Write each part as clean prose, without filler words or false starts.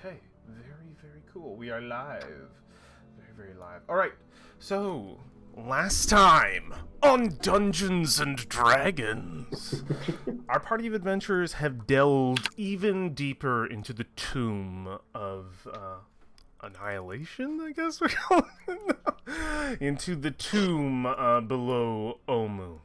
Okay, very, very cool. We are live. Very, very live. Alright, so, last time on Dungeons and Dragons, our party of adventurers have delved even deeper into the tomb of, Annihilation, I guess we're calling it now? Into the tomb below Omu.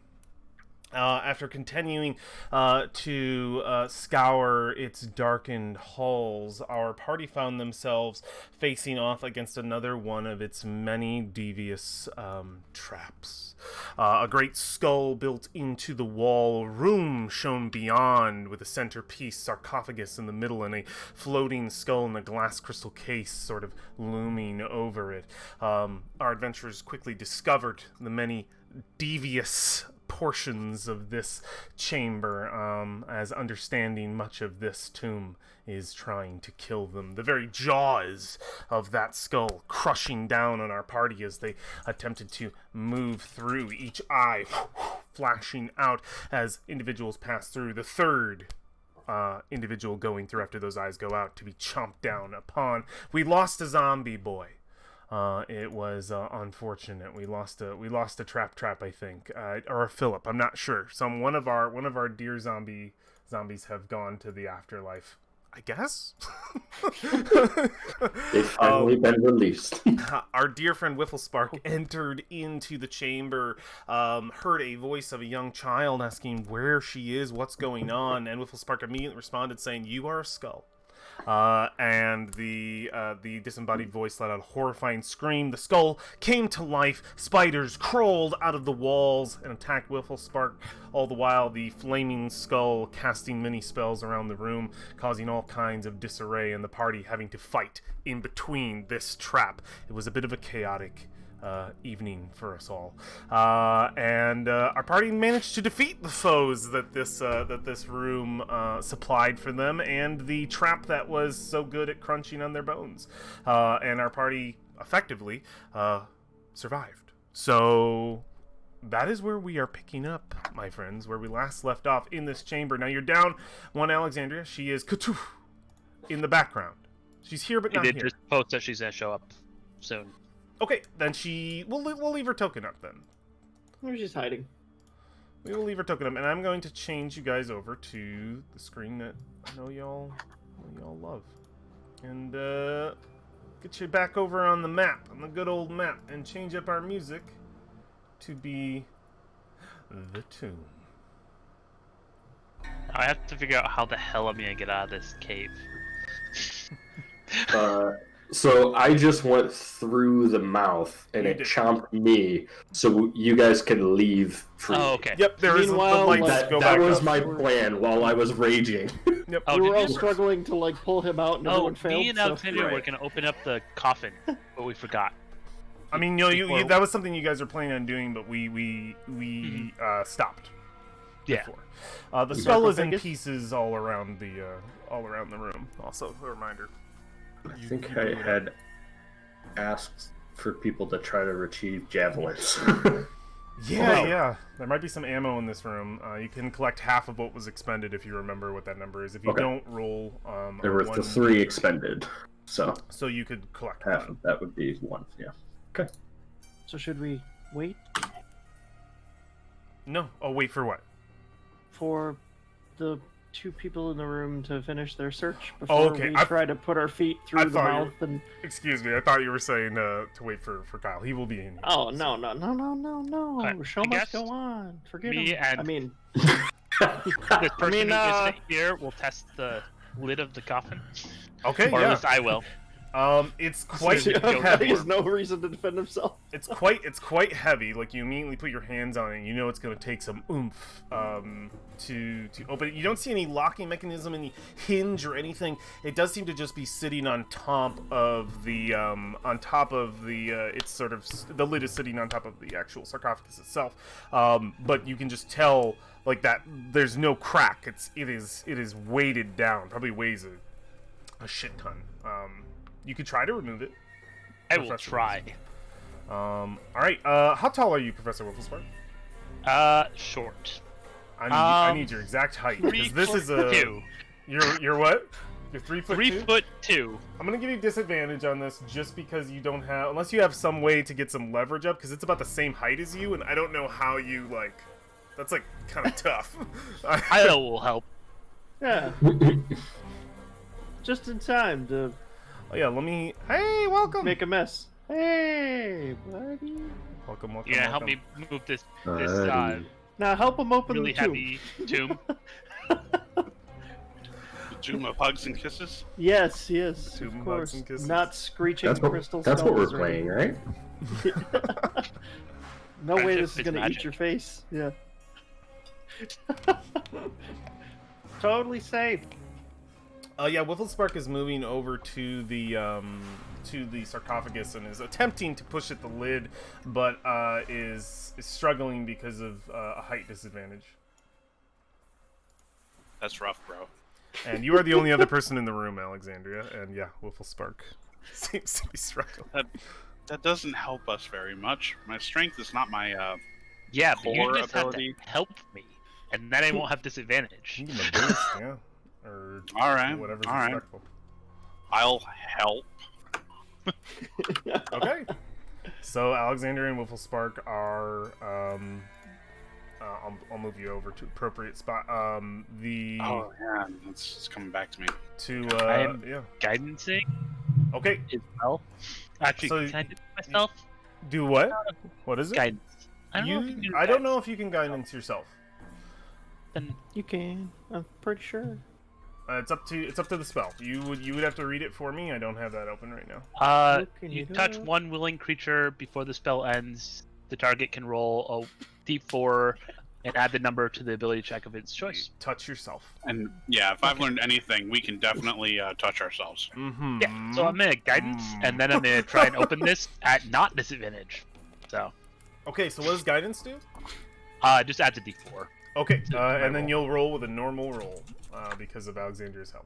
After continuing to scour its darkened halls, our party found themselves facing off against another one of its many devious traps. A great skull built into the wall, room shown beyond, with a centerpiece sarcophagus in the middle and a floating skull in a glass crystal case sort of looming over it. Our adventurers quickly discovered the many devious portions of this chamber, as understanding much of this tomb is trying to kill them. The very jaws of that skull crushing down on our party as they attempted to move through, each eye flashing out as individuals pass through. The third individual going through after those eyes go out to be chomped down upon. We lost a zombie boy. It was unfortunate. We lost a trap, I think, or a Philip. I'm not sure. One of our dear zombies have gone to the afterlife, I guess. They've finally been released. Our dear friend Whifflespark entered into the chamber, heard a voice of a young child asking where she is, what's going on, and Whifflespark immediately responded saying, "You are a skull." And the disembodied voice let out a horrifying scream. The skull came to life. Spiders crawled out of the walls and attacked Whifflespark. All the while, the flaming skull casting many spells around the room, causing all kinds of disarray, and the party having to fight in between this trap. It was a bit of a chaotic evening for us all, and our party managed to defeat the foes that this room supplied for them, and the trap that was so good at crunching on their bones, and our party effectively survived. So that is where we are picking up, my friends, where we last left off in this chamber. Now you're down one Alexandria. She is in the background. She's here but not here. They did just post that she's gonna show up soon. Okay, then we'll leave her token up then. Where's she's hiding? We will leave her token up, and I'm going to change you guys over to the screen that I know y'all love, and get you back over on the map, on the good old map, and change up our music to be the tomb. I have to figure out how the hell I'm gonna get out of this cave. So I just went through the mouth and it chomped me, so you guys can leave free. Oh, okay. Yep, there is the lights go back that was up. my plan while I was raging. Yep. Oh, We were all struggling to pull him out, and everyone failed. Me and Alexandria were gonna open up the coffin, but we forgot. I mean, you that was something you guys were planning on doing, but we stopped. Yeah. Before. The skull is in pieces all around the room. Also, a reminder. I think I had asked for people to try to retrieve javelins. Yeah. There might be some ammo in this room. You can collect half of what was expended if you remember what that number is. If you don't roll, there were the 3 expended, so you could collect half of that would be 1. Yeah. Okay. So should we wait No. Oh, wait for what? for the 2 people in the room to finish their search before we try to put our feet through the mouth? Excuse me, I thought you were saying to wait for Kyle. He will be in here. Oh, no. Show must go on. Forget him. And I mean... this person who isn't here will test the lid of the coffin. Okay, or at least I will. It's quite He heavy. has no reason to defend himself. It's quite heavy. Like, you immediately put your hands on it, and you know it's going to take some oomph to open it. You don't see any locking mechanism, any hinge or anything. It does seem to just be sitting on top of the it's sort of, the lid is sitting on top of the actual sarcophagus itself. But you can just tell, like, that there's no crack. It is weighted down. Probably weighs a shit ton. You could try to remove it. I will try. Alright, how tall are you, Professor Whifflespark? Short. I need your exact height. Because this is a... You're what? You're 3 foot 3 2? foot 2. I'm gonna give you disadvantage on this just because you don't have, unless you have some way to get some leverage up, because it's about the same height as you, and I don't know how you like. That's like kind of tough. I know will help. Yeah. Just in time to Oh yeah, let me. Hey, welcome. make a mess. Hey, buddy. Welcome. Yeah, help welcome. me move this Now help him open really the tomb. heavy tomb. The tomb of hugs and kisses. Yes, yes, Tomb of of course. Hugs and Kisses. Not screeching That's what, crystal that's what we're skulls or playing, right? No way Friendship this is is gonna magic. eat your face. Yeah. Totally safe. Yeah, Wifflespark is moving over to the sarcophagus and is attempting to push at the lid, but is struggling because of a height disadvantage. That's rough, bro. And you are the only other person in the room, Alexandria. And yeah, Wifflespark seems to be struggling. That doesn't help us very much. My strength is not my Yeah, but you core just ability. have to help me, and then I won't have disadvantage. You can give him a boost, yeah. Or All right, whatever's all right. respectful. I'll help. Okay. So Alexander and Wifflespark are I'll move you over to appropriate spot. The Oh yeah, it's coming back to me. to I am- yeah. Guidancing Okay. as well. Actually, So- can I do it myself? Do what? What is it? Guidance. I don't know if you can do I don't know guidance. if you can guidance yourself. Then You can. I'm pretty sure. It's up to the spell. You would have to read it for me. I don't have that open right now. What can you you touch do? one willing creature before the spell ends. The target can roll a d4 and add the number to the ability check of its choice. Touch yourself. And yeah, if I've learned anything, we can definitely touch ourselves. Mm-hmm. Yeah, so I'm gonna guidance, and then I'm gonna try and open this at not disadvantage. So, Okay, so what does guidance do? just adds a d4. Okay, To my and then roll. you'll roll with a normal roll because of Alexandria's help.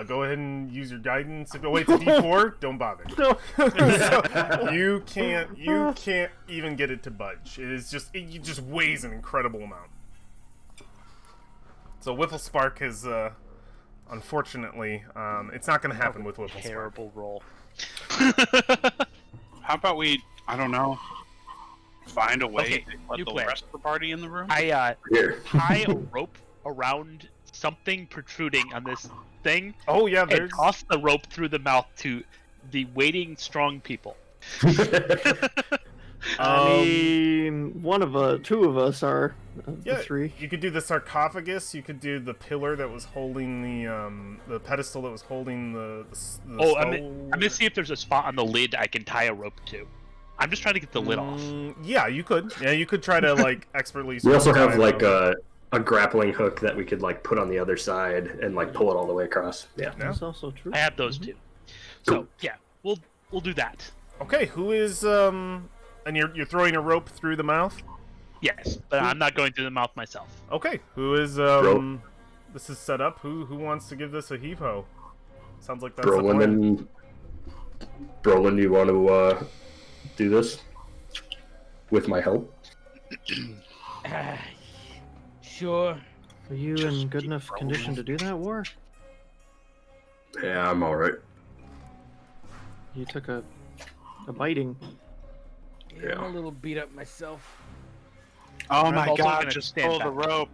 Go ahead and use your guidance. If it's a D4, don't bother. No. So, you can't even get it to budge. It just weighs an incredible amount. So Wifflespark is unfortunately it's not going to happen with Wifflespark. Terrible roll. How about we, I don't know, find a way Okay, to let new the plan. rest of the party in the room? I Here. tie a rope around something protruding on this thing Oh yeah, and there's toss the rope through the mouth to the waiting strong people. I mean, two of us are yeah, the three. You could do the sarcophagus. You could do the pillar that was holding the pedestal that was holding the Oh, I'm skull. gonna see if there's a spot on the lid I can tie a rope to. I'm just trying to get the lid off. Yeah, you could. Yeah, you could try to like expertly. We also have tie like them. a grappling hook that we could like put on the other side and like pull it all the way across. Yeah. Yeah. That's also true. I have those two. So yeah, we'll do that. Okay, who is and you're throwing a rope through the mouth? Yes, but I'm not going through the mouth myself. Okay, who is Rope. this is set up. Who wants to give this a heave ho? Sounds like that's the Brolin plan. and Brolin, you want to do this with my help? Sure. Are you Just in good keep enough rolling. condition to do that, War? Yeah, I'm all right. You took a biting. Yeah, I'm Yeah. a little beat up myself. Oh I'm my also god, gonna just stand pull the back. rope.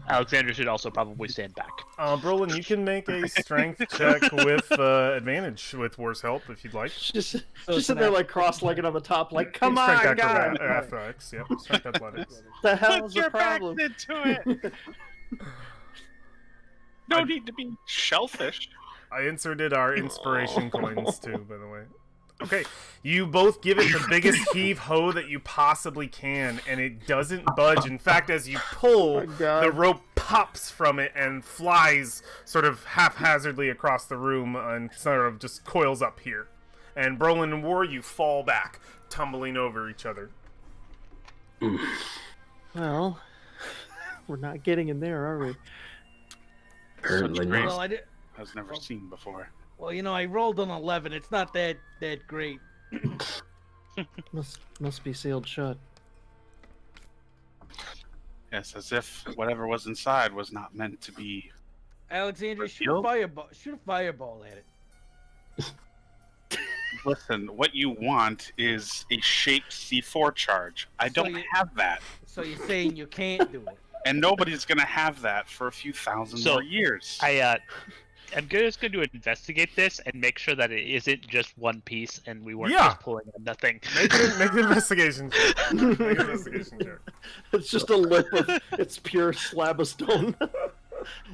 Alexander should also probably stand back. Brolin, you can make a strength check with advantage with War's help if you'd like. Just it's sitting there an like cross-legged on the top, like, come on, Strength guys! athletics. Yep, strength athletics. The hell's Put the your back problem? into it. No need to be shellfish. I inserted our inspiration coins too, by the way. Okay, you both give it the biggest heave ho that you possibly can, and it doesn't budge. In fact, as you pull, my God. the rope pops from it and flies sort of haphazardly across the room and sort of just coils up here. And Brolin and War, you fall back, tumbling over each other. Well, we're not getting in there, are we? Apparently Such great- not. Well, I did. I was never seen before. Well, you know, I rolled an 11. It's not that great. Must be sealed shut. Yes, as if whatever was inside was not meant to be. Alexandra, shoot a Revealed? fireball. Shoot a fireball at it. Listen, what you want is a shaped C4 charge. I So don't you- have that. So you're saying you can't do it? And nobody's going to have that for a few thousand So, more years. I'm just going to investigate this and make sure that it isn't just one piece and we weren't Yeah. just pulling on nothing. Make an investigation check. Make an investigation check. It's just a lip of it's pure slab of stone.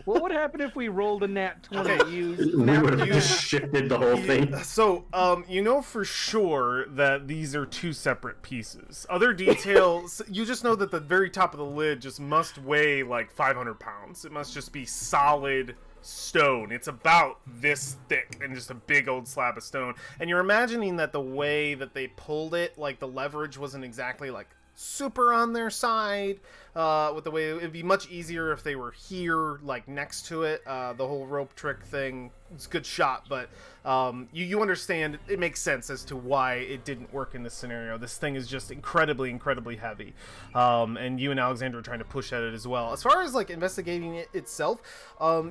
What would happen if we rolled a nat 20? Okay. Used We nat would have 20? just shifted the whole thing. So, you know for sure that these are two separate pieces. Other details, you just know that the very top of the lid just must weigh like 500 pounds. It must just be solid stone. It's about this thick and just a big old slab of stone. And you're imagining that the way that they pulled it, like the leverage wasn't exactly like super on their side, with the way it'd be much easier if they were here, like next to it. The whole rope trick thing, it's a good shot, but you understand it makes sense as to why it didn't work in this scenario. This thing is just incredibly heavy, and you and Alexander are trying to push at it as well. As far as like investigating it itself,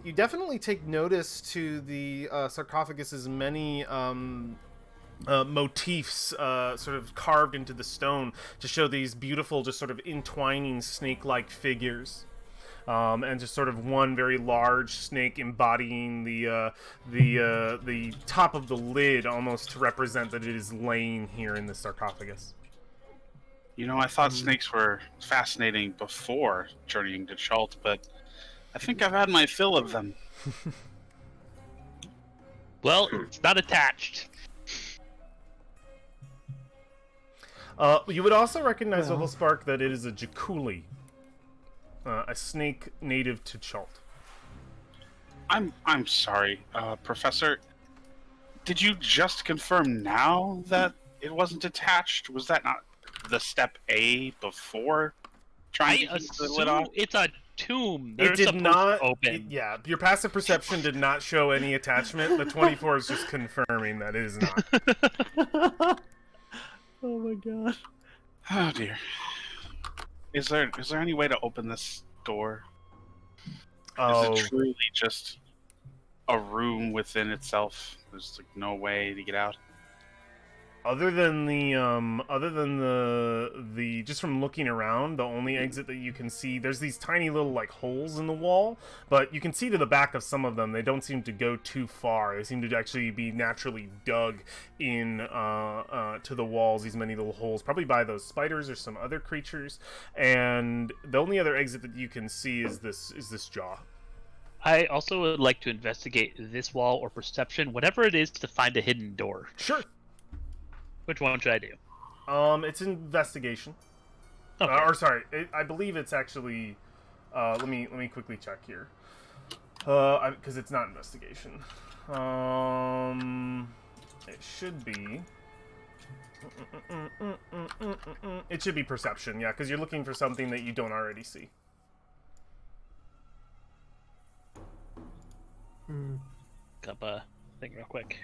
you definitely take notice to the sarcophagus's many motifs sort of carved into the stone to show these beautiful, just sort of entwining snake-like figures. And just sort of one very large snake embodying the top of the lid, almost to represent that it is laying here in the sarcophagus. You know, I thought snakes were fascinating before journeying to Chult, but I think I've had my fill of them. Well, it's not attached. You would also recognize, Well. Spark, that it is a jaculi, a snake native to Chult. I'm sorry, Professor. Did you just confirm now that it wasn't attached? Was that not the step A before trying I to keep the lid off? assume it's a tomb. It They're did supposed not. to open. Yeah, your passive perception did not show any attachment. The 24 is just confirming that it is not. Oh my god. Oh dear. Is there any way to open this door? Oh, Is it truly just a room within itself? There's like no way to get out. other than the just from looking around, the only exit that you can see, there's these tiny little like holes in the wall, but you can see to the back of some of them. They don't seem to go too far. They seem to actually be naturally dug in to the walls, these many little holes, probably by those spiders or some other creatures. And the only other exit that you can see is this jaw. I also would like to investigate this wall or perception, whatever it is, to find a hidden door. Sure. Which one should I do? It's investigation. Okay. Or sorry, I believe it's actually. Let me quickly check here. Because it's not investigation. It should be. It should be perception, yeah, because you're looking for something that you don't already see. Look up a thing real quick.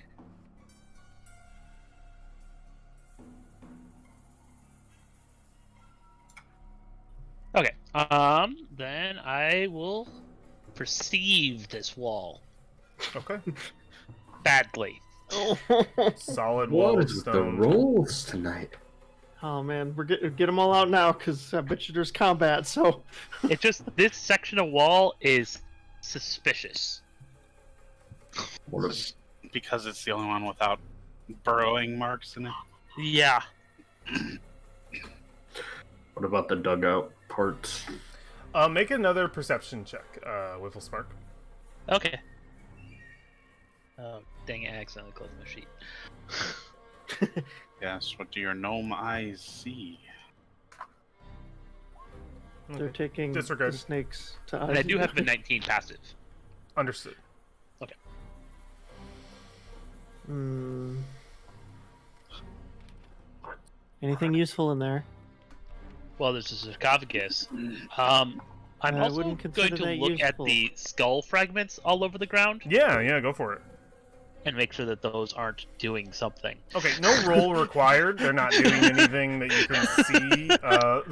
Okay. Then I will perceive this wall Okay. badly. Solid wall What of is the stone. rolls tonight? Oh man, we're get them all out now because I bet you there's combat. So It just this section of wall is suspicious. What is Because it's the only one without burrowing marks in it. Yeah. what about the dugout parts? Make another perception check, Wiffle Spark. Okay. Oh, dang it, I accidentally closed my sheet. Yes, what do your gnome eyes see? they're taking Disregard. the snakes to And I do have the 19 passive. Understood. Anything useful in there? Well, there's a sarcophagus. I'm I also wouldn't going consider to that look useful. at the skull fragments all over the ground. Yeah, go for it. and make sure that those aren't doing something. Okay, no roll required. They're not doing anything that you can see,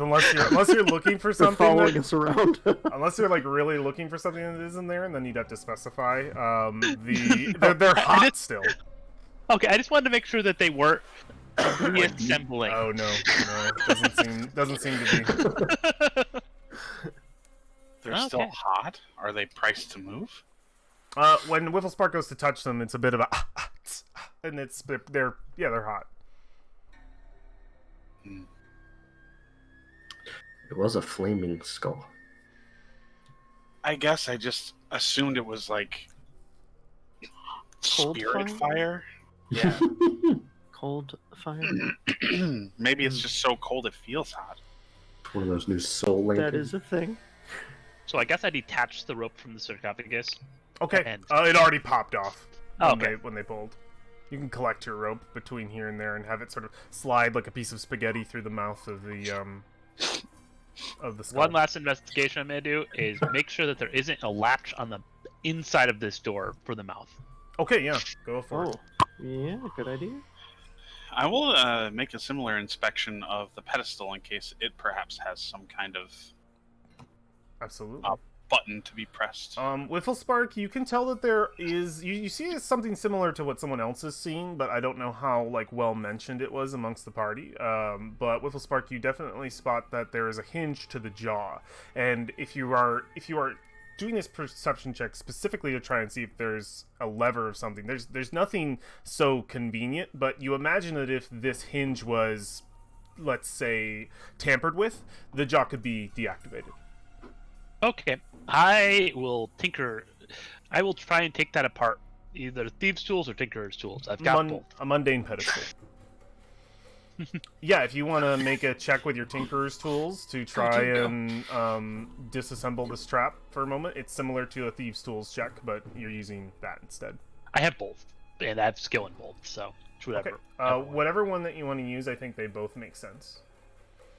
unless you're looking for They're something. following us around. Unless you're like really looking for something that isn't there, and then you'd have to specify. They're hot still. Okay, I just wanted to make sure that they weren't reassembling. Oh no, doesn't seem to be. They're still hot? Are they priced to move? When Wiffle Spark goes to touch them, it's a bit of a and they're hot. It was a flaming skull. I guess I just assumed it was like Cold spirit fire? fire. Yeah. Cold fire. Maybe it's just so cold it feels hot. One of those new soul lanterns. That is a thing. So I guess I detached the rope from the sarcophagus. Okay, And- it already popped off Okay. when they pulled. You can collect your rope between here and there and have it sort of slide like a piece of spaghetti through the mouth of the skull. One last investigation I'm gonna do is make sure that there isn't a latch on the inside of this door for the mouth. Okay, yeah, go for it. Oh, yeah, good idea. I will make a similar inspection of the pedestal in case it perhaps has some kind of Absolutely. button to be pressed. Wiffle Spark, you can tell that there is you see something similar to what someone else is seeing, but I don't know how like well mentioned it was amongst the party. But Wiffle Spark, you definitely spot that there is a hinge to the jaw, and if you are doing this perception check specifically to try and see if there's a lever of something, there's nothing so convenient, but you imagine that if this hinge was, let's say, tampered with, the jaw could be deactivated. Okay, I will tinker. I will try and take that apart, either thieves' tools or tinkerer's tools. I've got both. A mundane pedestal. Yeah, if you want to make a check with your tinkerer's tools to try and disassemble this trap for a moment, it's similar to a thieves' tools check, but you're using that instead. I have both, and I have skill in both, so it's whatever. Okay. Whatever one that you want to use, I think they both make sense.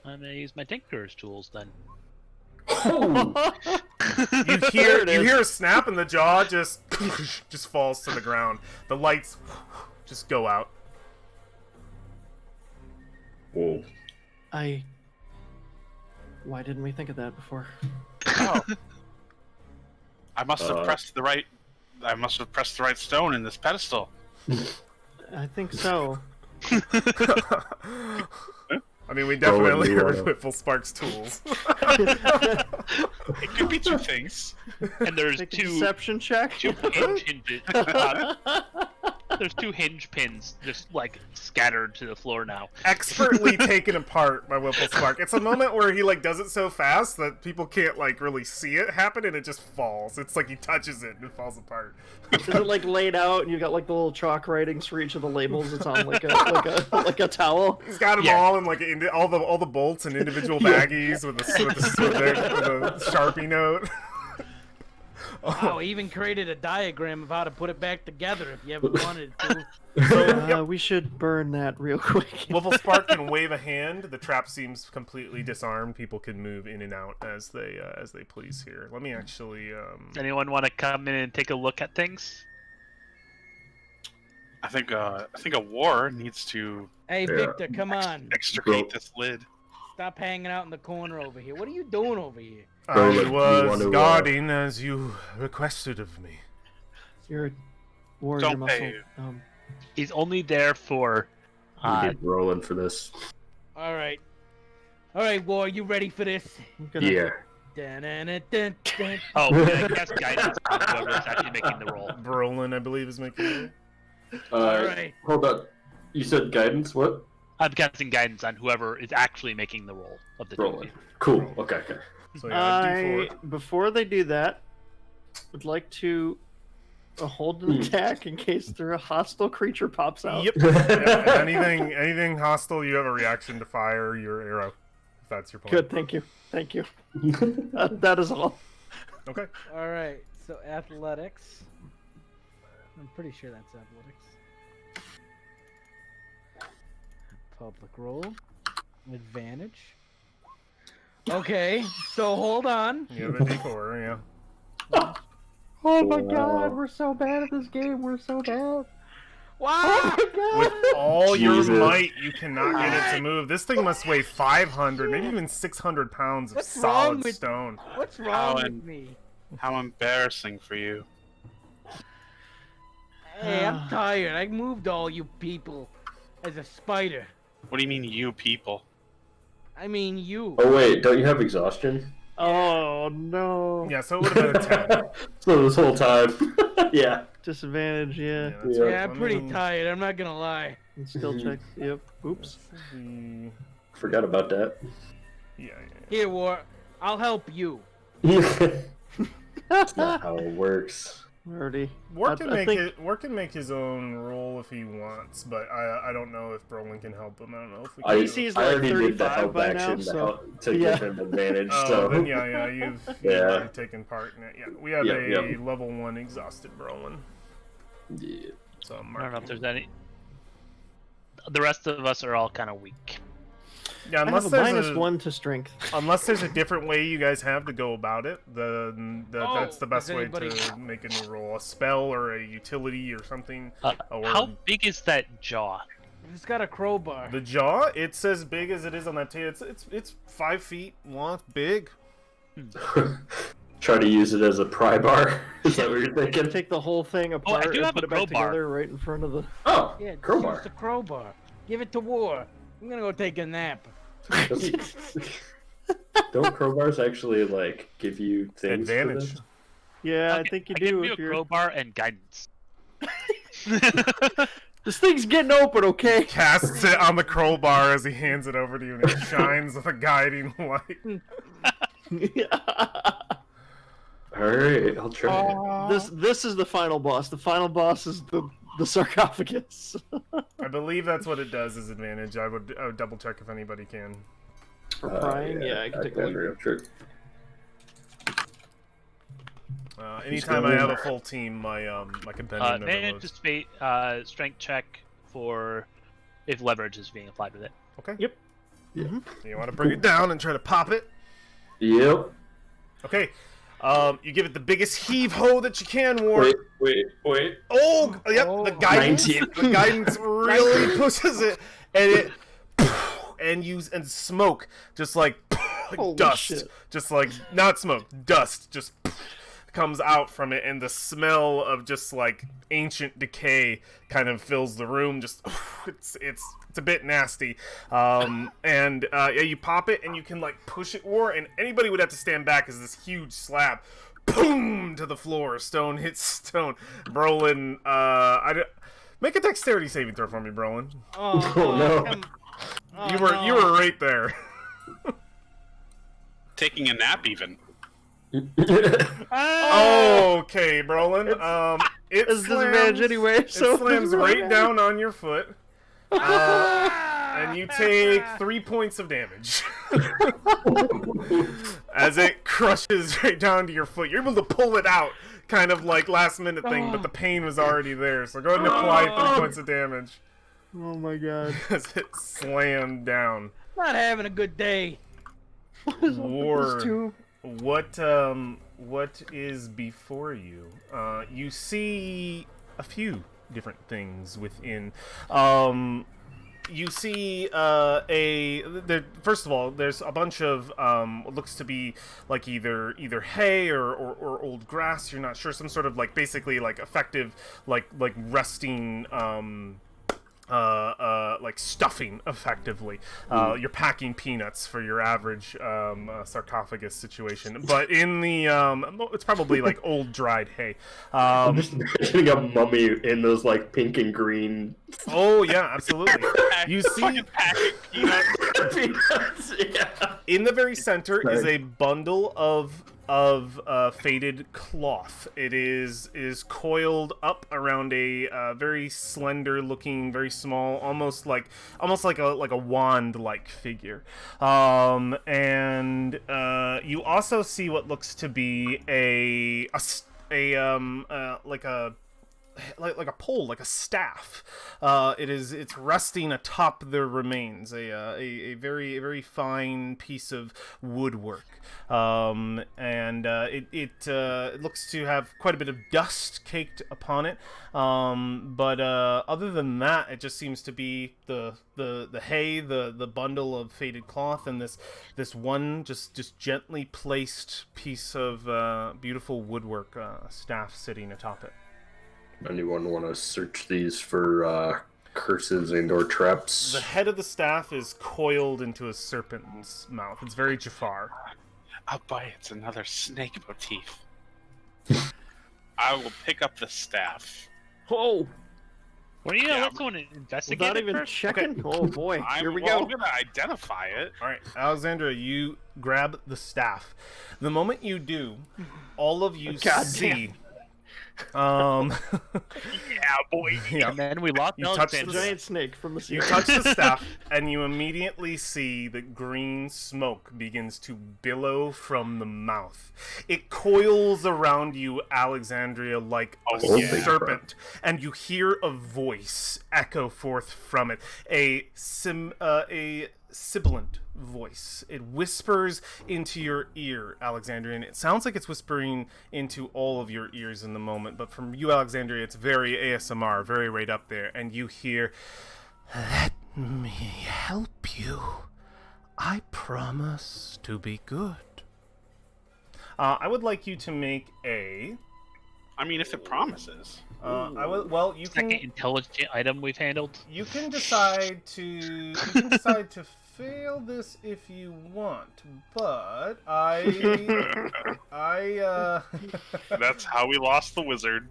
I'm gonna use my tinkerer's tools then. You hear a snap and the jaw just falls to the ground. The lights just go out. Whoa. Why didn't we think of that before? Oh. I must have pressed the right. I must have pressed the right stone in this pedestal. I think so. I mean, we definitely heard Wiffle Spark's tools. It could be two things. And there's Make a two deception check. hinge hinges. There's two hinge pins just like scattered to the floor now. Expertly taken apart by Wiffle Spark. It's a moment where he like does it so fast that people can't like really see it happen, and it just falls. It's like he touches it and it falls apart. Is it like laid out and you got like the little chalk writings for each of the labels? It's on like a towel. He's got them all in like all the bolts and individual baggies with a Sharpie note. Wow, he even created a diagram of how to put it back together if you ever wanted to. We should burn that real quick. Wiffle Spark can wave a hand. The trap seems completely disarmed. People can move in and out as they please here. Let me actually. Does anyone want to come in and take a look at things? I think a war needs to Hey, Victor, come on. extricate this lid. Stop hanging out in the corner over here. What are you doing over here? I you was want to, guarding as you requested of me. You're a warrior Don't muscle. pay. He's only there for. We get rolling for this. All right, War, you ready for this? I'm gonna- Yeah. Dun-dun-dun-dun-dun. Oh, we're gonna cast guidance on whoever's actually making the roll. Brolin, I believe, is making it. All right. Hold on. You said guidance? What? I'm casting guidance on whoever is actually making the roll of the two of Rolling. you. Cool. Okay. So yeah, D4. Before they do that, would like to hold an attack in case a hostile creature pops out. Yep. Yeah, anything hostile, you have a reaction to fire your arrow. If that's your plan. Good, thank you. That is all. Okay. All right. So athletics. I'm pretty sure that's athletics. Public roll. Advantage. Okay, so hold on. You have a D4, yeah. Oh my god, we're so bad at this game. We're so bad. Wow! With all Jesus. your might, you cannot get it to move. This thing must weigh 500, maybe even 600 pounds of What's wrong solid with- stone. What's wrong Alan. with me? How embarrassing for you. Hey, I'm tired. I moved all you people as a spider. What do you mean, you people? I mean you. Oh wait, don't you have exhaustion? Oh no. Yeah, so it would have been a 10. So this whole time. Yeah. Disadvantage, yeah. that's Yeah. right. Yeah, I'm Let pretty me- tired. I'm not gonna lie. And skill check. Yep. Oops. the- Forgot about that. Yeah, Here, War. I'll help you. That's not how it works. Already. Work can, I think- Work can make his own roll if he wants, but I don't know if Brolin can help him. I don't know if we can. I, do He's it. like already did the 35 help by action now, to, so- to Yeah. give him advantage. Oh, So then yeah, you've Yeah. already taken part in it. Yeah, we have Yep, a yep. level 1 exhausted Brolin. yeah. So I'm I don't know if marking. there's any. The rest of us are all kind of weak. Yeah, I have a unless -1 to strength. unless there's a different way you guys have to go about it, that's the best does way anybody- to make a new roll. A spell or a utility or something. Or How big is that jaw? It's got a crowbar. the jaw? It's as big as it is on that tail. It's 5 feet long, big. Try to use it as a pry bar. Is that what you're thinking? Take the whole thing apart do and have put a it back crowbar. together right in front of the. Oh, Yeah, just crowbar. use the crowbar. Give it to War. I'm gonna go take a nap. Don't crowbars actually like give you things? for Advantage. this? Yeah, I Okay, think you I can do do if a you're. crowbar and guidance. This thing's getting open, okay? Casts it on the crowbar as he hands it over to you, and it shines with a guiding light. All right, I'll try. This is the final boss. The final boss is the sarcophagus. I believe that's what it does as advantage. I would double check if anybody can. For prying, yeah, I can take a look. Sure. Anytime I have a full team, my my compendium never Manage loads. to strength check for if leverage is being applied with it. Okay. Yep. You want to bring it down and try to pop it? Yep. Okay. You give it the biggest heave ho that you can, War. Wait. Oh, yep. Oh. The guidance. 19. The guidance really pushes it, and it and smoke just like Holy dust, shit. just like not smoke, dust just comes out from it, and the smell of just like ancient decay kind of fills the room. Just it's a bit nasty. And yeah, you pop it and you can like push it, War, and anybody would have to stand back as this huge slab. Boom to the floor. Stone hits stone. Brolin, make a dexterity saving throw for me, Brolin. Oh, Oh, no. Oh, you were right there. Taking a nap, even. Ah! Okay, Brolin. It It's disadvantage anyway, so it slams right down on your foot. And you take 3 points of damage. As it crushes right down to your foot. You're able to pull it out, kind of like last minute thing, but the pain was already there. So go ahead and apply 3 points of damage Oh my god. as it slammed down. Not having a good day. War. This too. What is before you? You see a few different things within. You see first of all, there's a bunch of what looks to be like either hay or old grass. You're not sure. Some sort of like basically like effective like resting like stuffing effectively. You're packing peanuts for your average sarcophagus situation, but in the it's probably like old dried hay. I'm just imagining a mummy in those like pink and green Oh yeah, absolutely. You see Fucking packing peanuts. peanuts. Yeah. in the very center is Sorry. a bundle of faded cloth. It is coiled up around a very slender looking, very small, almost like a wand like figure. And you also see what looks to be a like a pole, like a staff. It's resting atop their remains, a very fine piece of woodwork, and it looks to have quite a bit of dust caked upon it. But other than that, it just seems to be the hay, the bundle of faded cloth, and this one just gently placed piece of beautiful woodwork staff sitting atop it. Anyone want to search these for curses and/or traps? The head of the staff is coiled into a serpent's mouth. It's very Jafar. I'll buy it's another snake motif. I will pick up the staff. Oh, Well, you know, let's go and investigate without it even first. checking. Okay. Oh boy, here we I'm go. gonna identify it. All right, Alexandra, you grab the staff. The moment you do, all of you God see. Yeah, boy. Yeah. And then we lost You touched Alexandria. Giant snake from the sea. You touch the staff, and you immediately see that green smoke begins to billow from the mouth. It coils around you, Alexandria, like a Oh, yeah. serpent, and you hear a voice echo forth from it. A sibilant voice. It whispers into your ear, Alexandria, and it sounds like it's whispering into all of your ears in the moment, but from you, Alexandria, it's very ASMR, very right up there, and you hear, "Let me help you. I promise to be good." I would like you to make a... I mean, if it promises. you Second can... intelligent item we've handled. You can decide to fail this if you want, but That's how we lost the wizard.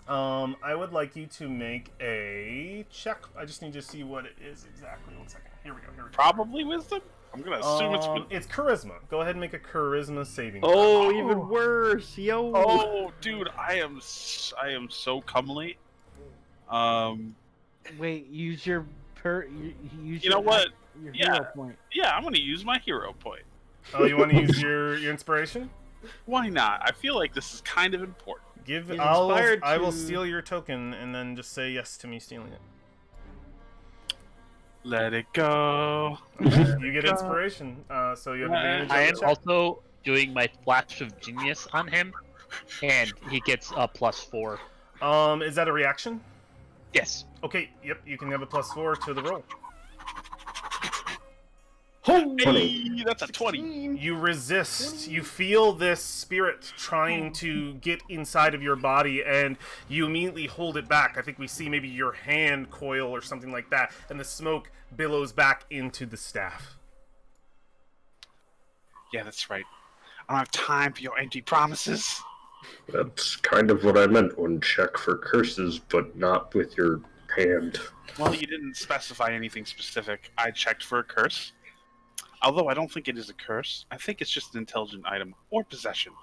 I would like you to make a check. I just need to see what it is exactly. 1 second. Here we go. Probably wisdom. I'm gonna assume It's charisma. Go ahead and make a charisma saving. Oh, even worse, yo. Oh, dude, I am so comely. Wait, use your use You your, know what? Your Yeah. hero point. Yeah, I'm gonna use my hero point. Oh, you want to use your inspiration? Why not? I feel like this is kind of important. Give. He's I inspired will to- steal your token and then just say yes to me stealing it. Let it go. You get inspiration, so you have advantage. I on am the check. also doing my flash of genius on him, and he gets a +4. Is that a reaction? Yes. Okay. Yep. You can have a +4 to the roll. Hey, that's a 20. You resist. You feel this spirit trying to get inside of your body, and you immediately hold it back. I think we see maybe your hand coil or something like that, and the smoke billows back into the staff. Yeah, that's right. I don't have time for your empty promises. That's kind of what I meant when check for curses, but not with your hand. Well, you didn't specify anything specific. I checked for a curse. Although I don't think it is a curse. I think it's just an intelligent item. Or possession.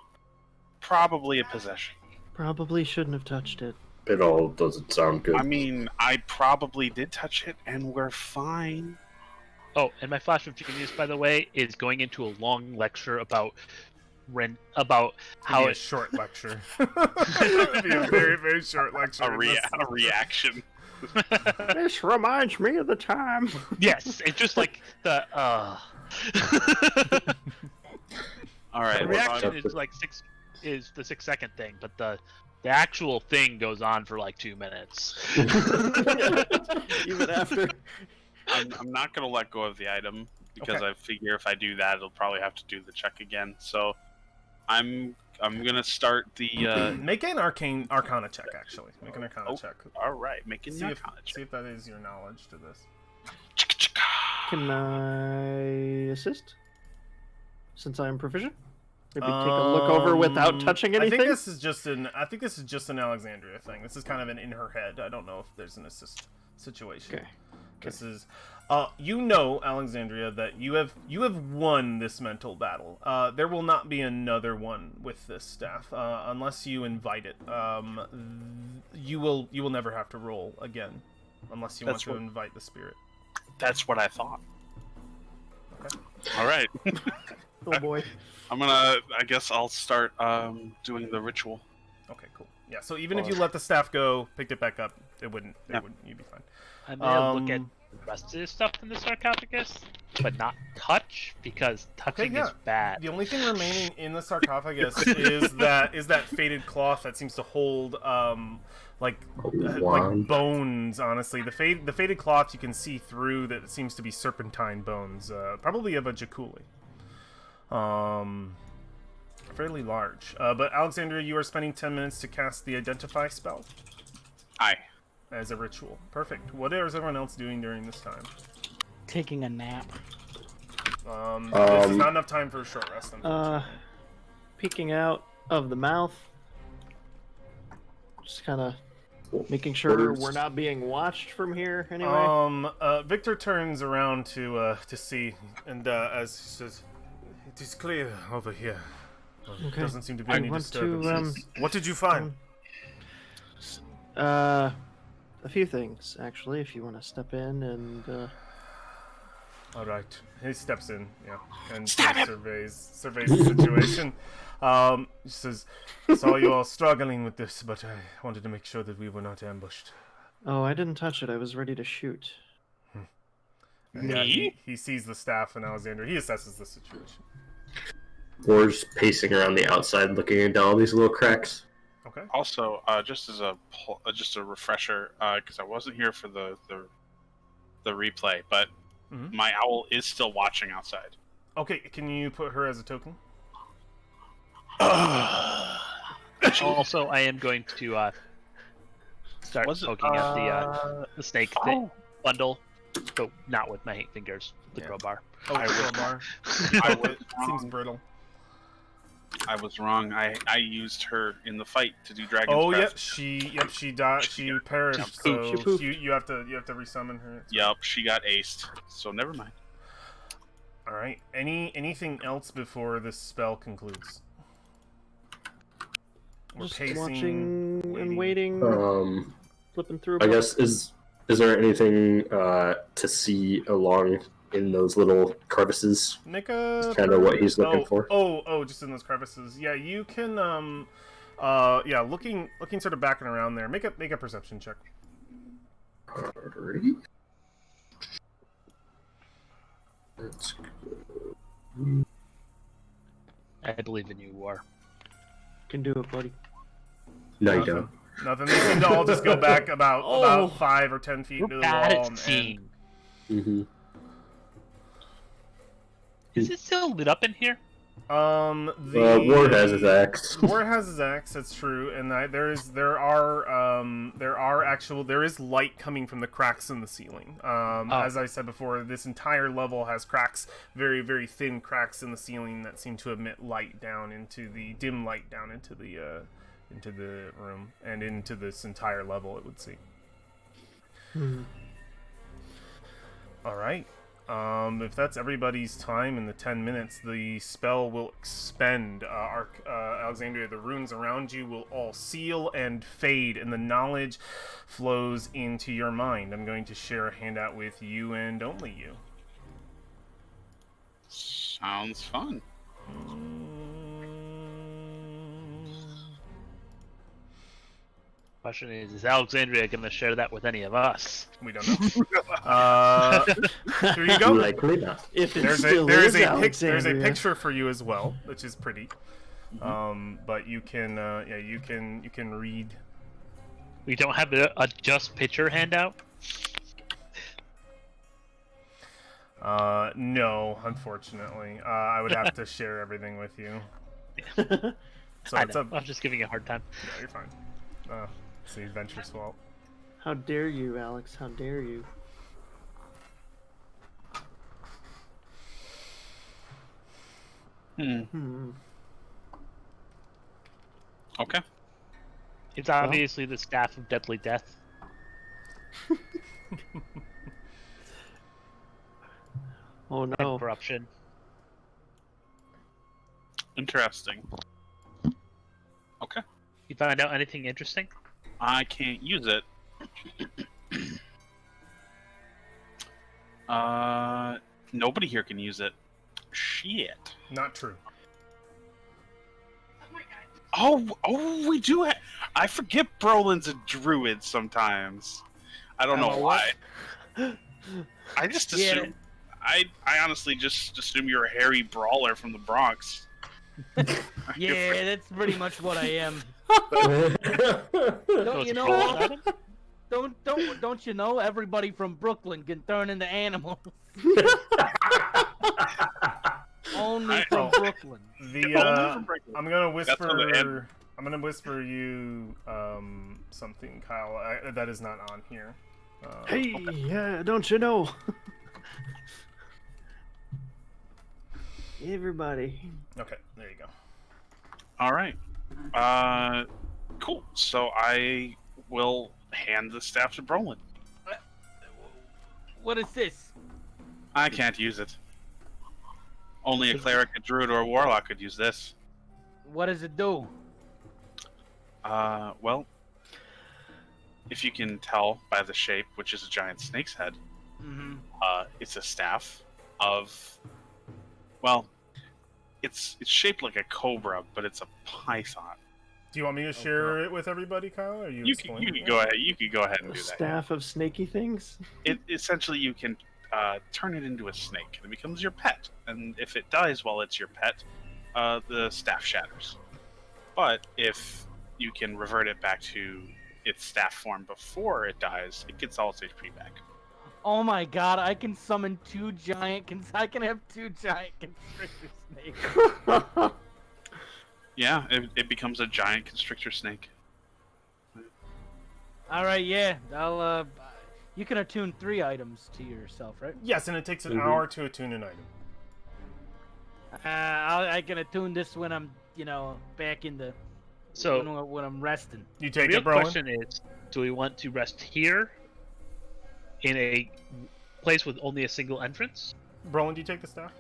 Probably a possession. Probably shouldn't have touched it. It all doesn't sound good. I mean, I probably did touch it, and we're fine. Oh, and my flash of genius, by the way, is going into a long lecture about how a short lecture. It'd be a very short lecture. A reaction. This reminds me of the time. Yes, it's just like the All right. the reaction is like the 6 second thing, but the actual thing goes on for like 2 minutes. Even after. I'm not gonna let go of the item because Okay. I figure if I do that, it'll probably have to do the check again. So I'm gonna start the. Make an arcana check, actually. Make an arcana check. All right, making See the if, arcana see check. if that is your knowledge to this. Can I assist? Since I am proficient? Maybe take a look over without touching anything? I think this is just an Alexandria thing. This is kind of an in her head. I don't know if there's an assist situation. Okay. This is Alexandria, that you have won this mental battle. There will not be another one with this staff unless you invite it. You will never have to roll again unless you want to invite the spirit. That's what I thought. Okay. All right. Oh boy. I guess I'll start doing the ritual. Okay, cool. Yeah, so even if you let the staff go, picked it back up, it wouldn't. You'd be fine. I may look at the rest of the stuff in the sarcophagus, but not touch because touching is bad. The only thing remaining in the sarcophagus is that faded cloth that seems to hold like bones. Honestly, the faded cloth you can see through that seems to be serpentine bones, probably of a Jakuli. Fairly large. But Alexandria, you are spending 10 minutes to cast the Identify spell. Aye. As a ritual. Perfect. What is everyone else doing during this time? Taking a nap. This is not enough time for a short rest. Peeking out of the mouth. Just kind of making sure we're not being watched from here anyway. Victor turns around to see, and as he says, "It is clear over here. Okay. Doesn't seem to be any disturbances. What did you find?" A few things, actually, if you want to step in and... All right. He steps in, and surveys the situation. He says, "Saw you all struggling with this, but I wanted to make sure that we were not ambushed." Oh, I didn't touch it. I was ready to shoot. Yeah, he sees the staff and Alexander. He assesses the situation. War's pacing around the outside, looking into all these little cracks. Okay. Also, just as a refresher, because I wasn't here for the replay, but my owl is still watching outside. Okay, can you put her as a token? Also, I am going to start poking at the snake bundle, but not with my fingers. The crowbar. Oh, crowbar. Seems brittle. I was wrong. I used her in the fight to do dragon's breath. She died. She perished. So you have to resummon her. Yep, she got aced. So never mind. All right. Anything else before this spell concludes? We're Just pacing, watching and waiting. Flipping through. I guess is there anything to see along in those little crevices? Make a That's kind of what he's looking for. Just in those crevices. Yeah, you can looking sort of back and around there. Make a perception check. Alrighty. Let's go. I believe in you, War. Can do it, buddy. No, you don't. Nothing. They seem to all just go back about 5 or 10 feet into the wall. Is it still lit up in here? Ward has his axe. Ward has his axe. That's true, and there is light coming from the cracks in the ceiling. As I said before, this entire level has cracks, very very thin cracks in the ceiling that seem to emit light down into the dim light down into the room and into this entire level. It would seem. All right. If that's everybody's time in the 10 minutes, the spell will expend. Alexandria, the runes around you will all seal and fade, and the knowledge flows into your mind. I'm going to share a handout with you and only you. Sounds fun. Question is Alexandria going to share that with any of us? We don't know. Here you go. Likely not. If it There's still a is there's a picture for you as well, which is pretty. But you can you can read. We don't have a just picture handout. No, unfortunately. I would have to share everything with you. So I'm just giving you a hard time. Yeah, you're fine. It's the adventure's fault. How dare you, Alex? How dare you? Okay. It's obviously the staff of deadly death. Oh no. And corruption. Interesting. Okay. You find out anything interesting? I can't use it. Nobody here can use it. Shit. Not true. Oh, we do. I forget Brolin's a druid sometimes. I don't know why. I just assume. I honestly just assume you're a hairy brawler from the Bronx. Yeah, that's pretty much what I am. So Don't it's you a troll know? dragon? Don't you know? Everybody from Brooklyn can turn into animals. Only from Brooklyn. I'm gonna That's on the end. whisper. I'm gonna whisper you something, Kyle. That is not on here. Hey, don't you know? Everybody. Okay, there you go. All right. Cool. So I will hand the staff to Brolin. What is this? I can't use it. Only a cleric, a druid, or a warlock could use this. What does it do? Well, if you can tell by the shape, which is a giant snake's head, it's a staff of, well, it's shaped like a cobra, but it's a python. Do you want me to share it with everybody, Kyle? Or You can go ahead. You can go ahead and do that. Staff of snaky things. It essentially you can turn it into a snake, and it becomes your pet. And if it dies while it's your pet, the staff shatters. But if you can revert it back to its staff form before it dies, it gets all its HP back. Oh my god, I can summon two giant. I can have two giant constrictor snakes. Yeah, it becomes a giant constrictor snake. All right, yeah. I'll. You can attune 3 items to yourself, right? Yes, and it takes an hour to attune an item. I can attune this when I'm, back in the. So when I'm resting. You the take real it, Brolin? question is, do we want to rest here in a place with only a single entrance? Brolin, do you take the staff?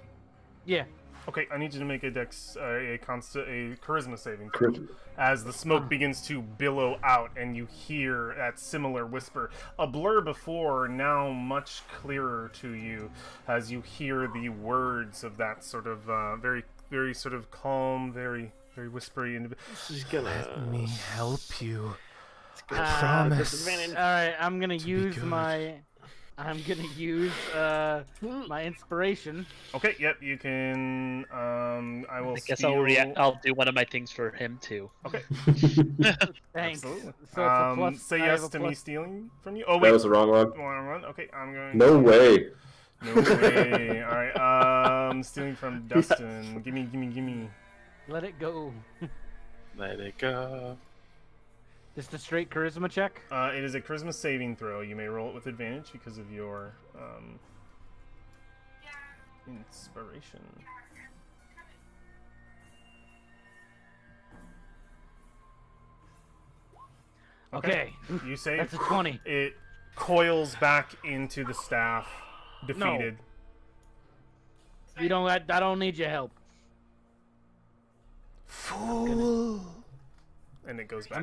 Yeah. Okay, I need you to make a charisma saving throw as the smoke begins to billow out, and you hear that similar whisper, a blur before, now much clearer to you, as you hear the words of that sort of very, very sort of calm, very, very whispery individual. She's gonna. Let me help you. I promise. All right, I'm gonna To use be good. my my inspiration. Okay, yep, you can. I will. I guess steal... I'll do one of my things for him too. Okay. Thanks. Absolutely. So it's a plus. Say I have yes a to me plus- stealing from you. Oh That wait. was the wrong one. One. Okay, I'm going. No way. No way. All right. Stealing from Dustin. Gimme. Let it go. Let it go. Just a straight charisma check. It is a charisma saving throw. You may roll it with advantage because of your inspiration. Okay. You save. That's a 20. It coils back into the staff, defeated. You don't. I don't need your help. Fool. And it goes back.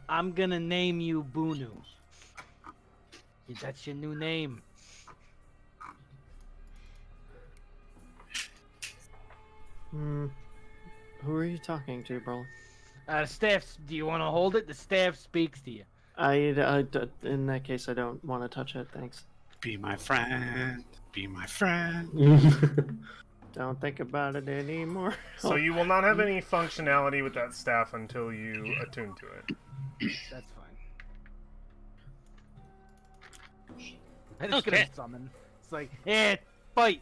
I'm gonna name you Bunu. That's your new name. Who are you talking to, bro? Staff. Do you want to hold it? The staff speaks to you. In that case, I don't want to touch it. Thanks. Be my friend. Be my friend. Don't think about it anymore. So you will not have any functionality with that staff until you attune to it. That's fine. I'm just gonna Okay. summon. It's like, bite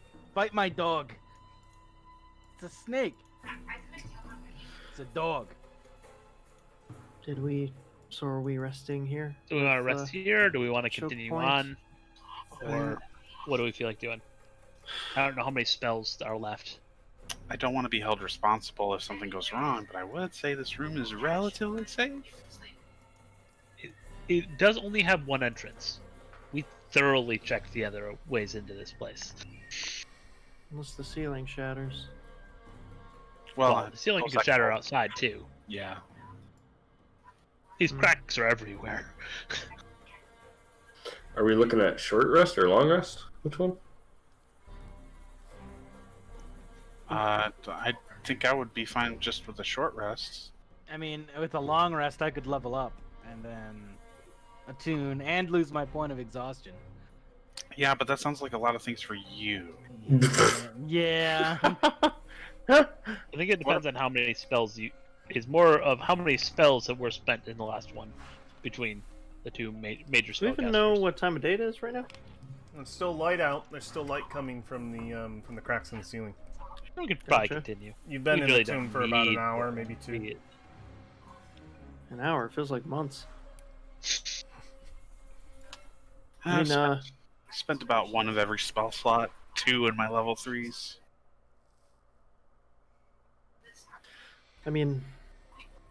my dog. It's a snake. It's a dog. So are we resting here? Do we want to With, rest here? Or do we want to choke continue point? on? Or what do we feel like doing? I don't know how many spells are left. I don't want to be held responsible if something goes wrong, but I would say this room is relatively safe. It does only have one entrance. We thoroughly checked the other ways into this place. Unless the ceiling shatters. Well, the ceiling most can shatter likely- outside too. Yeah. These cracks are everywhere. Are we looking at short rest or long rest? Which one? I think I would be fine just with a short rest. I mean, with a long rest, I could level up and then attune and lose my point of exhaustion. Yeah, but that sounds like a lot of things for you. Yeah. I think it depends on how many spells you. Is more of how many spells that were spent in the last one between the two major Do we spellcasters. even know what time of day it is right now? It's still light out. There's still light coming from the cracks in the ceiling. We could probably Gotcha. continue. You've been We in really the tomb don't for about an need hour, to maybe two. see it. An hour. It feels like months. I mean, spent about one of every spell slot, 2 in my level 3s. I mean,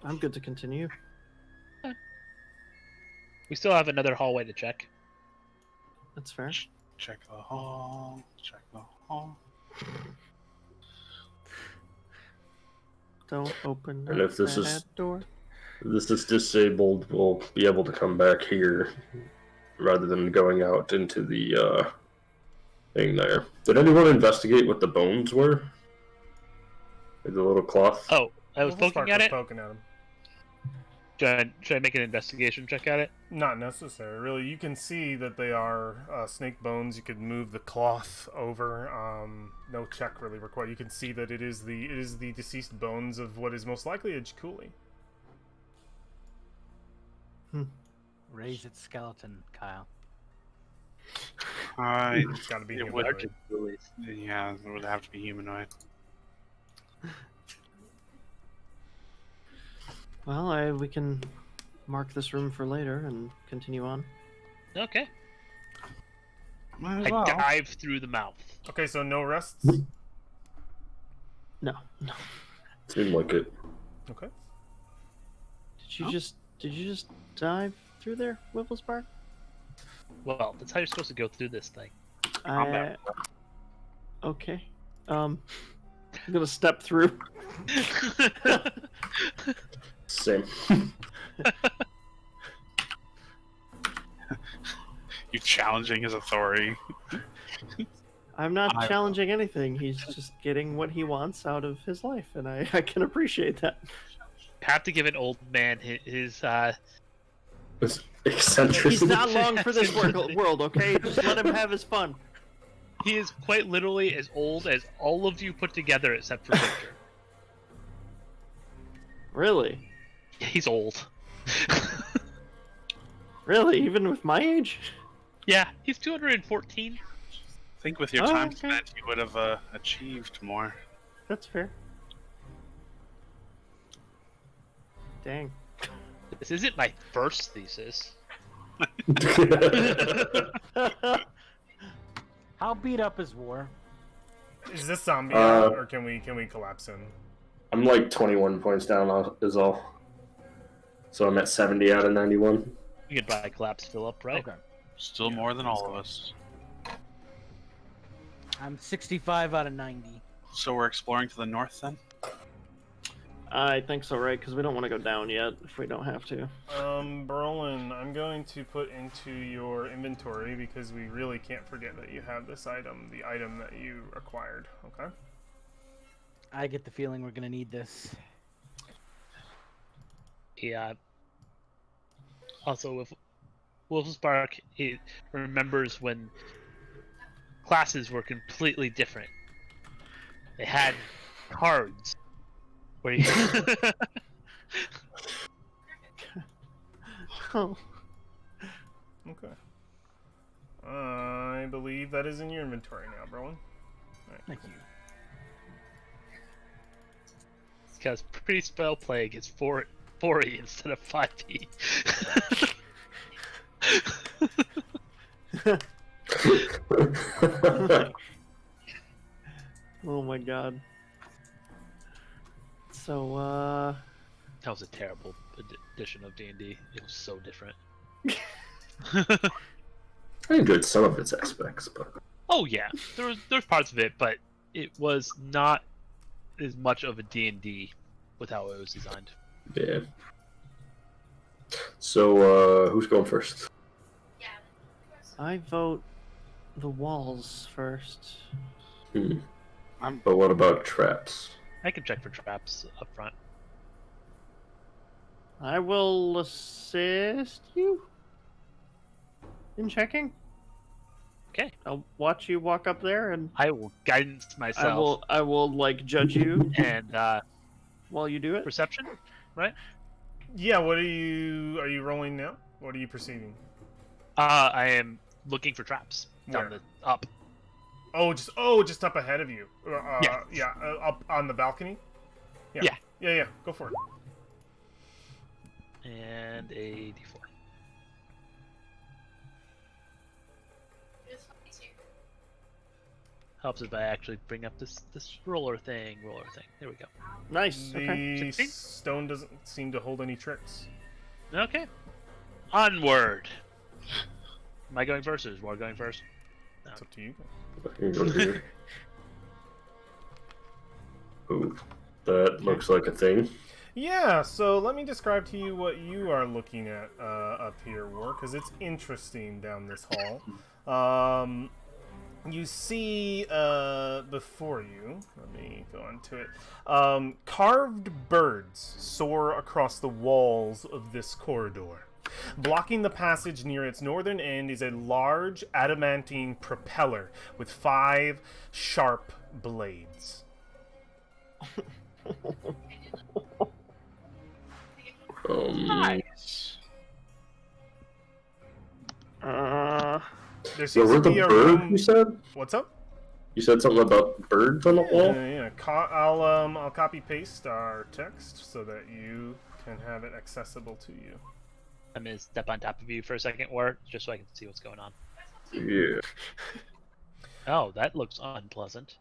I'm good to continue. We still have another hallway to check. That's fair. Check the hall. Check the hall. Don't open And up if this that is- door. If this is disabled, we'll be able to come back here rather than going out into the thing there. Did anyone investigate what the bones were? Like the little cloth? Oh, I was Wolfspark poking at was it. poking at him. Should I make an investigation check at it? Not necessary, really. You can see that they are snake bones. You could move the cloth over. No check really required. You can see that it is the deceased bones of what is most likely a Jakuli. Raise its skeleton, Kyle. It's got to be It humanoid. would- yeah, it would have to be humanoid. Well, we can mark this room for later and continue on. Okay. Might as I well. dive through the mouth. Okay, so no rests. No. Seemed like it. Okay. Did you just dive through there, Wibblespark? Well, that's how you're supposed to go through this thing. Okay. I'm gonna step through. Same. You challenging his authority. I'm not challenging anything. He's just getting what he wants out of his life, and I can appreciate that. Have to give an old man his It's eccentricity. He's not long for this world, okay? Just let him have his fun. He is quite literally as old as all of you put together except for Victor. Really? He's old. Really? Even with my age? Yeah, he's 214. I think with your Oh, time okay. spent, you would have achieved more. That's fair. Dang. This isn't my first thesis. How beat up is war? Is this zombie Uh, or can we collapse in? I'm like 21 points down is all. So I'm at 70 out of 91. We could buy collapse fill up, right? Okay. Still more than all of us. I'm 65 out of 90. So we're exploring to the north then? I think so, right? Because we don't want to go down yet if we don't have to. Brolin, I'm going to put into your inventory because we really can't forget that you have this item, the item that you acquired, okay? I get the feeling we're gonna need this. Yeah. Also, with Wolfsbark, he remembers when classes were completely different. They had cards where you Oh. Okay. I believe that is in your inventory now, Brolin. Alright, Thank you. because pre-spell plague is 4e instead of 5e. Oh my god. So, That was a terrible edition of D&D. It was so different. I enjoyed some of its aspects, but Oh yeah, there's parts of it, but it was not as much of a D&D with how it was designed. yeah. So, who's going first? I vote the walls first. But what about traps? I can check for traps up front. I will assist you in checking. Okay. I'll watch you walk up there, and I will guidance myself. I will like judge you And while you do it. perception, right? Yeah, what are you rolling now? What are you perceiving? I am looking for traps down Where? the up. Just up ahead of you. Up on the balcony. Yeah. Go for it. And a d4. Helps if I actually bring up this roller thing. There we go. Nice. Okay. The 16? stone doesn't seem to hold any tricks. Okay. Onward. Am I going first, or is War going first? No. It's up to you. Ooh, that looks like a thing. Yeah, so let me describe to you what you are looking at up here, War, because it's interesting down this hall. You see before you, let me go on to it, carved birds soar across the walls of this corridor. Blocking the passage near its northern end is a large adamantine propeller with 5 sharp blades. Nice. There So seems were to the be a bird room. you said? What's up? You said something about birds on the wall? Yeah. I'll copy paste our text so that you can have it accessible to you. I'm gonna step on top of you for a second, War, just so I can see what's going on. Yeah. Oh, that looks unpleasant.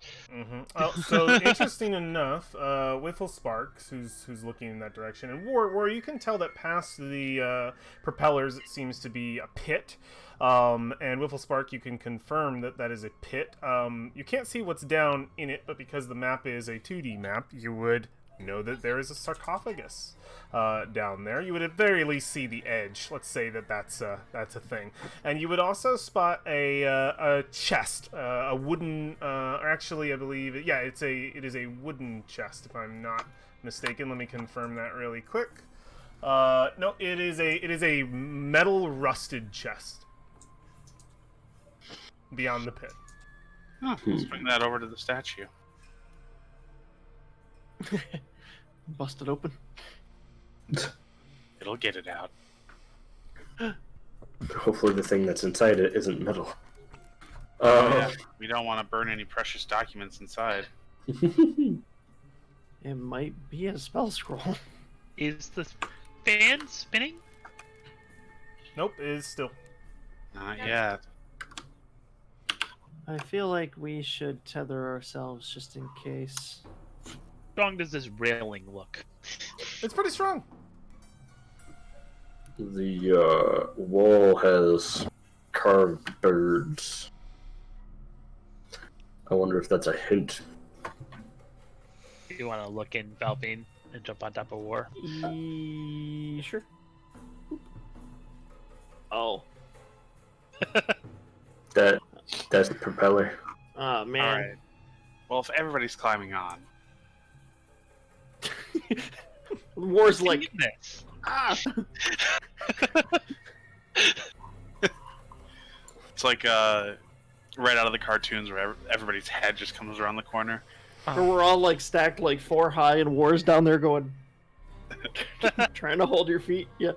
So interesting enough, Whiffle Sparks, who's looking in that direction, and War, you can tell that past the propellers it seems to be a pit. And Whiffle Spark, you can confirm that that is a pit. You can't see what's down in it, but because the map is a 2D map, you would know that there is a sarcophagus down there. You would at very least see the edge. Let's say that's a thing. And you would also spot a chest, a wooden, or actually I believe it is a wooden chest if I'm not mistaken. Let me confirm that really quick. No, it is a metal rusted chest beyond the pit. Huh, let's bring that over to the statue. Bust it open. It'll get it out. Hopefully the thing that's inside it isn't metal. Yeah, we don't want to burn any precious documents inside. It might be a spell scroll. Is the fan spinning? Nope, it is still. Not yet. I feel like we should tether ourselves just in case. How strong does this railing look? It's pretty strong. The wall has carved birds. I wonder if that's a hint. You want to look in, Valpine, and jump on top of War? Sure. Oh. That's the propeller. Oh, man. All right. Well, if everybody's climbing on, War's like, This. ah! it's like right out of the cartoons where everybody's head just comes around the corner. Or we're all like stacked like 4 high, and War's down there going, trying to hold your feet. Yeah.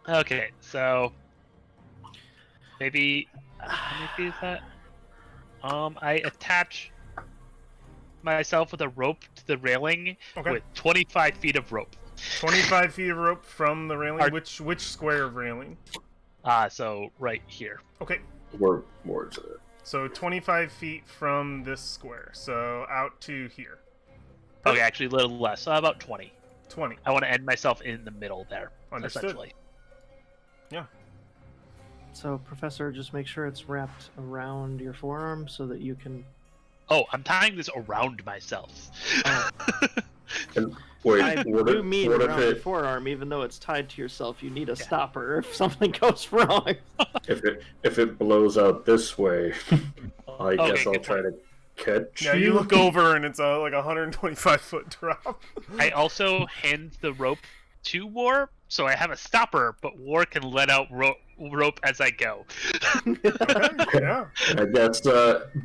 Okay, so maybe is that? I attach myself with a rope to the railing with 25 feet of rope. 25 feet of rope from the railing. Are- Which square of railing? So right here. Okay, More to it. so 25 feet from this square. So out to here. Okay, actually a little less. About 20. 20. I want to end myself in the middle there. Understood. Essentially. Yeah. So, Professor, just make sure it's wrapped around your forearm so that you can. Oh, I'm tying this around myself. And wait, I what do if, mean what around if your it forearm, even though it's tied to yourself. You need a stopper if something goes wrong. if it blows out this way? I guess I'll good try to catch Yeah, you look over and it's like a 125 foot drop. I also hand the rope to War, so I have a stopper, but War can let out rope as I go. Okay, yeah. I guess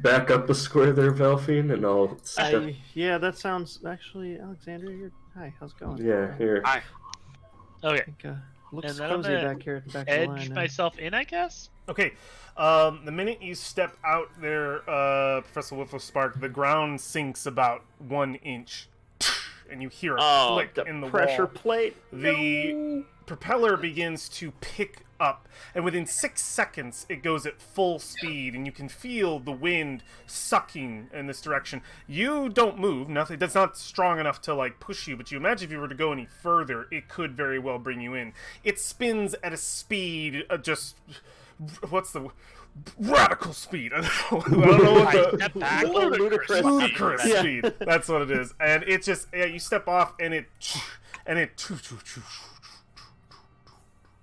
back up a square there, Valfine, and I'll step. Yeah, that sounds actually. Alexandria, hi. How's it going? Yeah, here. Hi. Okay, I think, looks and then I'm cozy gonna back here at the back of the line. edge now. myself in, I guess. Okay, the minute you step out there, Professor Whifflespark, the ground sinks about 1 inch, and you hear a flick the in the pressure wall. plate. The propeller begins to pick up, and within 6 seconds, it goes at full speed, and you can feel the wind sucking in this direction. You don't move, nothing. That's not strong enough to like push you, but you imagine if you were to go any further, it could very well bring you in. It spins at a speed, just what's the radical speed? I don't know what I the step back. ludicrous Yeah. speed. That's what it is, and it just you step off, and it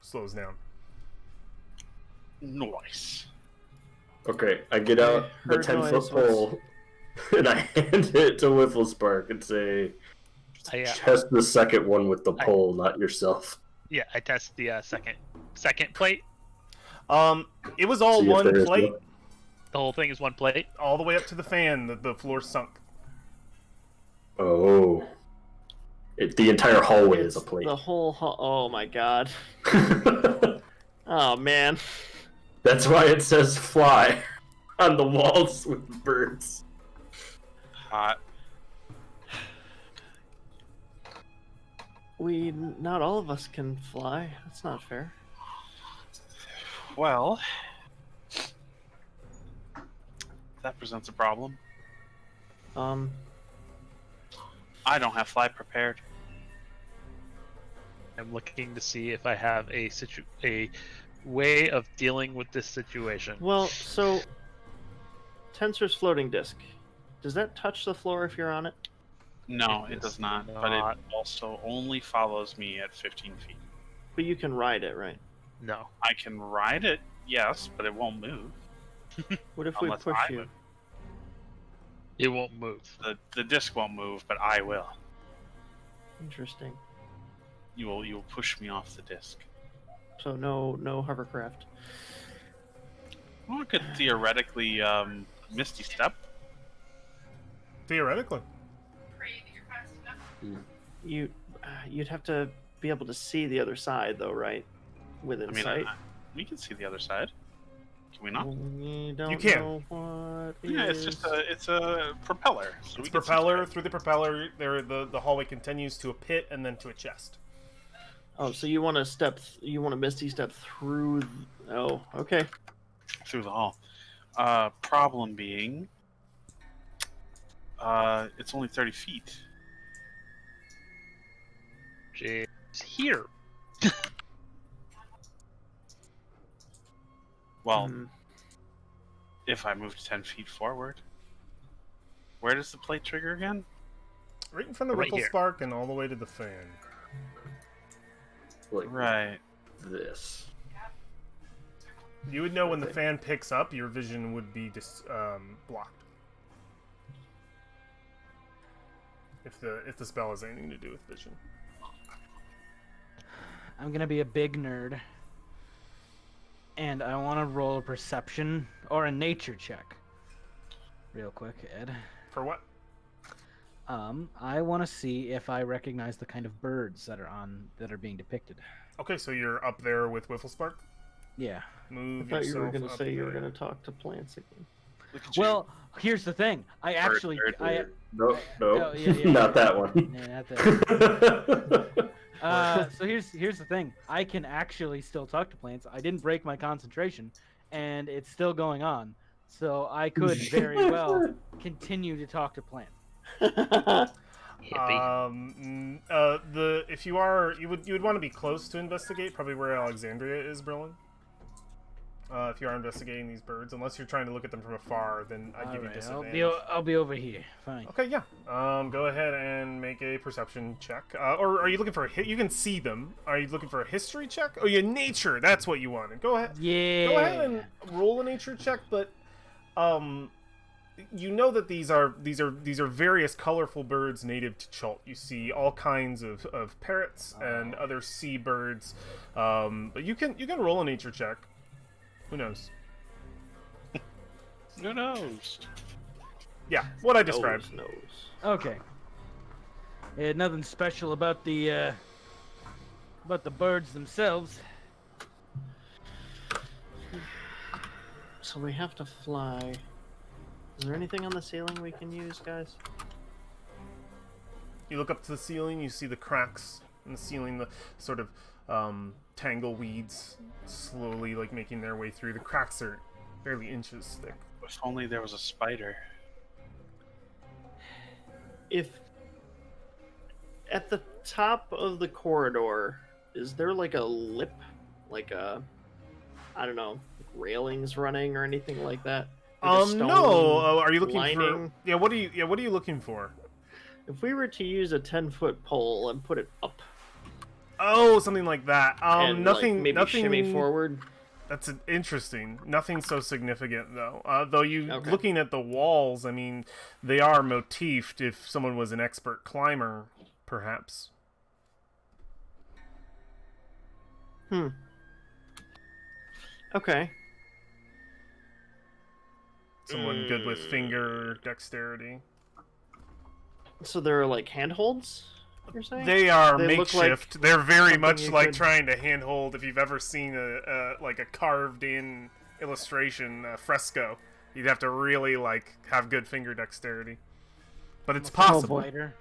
slows down. Nice. Okay, I get out the Heard 10-foot noise. pole, and I hand it to Whifflespark and say, I, test the second one with the pole, not yourself. yeah, I test the second plate. It was all See if one there is plate, one. The whole thing is one plate. all the way up to the fan. The floor sunk. Oh. The entire hallway is a It's plate. The whole. Oh my god. Oh man. That's why it says fly on the walls with birds. Hot. Not all of us can fly. That's not fair. Well, that presents a problem. I don't have fly prepared. I'm looking to see if I have a way of dealing with this situation. Well, so Tensor's floating disc. Does that touch the floor if you're on it? No, It it is does not. But not. it also only follows me at 15 feet. But you can ride it, right? No. I can ride it, yes, but it won't move. What if we Unless push I you? move. It won't move. The disc won't move, but I will. Interesting. You will push me off the disc. So no hovercraft. Well, I could theoretically Misty Step. Theoretically. You'd have to be able to see the other side, though, right? Within I mean, sight. we can see the other side. Can we not? We don't You can. know what Yeah, it's just a propeller. So It's we can see propeller. straight. Through the propeller, the hallway continues to a pit and then to a chest. Oh, so you want to Misty step through? Oh, okay. Through the hall. Problem being, it's only 30 feet. It's here. Well, Hmm. if I moved 10 feet forward, where does the plate trigger again? Right in front of Right here. Whifflespark and all the way to the fan. Like Right. this. You would know when the fan picks up, your vision would be blocked. If the spell has anything to do with vision. I'm gonna be a big nerd, and I want to roll a perception or a nature check, real quick, Ed. For what? I want to see if I recognize the kind of birds that are being depicted. Okay, so you're up there with Whifflespark. I Yeah. Move thought you were yourself gonna up say you were there. gonna talk to plants again. Look at you. Well, here's the thing. I actually, No, Oh, yeah. not that one. Yeah, not that. So here's the thing. I can actually still talk to plants. I didn't break my concentration, and it's still going on. So I could very well continue to talk to plants. Hippie. If you would want to be close to investigate, probably where Alexandria is, Berlin. If you are investigating these birds, unless you're trying to look at them from afar, then I give you Alright, disadvantage. I'll be over here. Fine. Okay, yeah. Go ahead and make a perception check. Or are you looking for a hit? You can see them. Are you looking for a history check? Oh, yeah, nature. That's what you wanted. Go ahead. Yeah. Go ahead and roll a nature check, but you know that these are various colorful birds native to Chult. You see all kinds of parrots and other seabirds, but you can roll a nature check. Who knows? Who knows? Yeah, what I described. Knows. Okay. Nothing special about the birds themselves. So we have to fly. Is there anything on the ceiling we can use, guys? You look up to the ceiling. You see the cracks in the ceiling, the sort of tangle weeds slowly like making their way through. The cracks are barely inches thick. If only there was a spider. If at the top of the corridor, is there like a lip, like a, I don't know, railings running or anything like that? Like a stone no. Are you looking for? lining? Yeah. What are you looking for? If we were to use a 10-foot pole and put it up, Oh, something like that. and Nothing. like maybe nothing. shimmy forward. That's interesting. Nothing so significant though. Though you Okay. looking at the walls, I mean, they are motifed. If someone was an expert climber, perhaps. Okay. Someone good with finger dexterity. So there are like handholds. You're saying? They are They look like makeshift. They're very something much you like could- trying to handhold. If you've ever seen a carved-in illustration, fresco, you'd have to really like have good finger dexterity. But it's possible. Spider.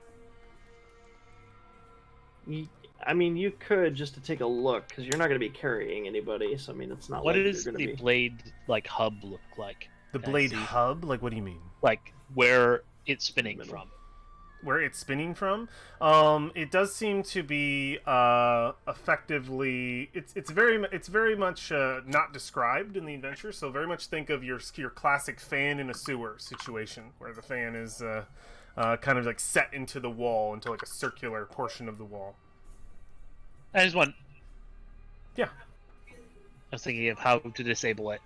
I mean, you could just to take a look because you're not going to be carrying anybody. So I mean, it's not What like does you're the going to be. blade like hub look like? The Can I blade see? hub, like what do you mean? Like where it's spinning Middle. from? Where it's spinning from? It does seem to be effectively. It's very much not described in the adventure. So very much think of your classic fan in a sewer situation where the fan is kind of like set into the wall, into like a circular portion of the wall. I just want. Yeah. I was thinking of how to disable it,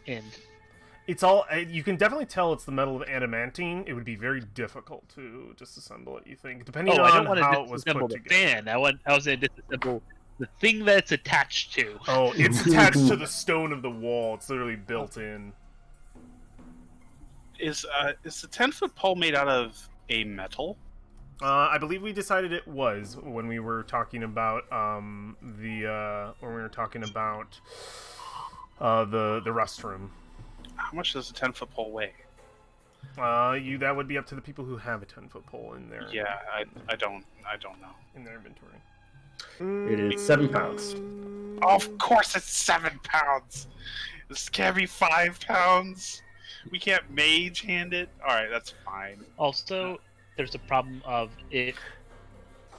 and It's all. You can definitely tell it's the metal of adamantine. It would be very difficult to disassemble it. You think, depending I don't on want to how it was disassemble put the together. fan. I was going to disassemble the thing that it's attached to. Oh, it's attached to the stone of the wall. It's literally built in. Is the 10-foot pole made out of a metal? I believe we decided it was when we were talking about the rust room. How much does a 10-foot pole weigh? That would be up to the people who have a 10-foot pole in their Yeah, I don't know. in their inventory. It is 7 pounds. Of course, it's 7 pounds. This can't be 5 pounds. We can't mage hand it. All right, that's fine. Also, there's a problem of it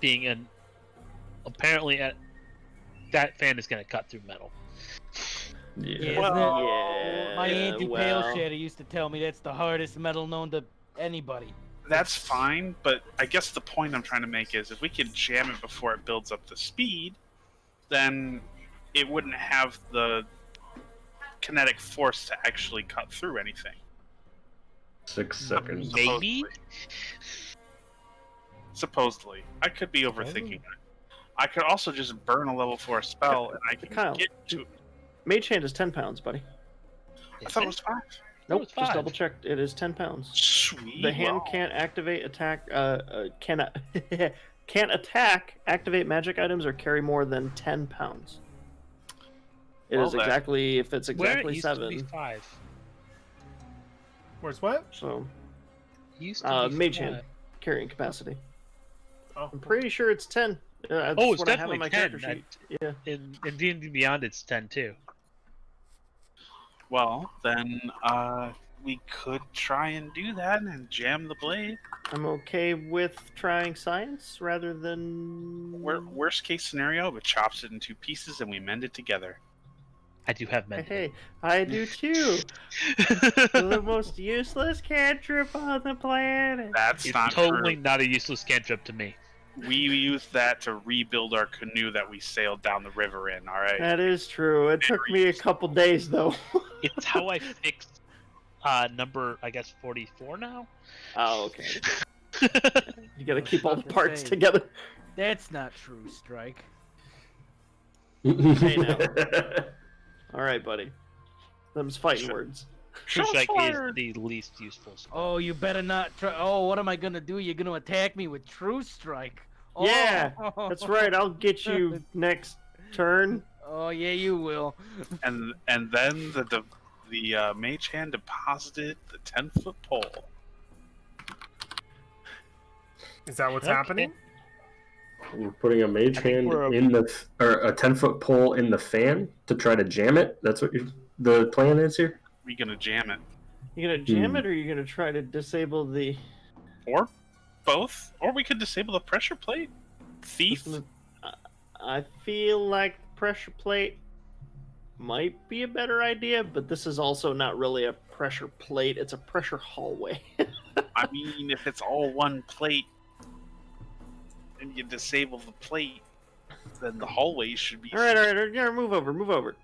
being an apparently that fan is going to cut through metal. Yeah. Yeah, Well, isn't it? My Auntie well. Pale Shader used to tell me that's the hardest metal known to anybody. That's fine, but I guess the point I'm trying to make is if we can jam it before it builds up the speed, then it wouldn't have the kinetic force to actually cut through anything. 6 seconds. Maybe. Supposedly. I could be overthinking it. I could also just burn a level 4 spell and I can Kyle, get to it. Mage hand is 10 pounds, buddy. I thought it was 5. Nope, it's just 5. double checked. It is 10 pounds. Sweet. The hand Wow. can't activate attack. Cannot can't attack, activate magic items, or carry more than 10 pounds. It Well is then. exactly if it's Where it exactly used to be 7. 5. Where's what? So It used to be mage 5. hand carrying capacity. Oh, I'm pretty sure it's 10. That's Oh, it's what I have on definitely my 10. character sheet. Yeah. In D&D Beyond, it's 10 too. Well, then we could try and do that and jam the blade. I'm okay with trying science rather than. Worst case scenario, it chops it in 2 pieces and we mend it together. I do have men. Hey, I do too. The most useless cantrip on the planet. That's It's not totally true. not a useless cantrip to me. We used that to rebuild our canoe that we sailed down the river in, alright? That is true. It took me a couple days though. It's how I fixed Number, I guess, 44 now. Oh, okay. You gotta keep all the About to parts say. together. That's not true, Strike. Hey, now. All right, buddy. Them's fighting Sure. words. True Shots strike is fired! the least useful spell. Oh, you better not try. Oh, what am I gonna do? You're gonna attack me with True Strike. Oh. Yeah, That's right. I'll get you next turn. Oh yeah, you will. And then the mage hand deposited the 10-foot pole. Is that what's Okay. happening? We're putting a mage I think hand we're- in or a 10-foot pole in the fan to try to jam it. That's what the plan is here. We're gonna jam it, You gonna jam it, or you gonna try to disable the? or both, or we could disable the pressure plate. Thief. I feel like pressure plate might be a better idea, but this is also not really a pressure plate. It's a pressure hallway. I mean, if it's all one plate and you disable the plate, then the hallway should be. all right. Yeah, move over.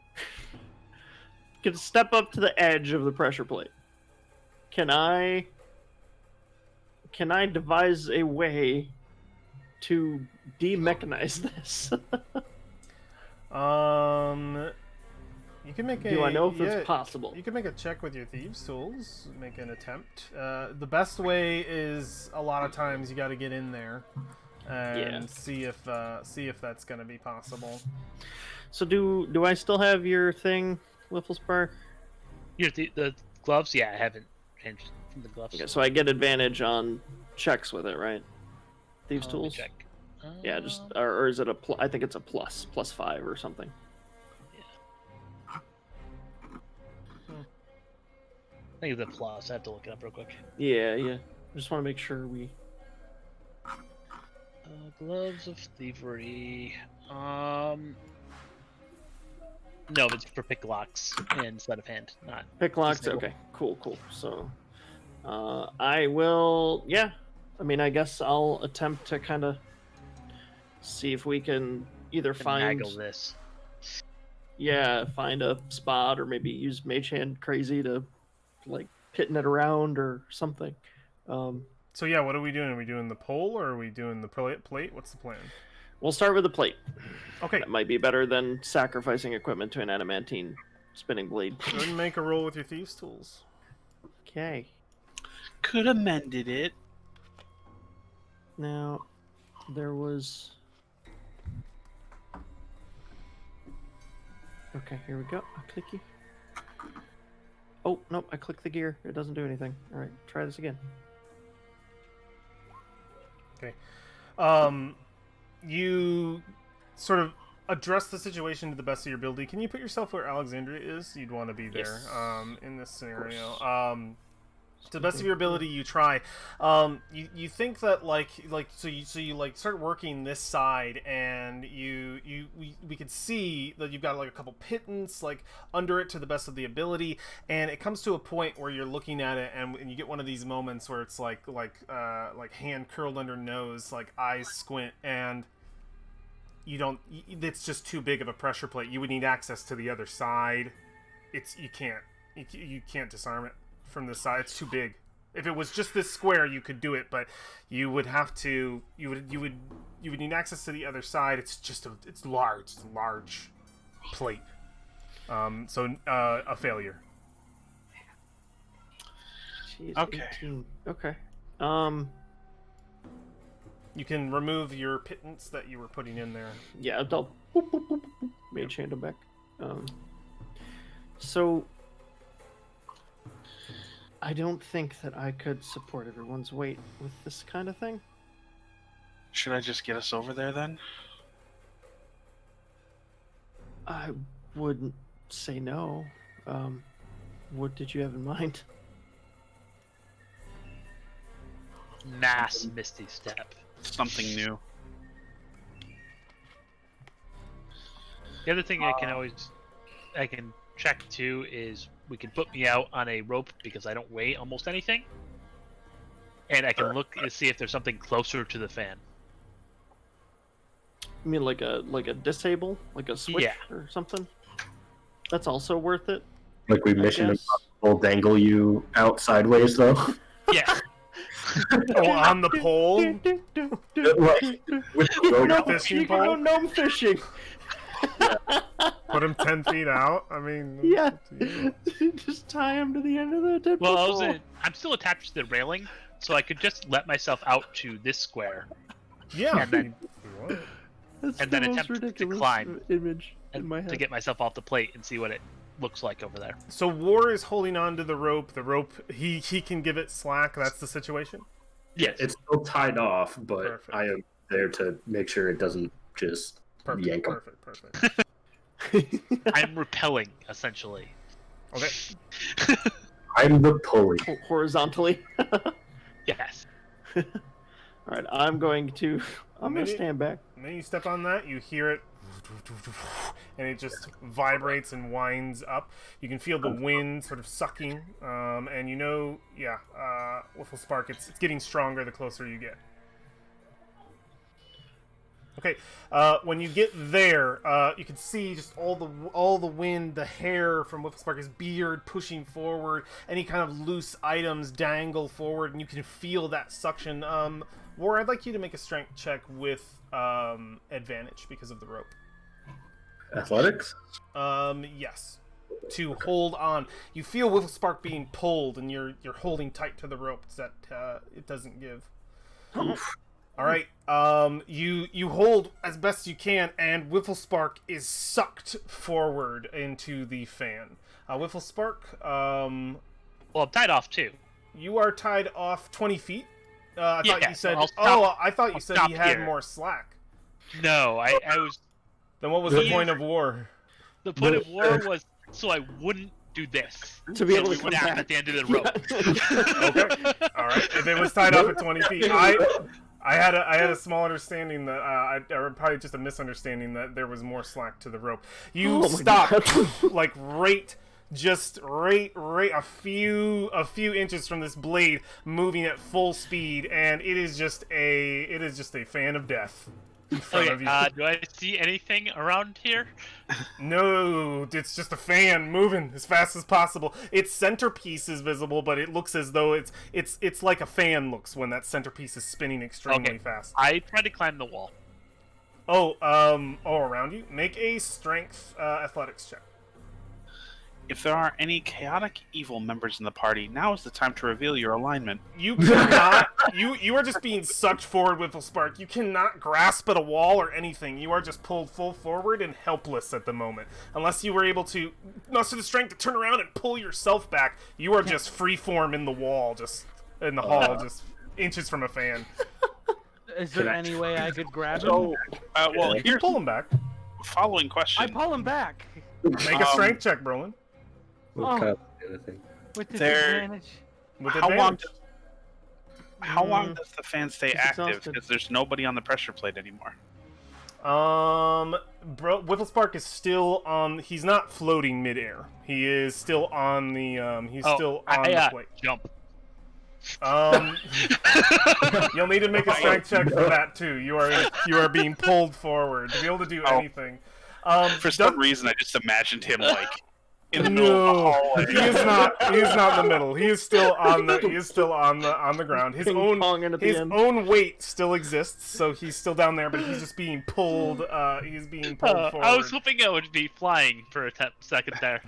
Can step up to the edge of the pressure plate. Can I devise a way to demechanize this? You can make a. Do I know if yeah, it's possible? You can make a check with your thieves' tools. Make an attempt. The best way is a lot of times you got to get in there and see if that's gonna be possible. So do I still have your thing, Wifflespar? The gloves? Yeah, I haven't changed from the gloves. Okay, so I get advantage on checks with it, right? Thieves' Let me tools. check. Yeah, just or is it a? I think it's a +5 or something. I think it's a plus. I have to look it up real quick. Yeah. I just want to make sure we. Gloves of thievery. No, it's for pick locks and sleight of hand, not Pick locks. Disable. Okay, cool. So, I will. Yeah, I mean, I guess I'll attempt to kind of see if we can either find. finagle this. Yeah, find a spot or maybe use Mage Hand Crazy to, like, pitting it around or something. So yeah, what are we doing? Are we doing the pole or are we doing the plate? What's the plan? We'll start with the plate. Okay, That might be better than sacrificing equipment to an adamantine spinning blade. go ahead and make a roll with your thieves' tools. Okay. Could have mended it. Now, there was. Okay, here we go. A clicky. Oh, nope, I clicked the gear. It doesn't do anything. Alright, try this again. You sort of address the situation to the best of your ability. Can you put yourself where Alexandria is? You'd want to be there in this scenario. To the best of your ability, you try. You think that so you like start working this side, and we could see that you've got like a couple pittance like under it to the best of the ability, and it comes to a point where you're looking at it, and you get one of these moments where it's like hand curled under nose, like eyes squint, and you don't. It's just too big of a pressure plate. You would need access to the other side. You can't disarm it from this side. It's too big. If it was just this square, you could do it, but you would have to. You would need access to the other side. It's large. It's a large plate. So a failure. Jeez, Okay. 18. Okay. You can remove your pittance that you were putting in there. Yeah, I'll boop, boop, boop, boop, Mage Hand him back. So I don't think that I could support everyone's weight with this kind of thing. Should I just get us over there then? I wouldn't say no. What did you have in mind? Mass Misty Step. Something new. The other thing I can check too is we can put me out on a rope because I don't weigh almost anything, and I can look and see if there's something closer to the fan. You mean like a disable, like a switch Yeah. or something? That's also worth it. Like we I missioned guess. will dangle you out sideways, though. Yeah. Oh, on the pole? Like, with the rope. No, fishing you can go pole? gnome fishing. Put him 10 feet out? I mean... Yeah. up to you. Just tie him to the end of the dead Well, pole. I'm still attached to the railing, so I could just let myself out to this square Yeah. And then- if you want. That's and the then most attempt to ridiculous climb image in and my head. to get myself off the plate and see what it looks like over there. So War is holding on to the rope. The rope, he can give it slack. That's the situation? Yeah, it's still tied off, but Perfect. I am there to make sure it doesn't just yank him. Perfect. I'm repelling, essentially. Okay. I'm the pulley. Horizontally. Yes. All right, I'm going to Maybe- stand back. And then you step on that, you hear it, and it just vibrates and winds up. You can feel the wind sort of sucking, and you know, Wiffle Spark, it's getting stronger the closer you get. Okay, when you get there, you can see just all the wind, the hair from Wiffle Spark, his beard pushing forward, any kind of loose items dangle forward, and you can feel that suction. War, I'd like you to make a strength check with advantage because of the rope. Athletics? Yes. To hold on. You feel Wiffle Spark being pulled, and you're holding tight to the rope so that it doesn't give. All right. You hold as best you can, and Wiffle Spark is sucked forward into the fan. Wiffle Spark, Well, I'm tied off too. you are tied off 20 feet. I thought Yeah, you said. I thought you I'll said stop he had here. more slack. No, I was. Then what was the point of War? The point of war was so I wouldn't do this. To be So able we to would come have back. at the end of the rope. Okay. All right. If it was tied off at 20 feet, I had a small understanding that or probably just a misunderstanding that there was more slack to the rope. You Oh my stop God. like right a few inches from this blade, moving at full speed, and it is just a fan of death in front of you. Okay, do I see anything around here? No, it's just a fan moving as fast as possible. Its centerpiece is visible, but it looks as though it's like a fan looks when that centerpiece is spinning extremely Okay. fast. I tried to climb the wall. Around you. Make a strength athletics check. If there are any chaotic evil members in the party, now is the time to reveal your alignment. You cannot. you are just being sucked forward, Wiffle Spark. You cannot grasp at a wall or anything. You are just pulled full forward and helpless at the moment. Unless you were able to muster the strength to turn around and pull yourself back, you are just freeform in the wall, just in the hall, just inches from a fan. Is there any way I could grab him? So, well, You here's pull him back. following question. I pull him back Make a strength check, Brolin. What Oh. kind of anything? with There- disadvantage. With How long? advantage. How long does the fan stay He's active? exhausted. Because there's nobody on the pressure plate anymore. Wiffle Spark is still on. He's not floating midair. He is still on the. He's still on the plate. Jump. You'll need to make a strength check for that too. You are being pulled forward to be able to do anything. For some reason, I just imagined him like in the middle of the No, hallway. he is not. He is not in the middle. He is still on the. He is still on the ground. His Ping pong into the his end. own weight still exists, so he's still down there, but he's just being pulled. He's being pulled forward. I was hoping I would be flying for a second there.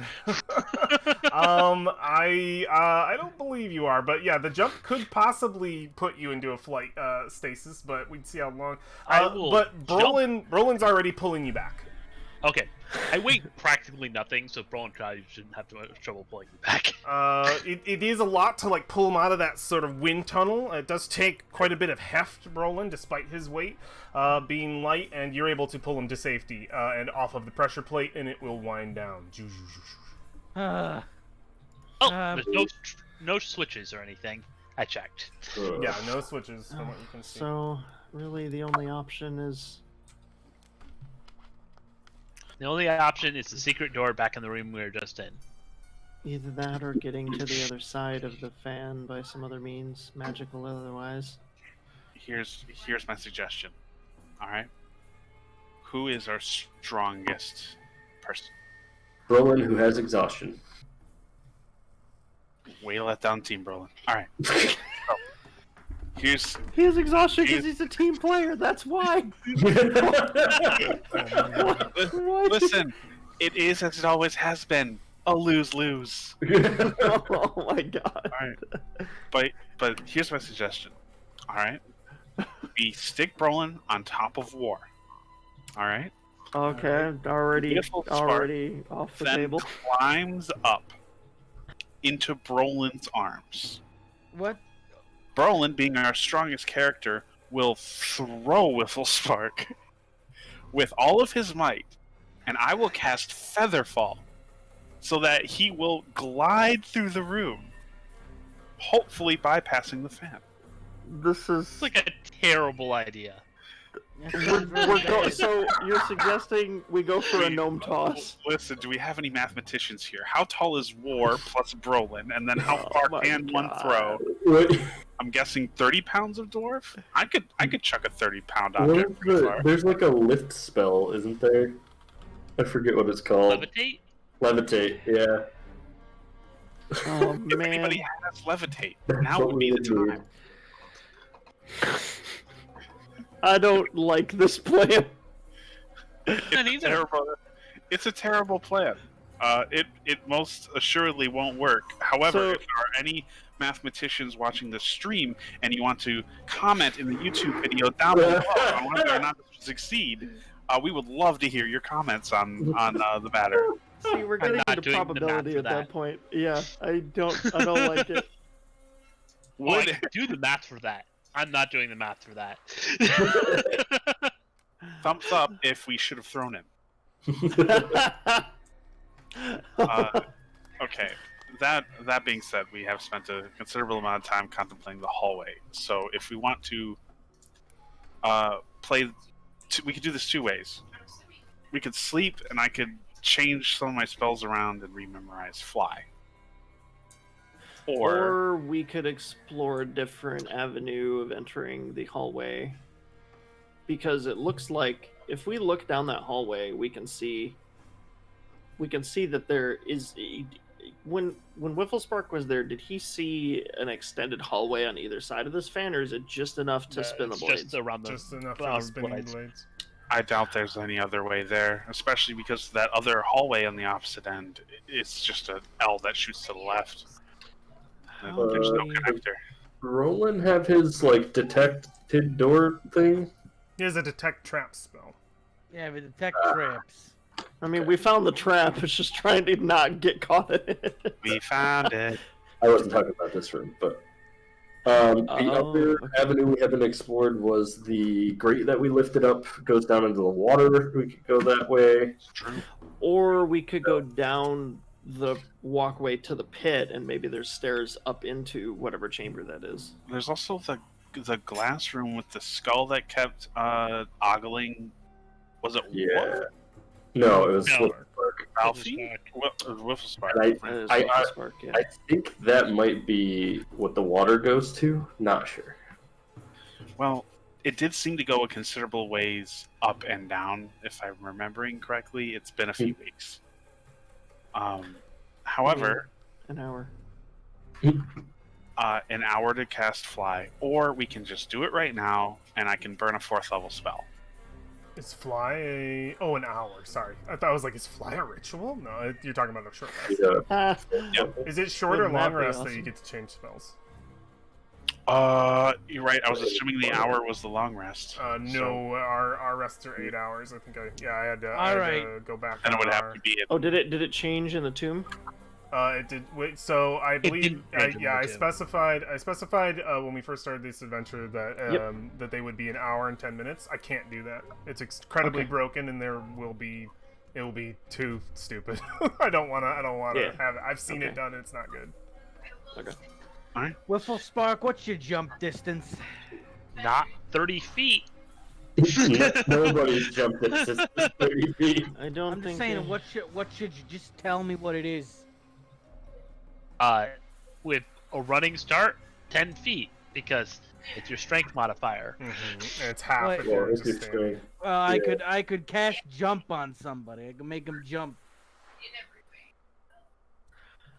I don't believe you are, but yeah, the jump could possibly put you into a flight stasis, but we'd see how long. I will But jump. Brolin's already pulling you back. Okay, I weigh practically nothing, so Braun shouldn't have too much trouble pulling me back. It is a lot to like pull him out of that sort of wind tunnel. It does take quite a bit of heft, Brolin, despite his weight being light, and you're able to pull him to safety and off of the pressure plate, and it will wind down. Uh, There's no switches or anything. I checked. Yeah, no switches from what you can see. So, really, the only option is The only option is the secret door back in the room we were just in. either that or getting to the other side of the fan by some other means, magical or otherwise. Here's my suggestion. All right. Who is our strongest person? Brolin, who has exhaustion. Way to let down Team Brolin. All right. So, here's He is exhaustion because he's a team player. That's why. What? listen. It is as it always has been. A lose-lose. Oh my god. All right. But here's my suggestion. All right. We stick Brolin on top of War. All right. Okay, already Beautiful spark. off the Then table. climbs up into Brolin's arms. What? Brolin, being our strongest character, will throw Wiffle Spark with all of his might, and I will cast Featherfall so that he will glide through the room, hopefully bypassing the fan. This is It's like a terrible idea. so you're suggesting we go for a gnome toss? Listen, do we have any mathematicians here? How tall is War plus Brolin, and then how far my can one God. throw? What? I'm guessing 30 pounds of dwarf. I could chuck a 30-pound object pretty far. There's like a lift spell, isn't there? I forget what it's called. Levitate? Levitate, yeah. Oh If man. anybody has levitate, That's now what would be we the would time. I don't like this plan. Not either. Terrible. It's a terrible plan. It most assuredly won't work. However, So- if there are any mathematicians watching this stream and you want to comment in the YouTube video down below on whether or not this will succeed, we would love to hear your comments on the matter. See, we're getting not into doing the math probability for at that that. point. Yeah, I don't like it. Well, I Would can do the math for that. I'm not doing the math for that. thumbs up if we should have thrown him. Okay. That being said, we have spent a considerable amount of time contemplating the hallway. So if we want to we could do this two ways. We could sleep, and I could change some of my spells around and rememorize fly. Or we could explore a different avenue of entering the hallway. Because it looks like if we look down that hallway, we can see that there is when Wifflespark was there, did he see an extended hallway on either side of this fan, or is it just enough to spin the It's blades? just around the Just enough for the spinning blades. blades. I doubt there's any other way there, especially because that other hallway on the opposite end, it's just an L that shoots to the left. There's no connector. Roland have his like detected door thing. He has a detect trap spell. Yeah, but detect traps. I mean, we found the trap. It's just trying to not get caught in it. We found it. I wasn't talking about this room, but the Oh, other okay. avenue we haven't explored was the grate that we lifted up goes down into the water. We could go that way. It's true. Or we could go down the walkway to the pit, and maybe there's stairs up into whatever chamber that is. There's also the glass room with the skull that kept ogling. Was it Yeah. No, it was No. Wifflespark. Alfie? Wifflespark. And That is I- Wifflespark, yeah. I think that might be what the water goes to. Not sure. Well, it did seem to go a considerable ways up and down, if I'm remembering correctly. It's been a few weeks. However, An hour. an hour to cast fly, or we can just do it right now, and I can burn a 4th level spell. Is fly a... Oh, an hour. Sorry. I thought I was like, is fly a ritual? No, you're talking about a short rest. Yeah. Ah, Is it short or Wouldn't that long be rest that awesome? you get to change spells? You're right. I was assuming the hour was the long rest. No, our rests are 8 hours. I think I had to, Alright. go back. Then it on would have our- to be. oh, did it change in the tomb? It did. Wait, so I believe, didn't change in yeah, I the gym. specified when we first started this adventure that Yep. that they would be an hour and 10 minutes. I can't do that. It's incredibly Okay. broken, and it will be too stupid. I don't wanna Yeah. have it. I've seen it Okay. done. And it's not good. Wifflespark, what's your jump distance? Not 30 feet. Nobody's jumped at 30 feet. I don't I'm think. just saying, what should you just tell me what it is? With a running start, 10 feet, because it's your strength modifier. And it's half What? if Yeah, you're it's just your standing. strength. Well, Yeah. I could cast jump on somebody. I could make him jump.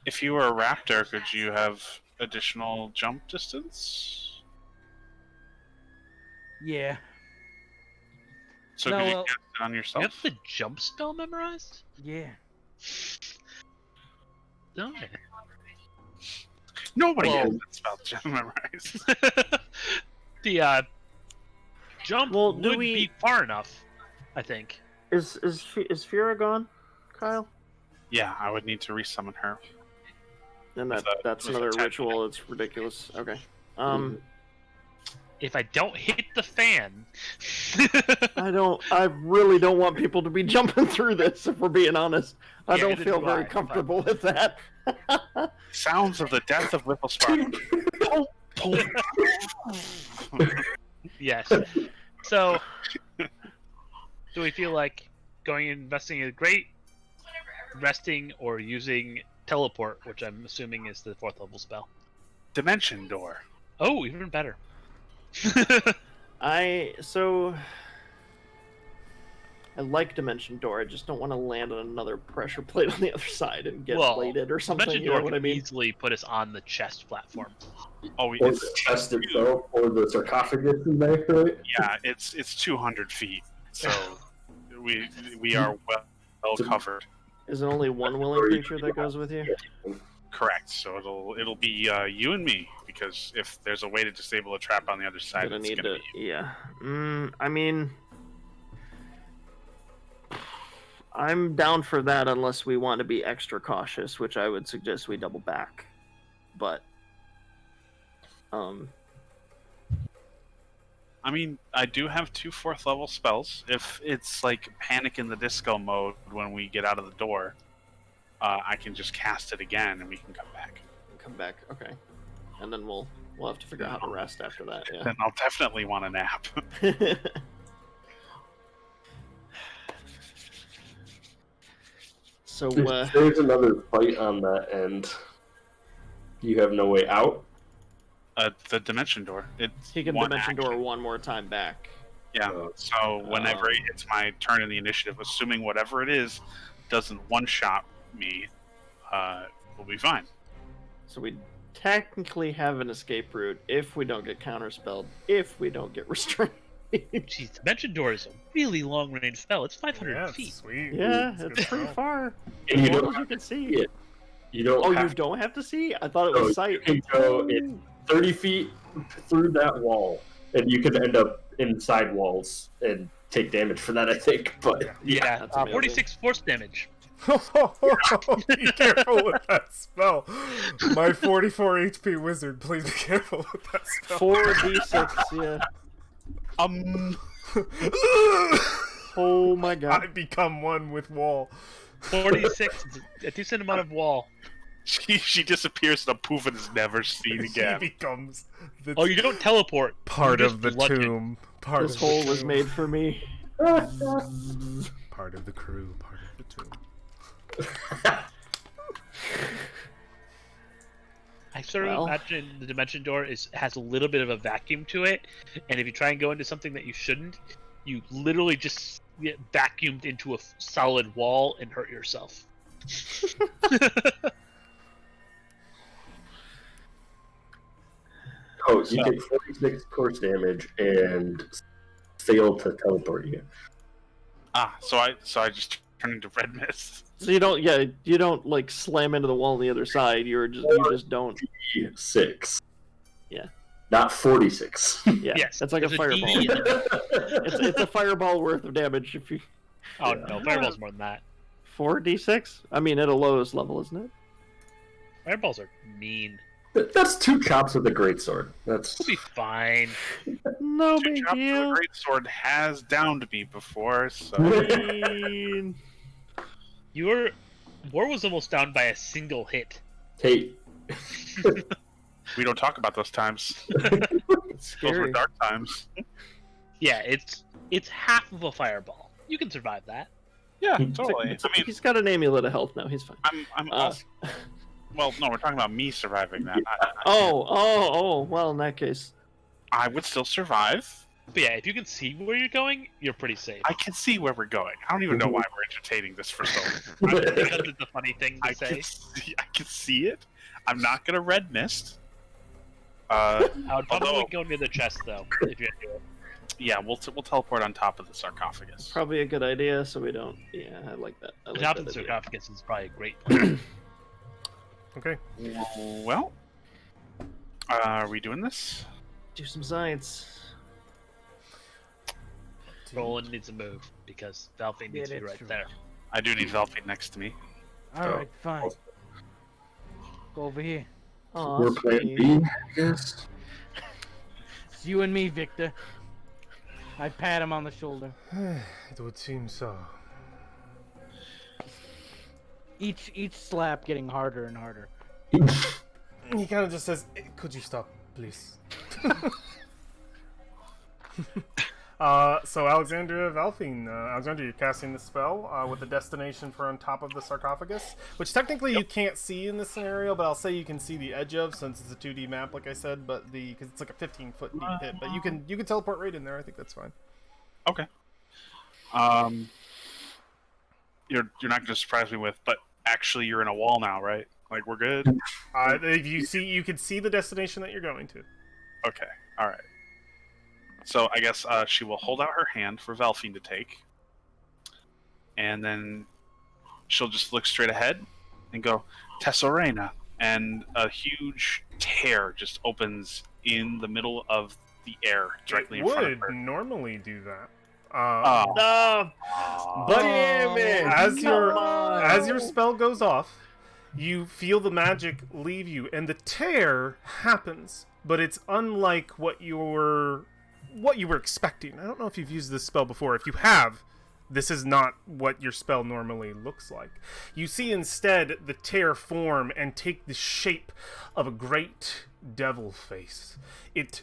If you were a raptor, could you have additional jump distance? Yeah. So No, could you well- cast it on You yourself? have the jump spell memorized? Yeah. No. Nobody Well- has that spell gem memorized. The jump Well, do would we- be far enough, I think. Is Fira gone, Kyle? Yeah, I would need to resummon her. And With that's with another 10. ritual. It's ridiculous. Okay. If I don't hit the fan, I really don't want people to be jumping through this. If we're being honest, I Yeah, don't neither feel do very I, comfortable with that. Sounds of the death of Whipple Spark. yes. So, do we feel like going and investing in a great, resting, or using teleport, which I'm assuming is the 4th level spell? Dimension door. Oh, even better. I like Dimension Door. I just don't want to land on another pressure plate on the other side and get Well, plated or something. Dimension You know door what I can mean? easily put us on the chest platform. Oh, Or it's the chest itself, or the sarcophagus in there, right? yeah, it's 200 feet, so we are well covered. Is it only one willing creature that goes with you? Correct. So it'll be you and me, because if there's a way to disable a trap on the other side, Gonna it's need gonna to. be you. Yeah. I mean, I'm down for that unless we want to be extra cautious, which I would suggest we double back. But, I mean, I do have 2 4th level spells. If it's like Panic in the Disco mode when we get out of the door, I can just cast it again and we can come back. come back. Okay. And then we'll have to figure out how to rest after that. Then I'll definitely want a nap. Yeah. So, If there's another fight on that end, you have no way out. The dimension door. It's he can one dimension door action. one more time back. Yeah. So whenever Um, it's my turn in the initiative, assuming whatever it is doesn't one-shot me, we'll be fine. So we technically have an escape route if we don't get counterspelled, if we don't get restrained. Jeez, Dimension Door is a really long range spell. It's 500 Yeah, feet. sweet. Yeah, That's a it's good pretty spell. far. And you As long don't as you have can to see. see it. You don't Oh, you have don't have to see? I thought it No, was you sight. can go in 30 feet through that wall, and you could end up inside walls and take damage for that, I think. But Yeah, that's amazing. 46 force damage. Be careful with that spell. My 44 HP wizard, please be careful with that spell. 4d6, yeah. Oh my I god. become one with wall. 46, a decent amount of wall. She disappears and a poof and is never seen He again. becomes the Oh, you don't teleport. part you of just the bludgeon. tomb. Part This of the hole was tomb. made for me. Part of the crew, part of the tomb. I sort of Well. imagine the Dimension Door has a little bit of a vacuum to it, and if you try and go into something that you shouldn't, you literally just get vacuumed into a solid wall and hurt yourself. oh, you take 46 course damage and fail to teleport you. So I just turn into red mist. So you don't like slam into the wall on the other side. You just don't. 6. Yeah. Not 46. Yeah, Yes, that's like a there's fireball. DD in there. It's a fireball worth of damage if you. Oh no, Fireball's more than that. 4d6? I mean, at a lowest level, isn't it? Fireballs are mean. That's 2 chops with a greatsword. That's We'll be fine. No Two big chops of the deal. great sword has downed me before, so Mean. War was almost down by a single hit. hey. we don't talk about those times. It's Those were scary. dark times. Yeah, it's half of a fireball. You can survive that. Yeah, It's totally. I mean, He's got an amulet of health now. He's fine. I'm Uh, also, well, no, we're talking about me surviving that. Well, in that case, I would still survive. But yeah, if you can see where you're going, you're pretty safe. I can see where we're going. I don't even know why we're entertaining this for so long. Because it's a funny thing to I say. can can see it. I'm not gonna red mist. I would probably Although- go near the chest though. If you do it. Yeah, we'll teleport on top of the sarcophagus. Probably a good idea, so we don't. Yeah, I like that. I The like top that of the idea. sarcophagus is probably a great place. Okay. Well, are we doing this? Do some science. Roland needs a move because Valfine needs to be that's right true. there. I do need Velpine next to me. All right, fine. Go over here. Aw, We're plan sweet. B, I guess. It's you and me, Victor. I pat him on the shoulder. It would seem so. Each slap getting harder and harder. He kind of just says, "Could you stop, please?" So Alexandria Valfine, Alexandria, you're casting the spell with the destination for on top of the sarcophagus, which technically you can't see in this scenario, but I'll say you can see the edge of, since it's a 2D map, like I said, but because it's like a 15-foot deep pit, but you can teleport right in there. I think that's fine. Okay. You're not gonna surprise me with, but actually you're in a wall now, right? Like we're good. If you can see the destination that you're going to. Okay. All right. So I guess she will hold out her hand for Valfine to take, and then she'll just look straight ahead and go Tessorena, and a huge tear just opens in the middle of the air directly It in front of would her. normally do that. Oh. No! But Damn it! as your Come on! as your spell goes off, you feel the magic leave you, and the tear happens. But it's unlike what you were expecting. I don't know if you've used this spell before. If you have, this is not what your spell normally looks like. You see instead the tear form and take the shape of a great devil face. It's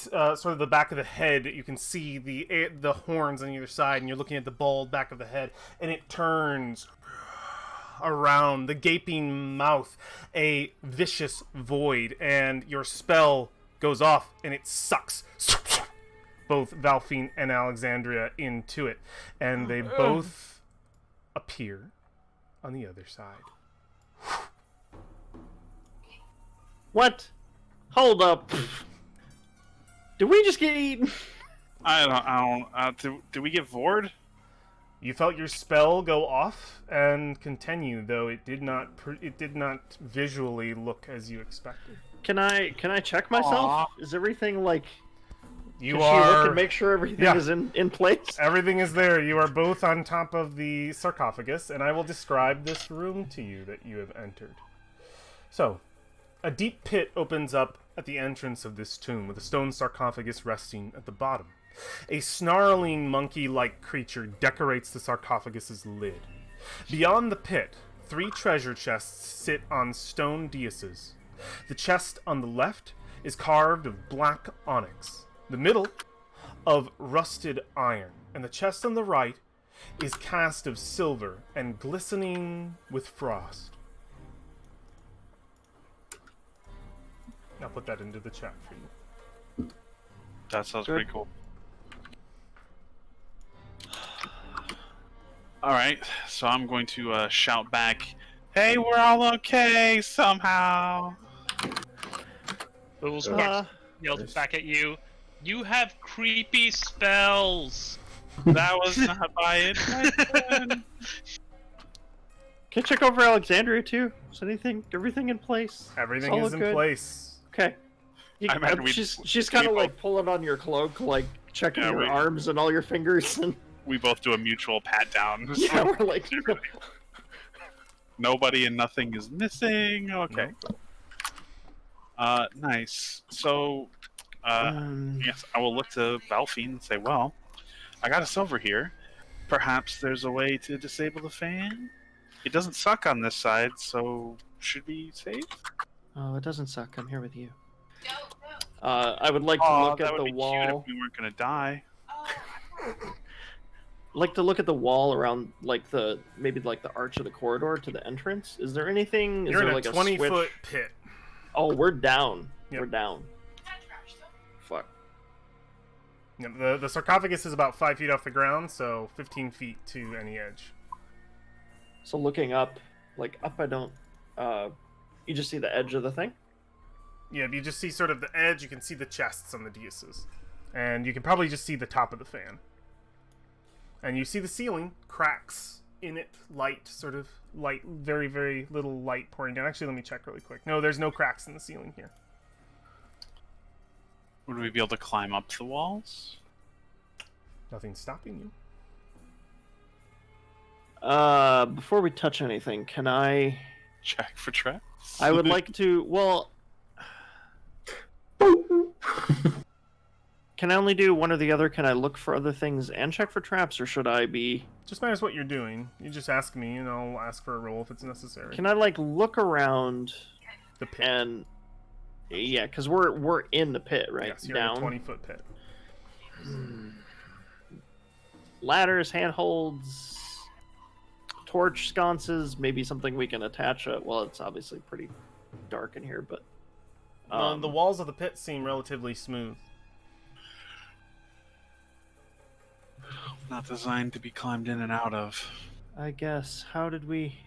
sort of the back of the head. You can see the horns on either side, and you're looking at the bald back of the head, and it turns around the gaping mouth, a vicious void, and your spell goes off, and it sucks both Valfine and Alexandria into it, and they both appear on the other side. What? Hold up. Did we just get eaten? I don't. Did we get Vord? You felt your spell go off and continue, though it did not visually look as you expected. Can I check myself? Aw. Is everything like? You Can she look are and make sure everything Yeah. is in place? Everything is there. You are both on top of the sarcophagus, and I will describe this room to you that you have entered. So, a deep pit opens up at the entrance of this tomb, with a stone sarcophagus resting at the bottom. A snarling monkey-like creature decorates the sarcophagus's lid. Beyond the pit, 3 treasure chests sit on stone daises. The chest on the left is carved of black onyx, the middle of rusted iron, and the chest on the right is cast of silver and glistening with frost. I'll put that into the chat for you. That sounds Good. pretty cool. All right, so I'm going to shout back, "Hey, we're all okay somehow." Boobles Uh, yells back at you. You have creepy spells. That was not by intention. Can I check over Alexandria too? Is everything in place? Everything All is in good? place. Okay. I imagine She's kind of we like both- pulling on your cloak, like checking Yeah, your we- arms and all your fingers, and We both do a mutual pat down. yeah, we're like, Nobody and nothing is missing. Okay. Nice. So, yes, I will look to Valfine and say, well, I got a silver here. Perhaps there's a way to disable the fan? It doesn't suck on this side, so should be safe? oh, it doesn't suck. I'm here with you. I would like to look that at would the be cute wall. if we weren't going to die. Like to look at the wall around, like maybe like the arch of the corridor to the entrance. Is there anything? Is You're there in like a a switch? 20-foot pit. Oh, we're down. Yep. We're down. Fuck. Yeah, the sarcophagus is about 5 feet off the ground, so 15 feet to any edge. So looking up, like up, I You just see the edge of the thing. Yeah, if you just see sort of the edge, you can see the chests on the deuces. And you can probably just see the top of the fan. And you see the ceiling, cracks in it, light, very, very little light pouring down. Actually, let me check really quick. No, there's no cracks in the ceiling here. Would we be able to climb up the walls? Nothing's stopping you. Before we touch anything, can I... Check for traps? I would like to... Well... Can I only do one or the other? Can I look for other things and check for traps, or should I be... Just matters what you're doing. You just ask me, and I'll ask for a roll if it's necessary. Can I, like, look around The pit. and... Yeah, because we're in the pit, right? Yes, you're Down. in a 20-foot pit. Ladders, handholds, torch sconces, maybe something we can attach. Well, it's obviously pretty dark in here, but... The walls of the pit seem relatively smooth. Not designed to be climbed in and out of. I guess. How did we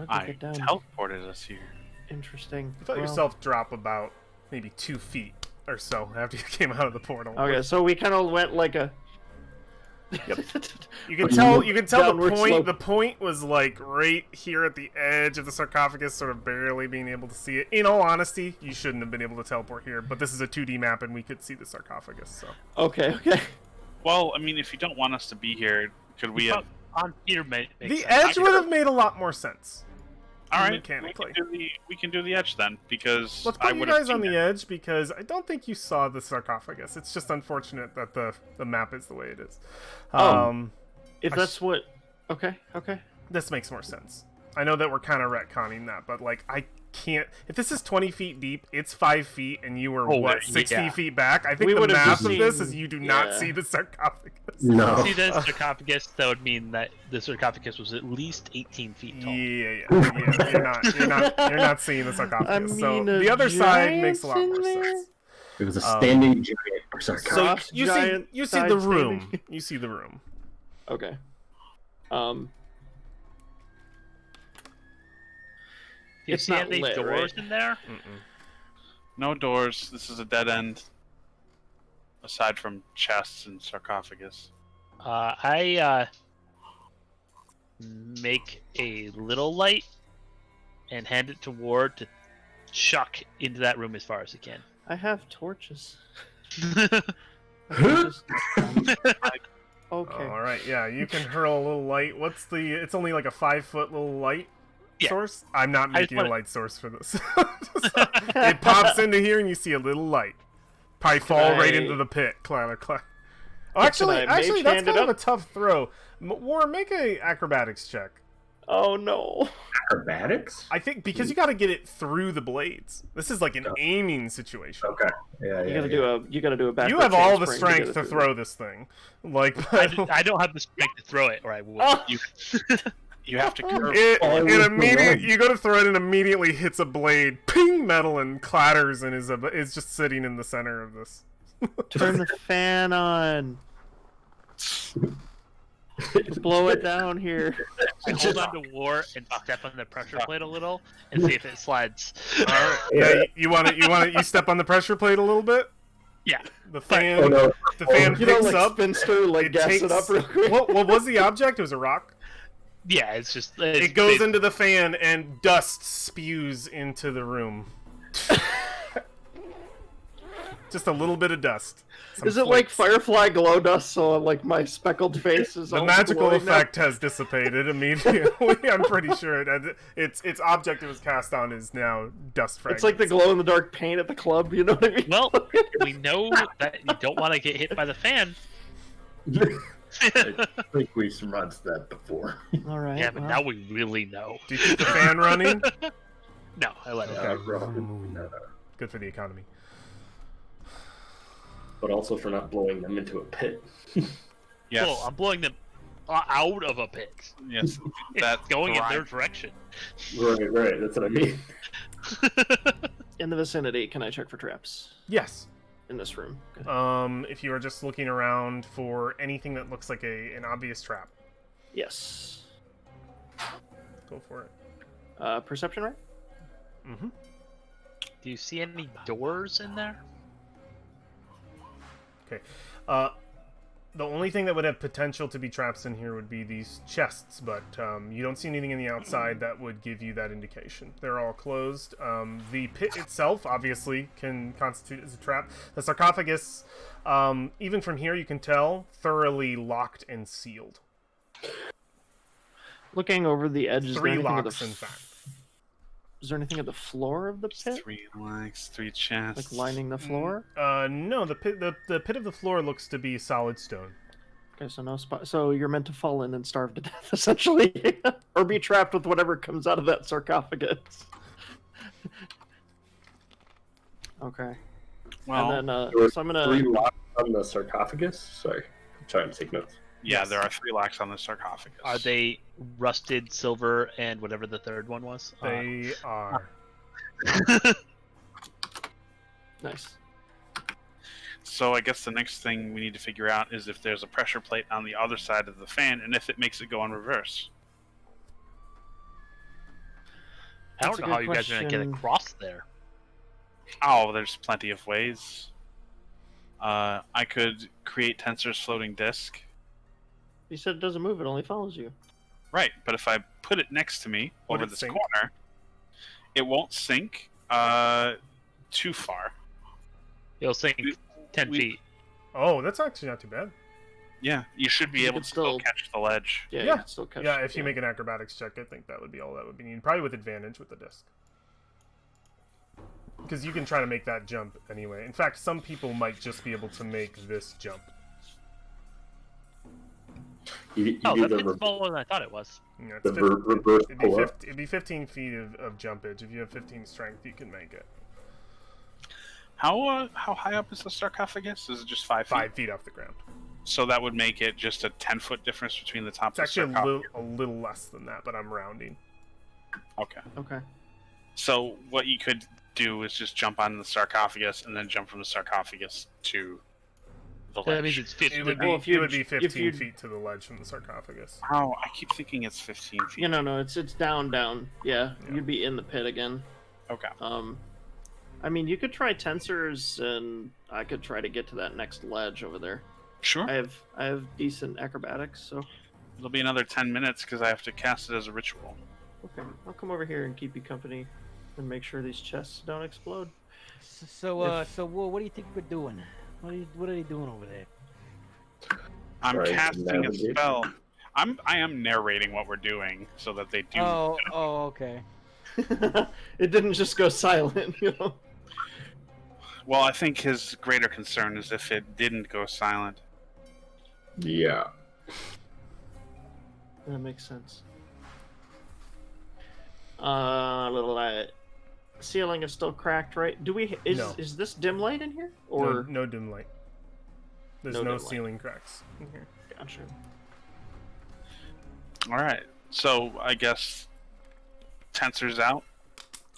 I get down? teleported us here. Interesting. You felt Well, yourself drop about maybe 2 feet or so after you came out of the portal. Okay, so we kind of went like a... Yep. You can tell the Downward point. slope. The point was like right here at the edge of the sarcophagus, sort of barely being able to see it. In all honesty, you shouldn't have been able to teleport here, but this is a 2D map and we could see the sarcophagus. So Okay. Well, I mean, if you don't want us to be here, could we have... On Peter the edge would have made a lot more sense. All right, mechanically. we can do the edge then, because Let's I put you would guys on the edge because I don't think you saw the sarcophagus. It's just unfortunate that the map is the way it is. If I that's sh- what... Okay. This makes more sense. I know that we're kind of retconning that, but like I can't. If this is 20 feet deep, it's 5 feet, and you were Oh, 60 yeah. feet back. I think We the would've math just of this seen- is you do not yeah. see the sarcophagus. No. See the sarcophagus? That would mean that the sarcophagus was at least 18 feet tall. Yeah. You're not seeing the sarcophagus. I So mean, a the other side makes a lot giant's more in there? sense. It was a standing giant So sarcophagus. you Giant see the side room. standing. You see the room. Okay. Do you It's see not any lit, doors right? in there? No doors. This is a dead end. Aside from chests and sarcophagus. I make a little light and hand it to Ward to chuck into that room as far as he can. I have torches. I can just- Okay. All right. Yeah, you can hurl a little light. What's the? It's only like a 5-foot little light Yeah. source. I'm not I just making a wanna- light source for this. It pops into here and you see a little light. Probably fall right I- into the pit. Clatter. Oh, Can actually, I mage that's hand kind it of a up? tough throw. War, make a acrobatics check. Oh no. Acrobatics? I think because you got to get it through the blades. This is like an aiming situation. Okay. Yeah, You gotta do a back. You have all the strength to throw this thing. Like, I don't have the strength to throw it, or I would. Oh, You have to curve. it immediately you go to throw it and immediately hits a blade, ping metal and clatters and is just sitting in the center of this. turn the fan on. Blow it down here. I hold on to War and step on the pressure plate a little and see if it slides. Yeah, you step on the pressure plate a little bit. Yeah. The fan Oh no. the fan You know, picks like up. spinster, like It gas takes, it up real quick. what was the object? It was a rock. Yeah, it's just It goes into the fan and dust spews into the room. Just a little bit of dust. Some Is it like flakes. Firefly glow dust? So like my speckled face is The all magical glowing now? effect has dissipated immediately. I'm pretty sure its object it was cast on is now dust fragments. It's like the glow in the dark paint at the club. You know what I mean? Well, we know that you don't want to get hit by the fan. I think we've run that before. All right. Yeah, but well. now we really know. Do you keep the fan running? No, I let it Okay. go. No. Good for the economy. But also for not blowing them into a pit. Yes. Cool, I'm blowing them out of a pit. Yes. It's That's going in their right. direction. Right. That's what I mean. In the vicinity, can I check for traps Yes. in this room? Okay. If you are just looking around for anything that looks like an obvious trap. Yes. Go for it. Perception, right? Mm-hmm. Do you see any doors in there? Okay. The only thing that would have potential to be traps in here would be these chests, but you don't see anything in the outside that would give you that indication. They're all closed. The pit itself, obviously, can constitute as a trap. The sarcophagus, even from here, you can tell, thoroughly locked and sealed. Looking over the edge, is there 3 anything at locks, the in fact. Is there anything at the floor of the pit? 3 legs, 3 chests. Like lining the floor? No, the pit of the floor looks to be solid stone. Okay, so no spot. So you're meant to fall in and starve to death, essentially, or be trapped with whatever comes out of that sarcophagus. Okay. Well, And then, There were so I'm gonna. 3 locks on the sarcophagus. Sorry, I'm trying to take notes. yeah, Yes. there are 3 locks on the sarcophagus. Are they rusted silver and whatever the third one was? They are. Nice. So I guess the next thing we need to figure out is if there's a pressure plate on the other side of the fan, and if it makes it go in reverse. I That's don't a know how good you guys are gonna get question. across there. Oh, there's plenty of ways. I could create Tensor's floating disk. You said it doesn't move; it only follows you. Right, but if I put it next to me Would over it this sink? corner, it won't sink too far. It'll sink We- 10 we- feet. Oh, that's actually not too bad. Yeah, you should be You able could to still still- catch the ledge. Yeah, Yeah. you can still catch. Yeah, if you make an acrobatics check, I think that would be all that would be needed. Probably with advantage with the disc. Because you can try to make that jump anyway. In fact, some people might just be able to make this jump. You Oh, do that's the, smaller than I thought it was. Yeah, it's the reverse it'd, be pull up. it'd be 15 feet of jumpage. If you have 15 strength, you can make it. How high up is the sarcophagus? Is it just 5 feet? 5 feet off the ground. So that would make it just a 10-foot difference between the top It's of the actually sarcophagus. a little less than that, but I'm rounding. Okay. Okay. So what you could do is just jump on the sarcophagus and then jump from the sarcophagus to the So that ledge. means it's 50. It would be, Well, if you- it would be if 15 you- feet to the ledge from the sarcophagus. Oh, I keep thinking it's 15 feet. Yeah, no, it's down. Yeah, Yeah. you'd be in the pit again. Okay. I mean, you could try tensors, and I could try to get to that next ledge over there. Sure. I have decent acrobatics, so It'll be another 10 minutes because I have to cast it as a ritual. okay, I'll come over here and keep you company, and make sure these chests don't explode. So, what do you think we're doing? What are they doing over there? I'm Trying to casting a navigate. spell. I am narrating what we're doing so that they do. Oh, okay. It didn't just go silent, you know. Well, I think his greater concern is if it didn't go silent. Yeah. That makes sense. Little ceiling is still cracked, right? Do we is No. is this dim light in here No, or no dim light. There's No no, dim light. ceiling cracks in here. Gotcha. All right. So I guess Tensor's out.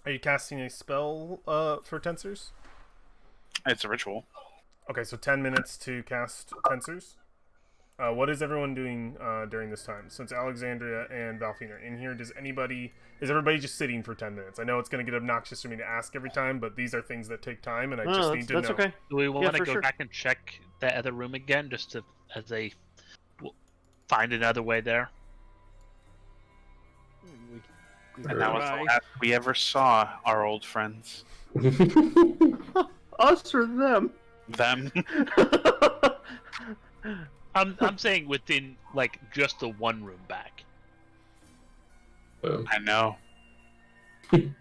Are you casting a spell for tensors? It's a ritual. Okay, so 10 minutes to cast tensors. What is everyone doing during this time? Since Alexandria and Valfine are in here, is everybody just sitting for 10 minutes? I know it's going to get obnoxious for me to ask every time, but these are things that take time, and I just need to that's know. okay. Do we want to for go sure. back and check that other room again, just to find another way there? And that was the last we ever saw our old friends. Us or them? Them. I'm saying within like just the one room back. I know. We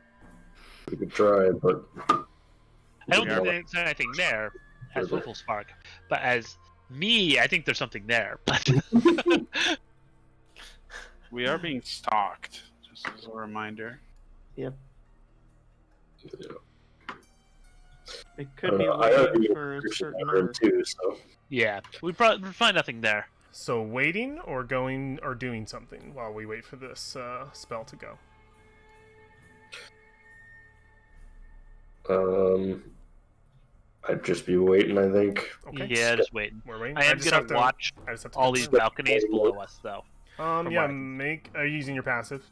could try, but I don't Yeah. think there's anything there as Wiffle Spark, but as me, I think there's something there. But We are being stalked, just as a reminder. Yep. yeah. It could be I waiting already for a appreciate certain that room number. too, so yeah, we'd find nothing there. So waiting or going or doing something while we wait for this spell to go? I'd just be waiting, I think. Okay. Yeah, just waiting. We're waiting. I am just gonna have to- watch I just have to all these confirm. balconies below us, though. From Yeah, what I can- are you using your passive?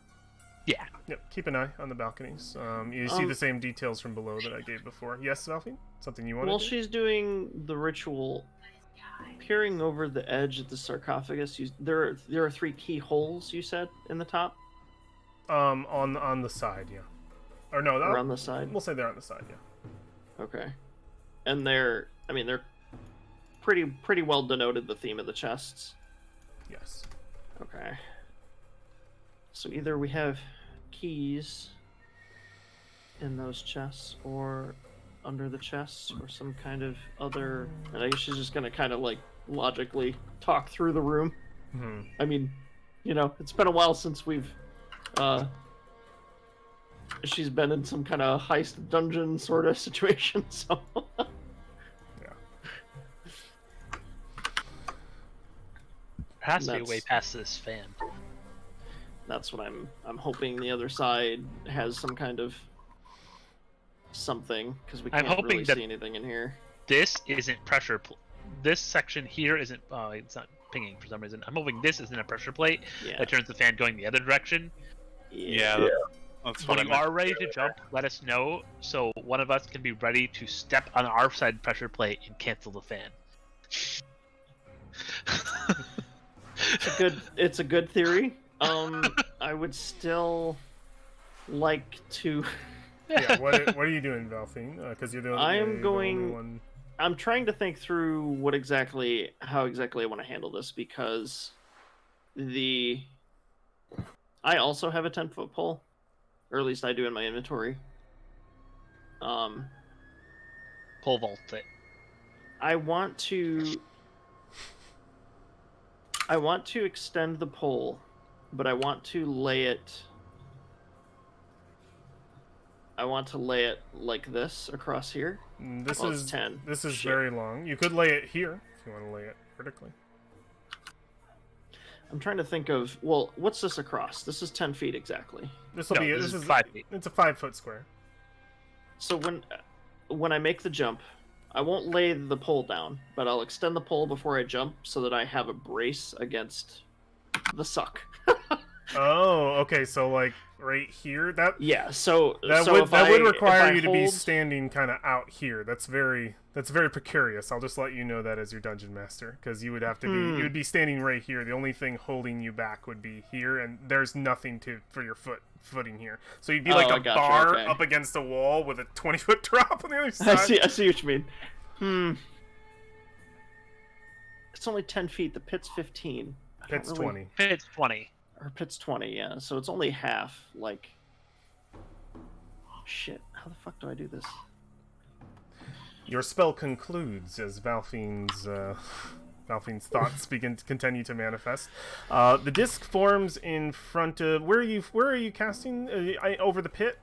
Yeah. Yep, keep an eye on the balconies. You see the same details from below that I gave before. Yes, Valfine? Something you want While to do? she's doing the ritual, peering over the edge of the sarcophagus, there are 3 keyholes, you said, in the top? On the side, yeah. Or no, Or on the side? we'll say they're on the side, yeah. Okay. And they're pretty well denoted, the theme of the chests. Yes. Okay. So either we have keys in those chests, or under the chests, or some kind of other... And I guess she's just gonna kind of, like, logically talk through the room. Hmm. I mean, it's been a while since we've... She's been in some kind of heist dungeon sort of situation, so... There has to be a way That's- past this fan. That's what I'm hoping the other side has some kind of something, because we I'm can't hoping really that- see anything in here. This isn't this section here isn't. It's not pinging for some reason. I'm hoping this isn't a pressure plate Yeah. that turns the fan going the other direction. Yeah, that's what When I you meant. are ready to jump, let us know so one of us can be ready to step on our side pressure plate and cancel the fan. It's a good theory. I would still like to. Yeah, what are you doing, Valfine? Because you're the only, I am the only going- one. I'm trying to think through how exactly I want to handle this, because I also have a 10-foot pole, or at least I do in my inventory. Pole vault it. I want to extend the pole, but I want to lay it like this across here. This Well, it's is 10. This is Shit. very long. You could lay it here if you want to lay it vertically. I'm trying to think of, well, what's this across? This is 10 feet exactly. This will No, be. this is 5 feet. It's a 5-foot square. So when I make the jump, I won't lay the pole down, but I'll extend the pole before I jump so that I have a brace against the suck. Oh, okay. So like right here, that Yeah, so that so would if that I- would if require I you to be hold- standing kind of out here. That's very precarious. I'll just let you know that as your dungeon master, because you would have to be you would be standing right here. The only thing holding you back would be here, and there's nothing for your footing here. So you'd be like Oh, a I gotcha, bar okay. up against a wall with a 20-foot drop on the other I side. see what you mean. It's only 10 feet. The pit's 15. I don't Pit's really- 20. It's 20. Or pit's 20, yeah. So it's only half. Like, shit. How the fuck do I do this? Your spell concludes as Valfine's thoughts continue to manifest. The disc forms in front of where are you casting over the pit?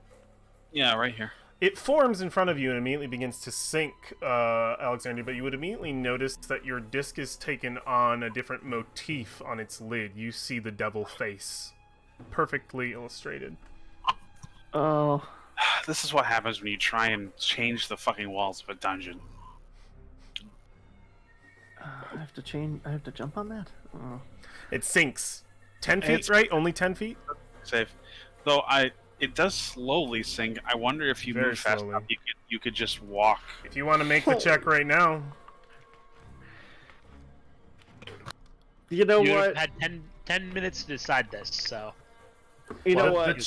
Yeah, right here. It forms in front of you and immediately begins to sink, Alexander. But you would immediately notice that your disc is taken on a different motif on its lid. You see the devil face, perfectly illustrated. Oh. This is what happens when you try and change the fucking walls of a dungeon. I have to jump on that? Oh. It sinks 10 feet, It's- right? Only 10 feet. Safe. Though it does slowly sink. I wonder if you Very move fast slowly. enough, you could just walk. If you want to make the check right now, You know You've what? had 10 minutes to decide this, so. You know the what?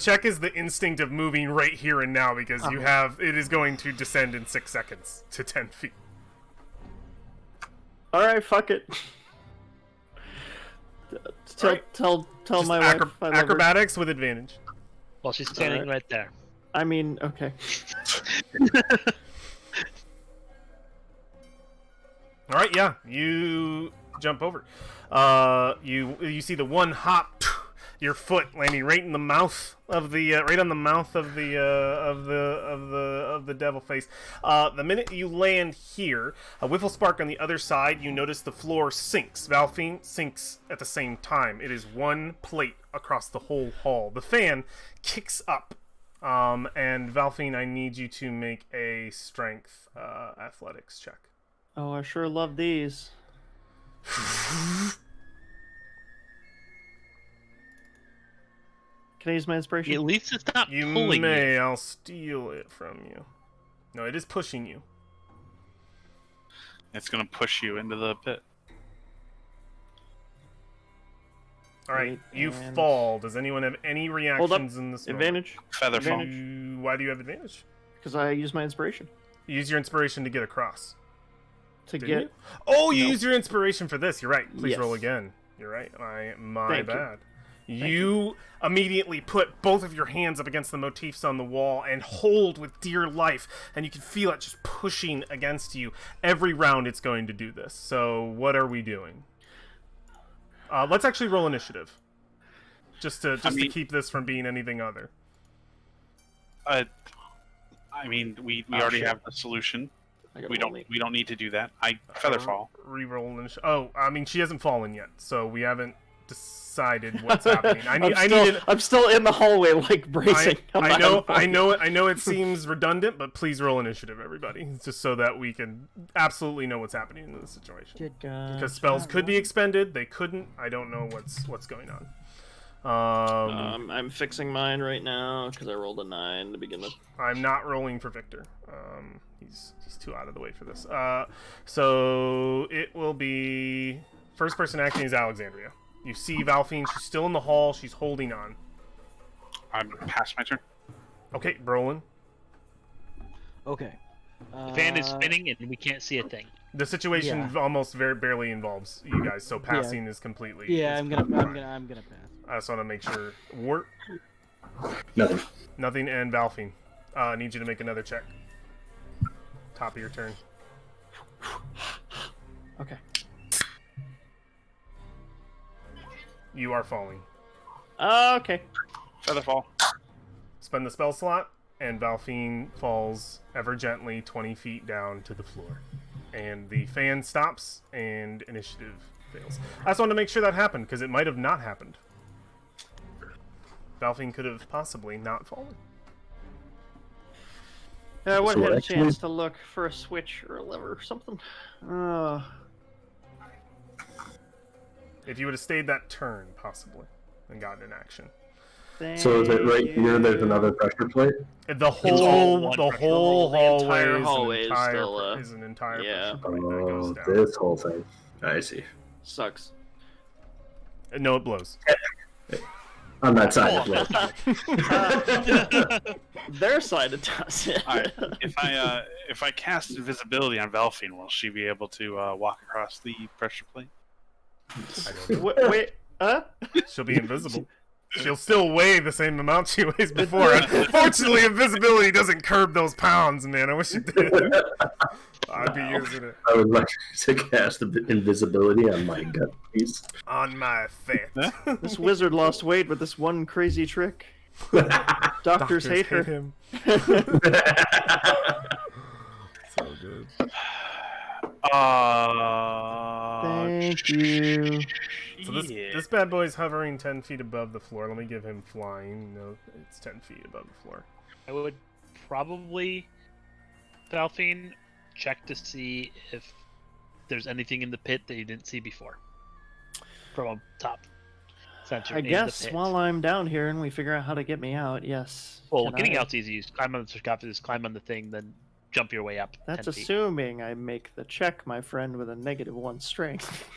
check is the instinct of moving right here and now because you have it is going to descend in 6 seconds to 10 feet. All right, fuck it. Tell Just my wife I love her. acrobatics with advantage. Well, she's standing Alright. right there. I mean, okay. All right, yeah, you jump over. You see the one hop, your foot landing right in the mouth of the right on the mouth of the devil face. The minute you land here, a whiffle spark on the other side, you notice the floor sinks. Valfine sinks at the same time. It is one plate across the whole hall. The fan kicks up. And Valfine, I need you to make a strength athletics check. Oh, I sure love these. Can I use my inspiration? At least it's not You pulling may. you. I'll steal it from you. No, it is pushing you. It's gonna push you into the pit. All right, Wait, you and- fall. Does anyone have any reactions in this moment? Advantage. Feather fall. Why do you have advantage? Because I use my inspiration Use your inspiration to get across. to Didn't get. you? Oh, you Nope. use your inspiration for this. You're right. Please roll Yes. again. You're right. My Thank you. bad. You immediately put both of your hands up against the motifs on the wall and hold with dear life, and you can feel it just pushing against you. Every round it's going to do this. So what are we doing? Let's actually roll initiative. Just to keep this from being anything other. I mean, we already shit. have the solution. I got We only- don't need to do that. Feather fall. Reroll initiative. Oh, I mean, she hasn't fallen yet, so we haven't decided what's happening. I'm still in the hallway, like bracing. I know it seems redundant, but please roll initiative, everybody, just so that we can absolutely know what's happening in this situation. Because spells could be expended, they couldn't. I don't know what's going on. I'm fixing mine right now because I rolled a 9 to begin with. I'm not rolling for Victor. He's too out of the way for this. So it will be first person acting is Alexandria. You see Valfine, she's still in the hall, she's holding on. I'm past my turn. Okay, Brolin. Okay. The fan is spinning and we can't see a thing. The situation Yeah. almost very barely involves you guys, so passing is completely. Yeah, is I'm gonna pass. I just want to make sure. Wart, Nothing. nothing, and Valfine. I need you to make another check. Top of your turn. Okay. You are falling. Okay. Feather fall. Spend the spell slot, and Valfine falls ever gently 20 feet down to the floor. And the fan stops, and initiative fails. I just wanted to make sure that happened, because it might have not happened. Valfine could have possibly not fallen. I would So have had a actually- chance to look for a switch or a lever or something. If you would have stayed that turn, possibly, and gotten an action. So is it right here? There's another pressure plate. The all whole one the pressure. whole The hallway entire is hallway is an entire, still, is an entire yeah. pressure point that goes Oh, down. this whole thing. I see. Sucks. No, it blows. On that side. Oh, It was. Their side it does. All right. If I cast invisibility on Valfine, will she be able to walk across the pressure plate? I don't know. Wait, She'll be invisible. She'll still weigh the same amount she weighs before. Unfortunately, invisibility doesn't curb those pounds, man. I wish it did. I'd be using it I would like to cast invisibility on my gut piece. on my fat. This wizard lost weight with this one crazy trick. Doctors hate her. him. So good. Thank you. So this bad boy's hovering 10 feet above the floor. Let me give him flying. No, it's 10 feet above the floor. I would probably, Valfine, check to see if there's anything in the pit that you didn't see before. From up top. Since you're I in guess the pit. while I'm down here and we figure out how to get me out, yes. Well, Can getting I- out's easy. You just climb on the sarcophagus, climb on the thing, then jump your way up. That's 10 feet. assuming I make the check, my friend, with a -1 strength.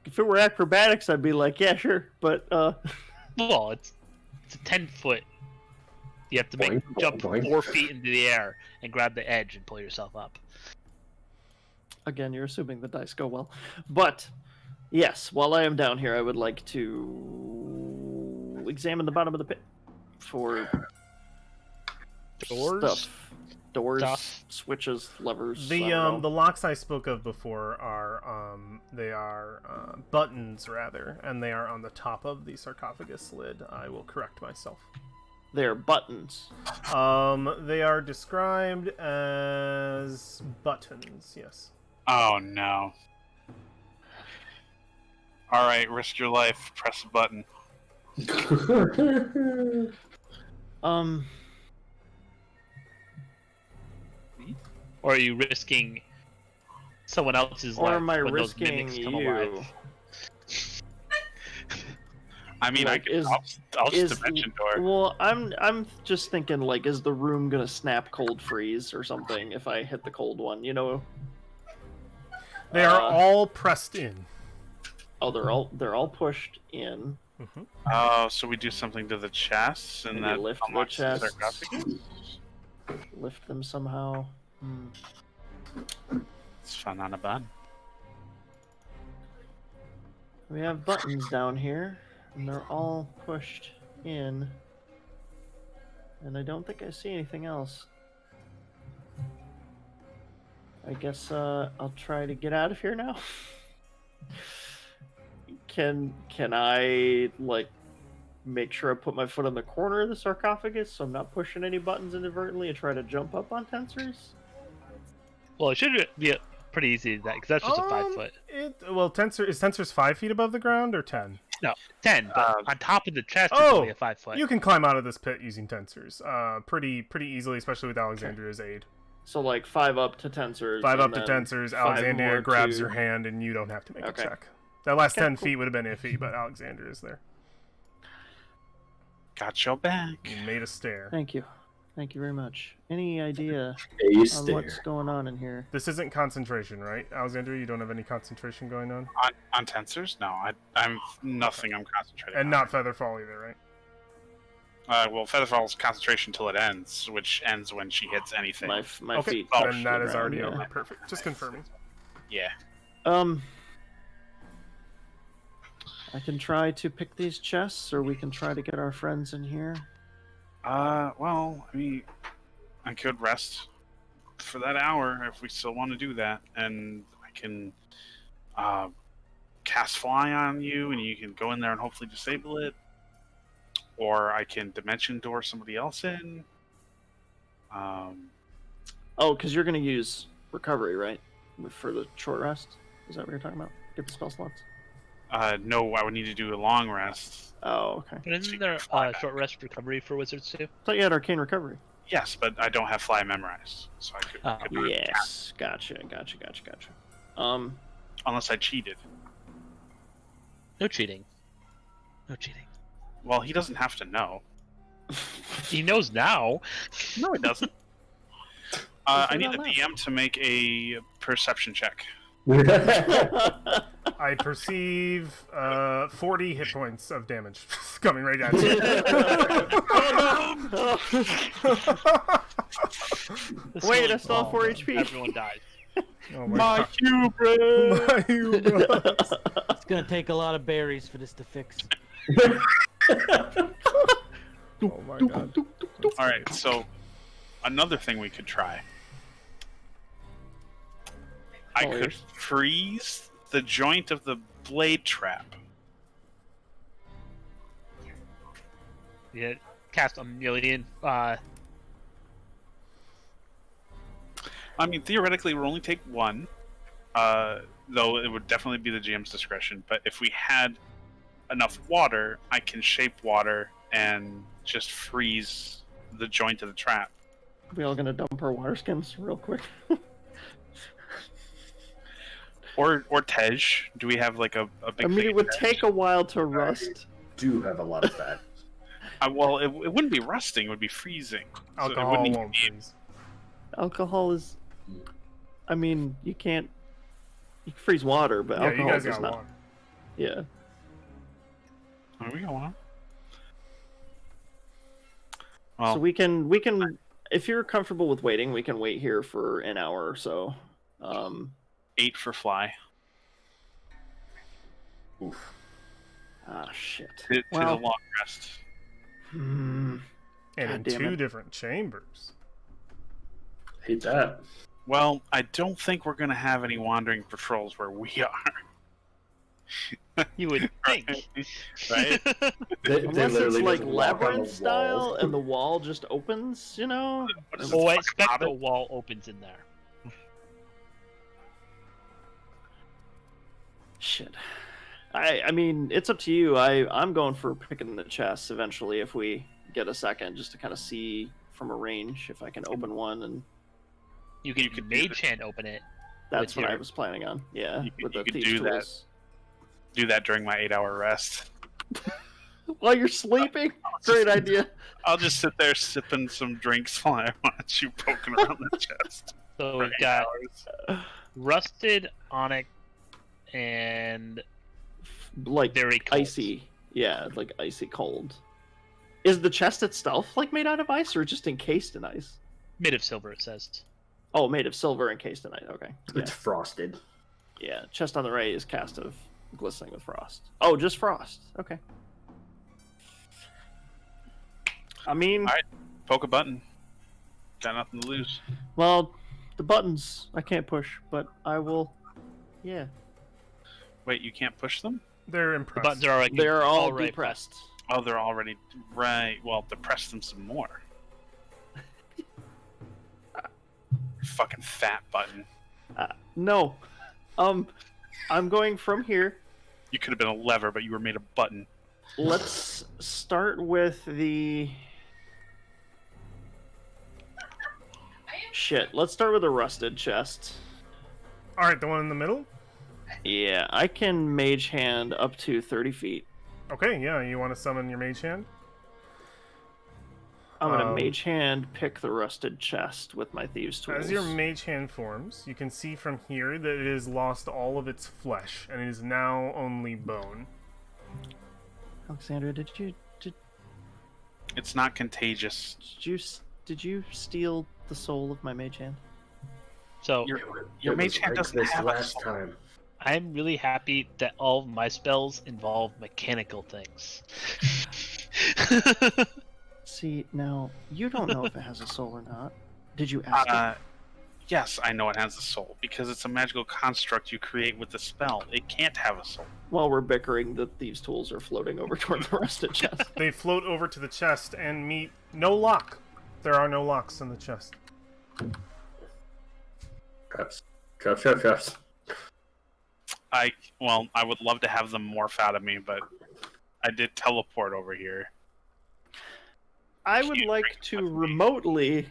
If it were acrobatics, I'd be like, yeah, sure, but Well, it's a 10-foot. You have to make Boing, jump boing. 4 feet into the air and grab the edge and pull yourself up. again, you're assuming the dice go well. But yes, while I am down here, I would like to examine the bottom of the pit for Doors? stuff. Doors, Stuff. switches, levers. I The don't the know. locks I spoke of before are buttons rather, and they are on the top of the sarcophagus lid. I will correct myself. They're buttons. They are described as buttons. Yes. Oh no. All right, risk your life. Press a button. Or are you risking someone else's Or life am I when those risking mimics come you? alive? I mean, Like, I'll is just dimension door. well, I'm just thinking like, is the room gonna snap cold freeze or something if I hit the cold one? You know? They are all pressed in. Oh, they're all pushed in. Oh, so we do something to the chests and Maybe that lift the unlocks the chests. sarcophagus? Lift them somehow. It's fun on a bun. We have buttons down here, and they're all pushed in. And I don't think I see anything else. I guess I'll try to get out of here now. Can I like make sure I put my foot on the corner of the sarcophagus so I'm not pushing any buttons inadvertently and try to jump up on tensors? Well, it should be pretty easy because that's just a 5 foot. Tensor's 5 feet above the ground or 10? No, 10. But on top of the chest, it's Oh, only a 5 foot. you can climb out of this pit using tensors, pretty easily, especially with Alexandria's aid. So like 5 up to tensors. 5 up and to then tensors. 5 Alexandria more grabs to- your hand, and you don't have to make Okay. a check. That last Okay, 10 cool. feet would have been iffy, but Alexandria's there. Got your back. You made a stare. Thank you. Thank you very much. Any idea A on stare. what's going on in here? This isn't concentration, right, Alexandria? You don't have any concentration going on, On tensors? No, I'm nothing. I'm concentrating. and on. not Featherfall either, right? Well, Featherfall's concentration till it ends, which ends when she hits anything. My Okay, feet. then touch that the is ground, already yeah. over. Perfect. Just confirming. Yeah. I can try to pick these chests, or we can try to get our friends in here. Well, I mean, I could rest for that hour if we still want to do that, and I can cast fly on you, and you can go in there and hopefully disable it, or I can dimension door somebody else in. Oh, because you're going to use recovery, right? For the short rest? Is that what you're talking about? Get the spell slots? No, I would need to do a long rest. Oh, okay. But isn't there short rest recovery for wizards too? I thought you had arcane recovery. Yes, but I don't have fly memorized, so I could not cast Yes. Gotcha. unless I cheated. No cheating. No cheating. Well, he doesn't have to know. He knows now. No, he doesn't. Let's I do need that the now. DM to make a perception check. I perceive 40 hit points of damage coming right at you. This Wait, is I still have 4 HP. Everyone dies. Oh my hubris! My hubris. It's gonna take a lot of berries for this to fix. Oh my god. All right, so another thing we could try. I Oh, could yes. freeze the joint of the blade trap. Yeah, cast a million. I mean, theoretically, it would only take one, though it would definitely be the GM's discretion. But if we had enough water, I can shape water and just freeze the joint of the trap. We all gonna dump our water skins real quick. Or Tej, do we have like a big? I mean, thing it of would Tej? take a while to rust. Do have a lot of that. Well, it wouldn't be rusting; it would be freezing. So it Alcohol wouldn't even won't be- freeze. Alcohol is. I mean, you can't. You can freeze water, but Yeah, you alcohol guys does got not. one. Yeah. There we go. On. Well, So we can. If you're comfortable with waiting, we can wait here for an hour or so. 8 for fly. Oof. Ah, shit. To the Well, long rest. And God in damn 2 it. different chambers. Hate that. Well, I don't think we're gonna have any wandering patrols where we are. You would think. Right? They unless it's literally like just walk on the labyrinth style wall. and the wall just opens, you know? What is Oh, I it, expect Hobbit? the wall opens in there. Shit. I mean, it's up to you. I'm going for picking the chests eventually if we get a second, just to kind of see from a range if I can open one, and You can could do mage hand open it. that's With what I your- was planning on. Yeah, You could- with you the could thieves' do that. tools. Do that during my 8-hour rest. while you're sleeping. Great idea. I'll just sit there sipping some drinks while I watch you poking around the chest. So for we've 8 got hours. rusted, onyx, and Like very cold. icy. Yeah, like icy cold. Is the chest itself like made out of ice or just encased in ice? Made of silver, it says. Oh, made of silver encased in ice. Okay. Yeah. It's frosted. Yeah. Chest on the right is cast of glistening with frost. Oh, just frost. Okay. I mean, Alright. Poke a button. Got nothing to lose. well, the buttons I can't push, but I will. Yeah. Wait, you can't push them? They're The impressed. buttons are already They're all already depressed. Oh, they're already right. Well, depress them some more. Fucking fat button. No. I'm going from here. You could have been a lever, but you were made a button. Let's start with the. Shit. Let's start with the rusted chest. All right, the one in the middle. Yeah, I can mage hand up to 30 feet. Okay, yeah, you want to summon your mage hand? I'm gonna Um, mage hand pick the rusted chest with my thieves' tools. As your mage hand forms, you can see from here that it has lost all of its flesh and it is now only bone. Alexandra, did It's not contagious. you steal the soul of my mage hand? So Your It mage was hand like doesn't this have a last soul. time. I'm really happy that all of my spells involve mechanical things. See, now you don't know if it has a soul or not. Did you ask it? Yes, I know it has a soul because it's a magical construct you create with the spell. It can't have a soul. While we're bickering, the thieves' tools are floating over toward the rusted chest. They float over to the chest and meet no lock. There are no locks in the chest. Traps. Traps, traps, traps. I would love to have them morph out of me, but I did teleport over here. I would Can't like bring to it with me. remotely.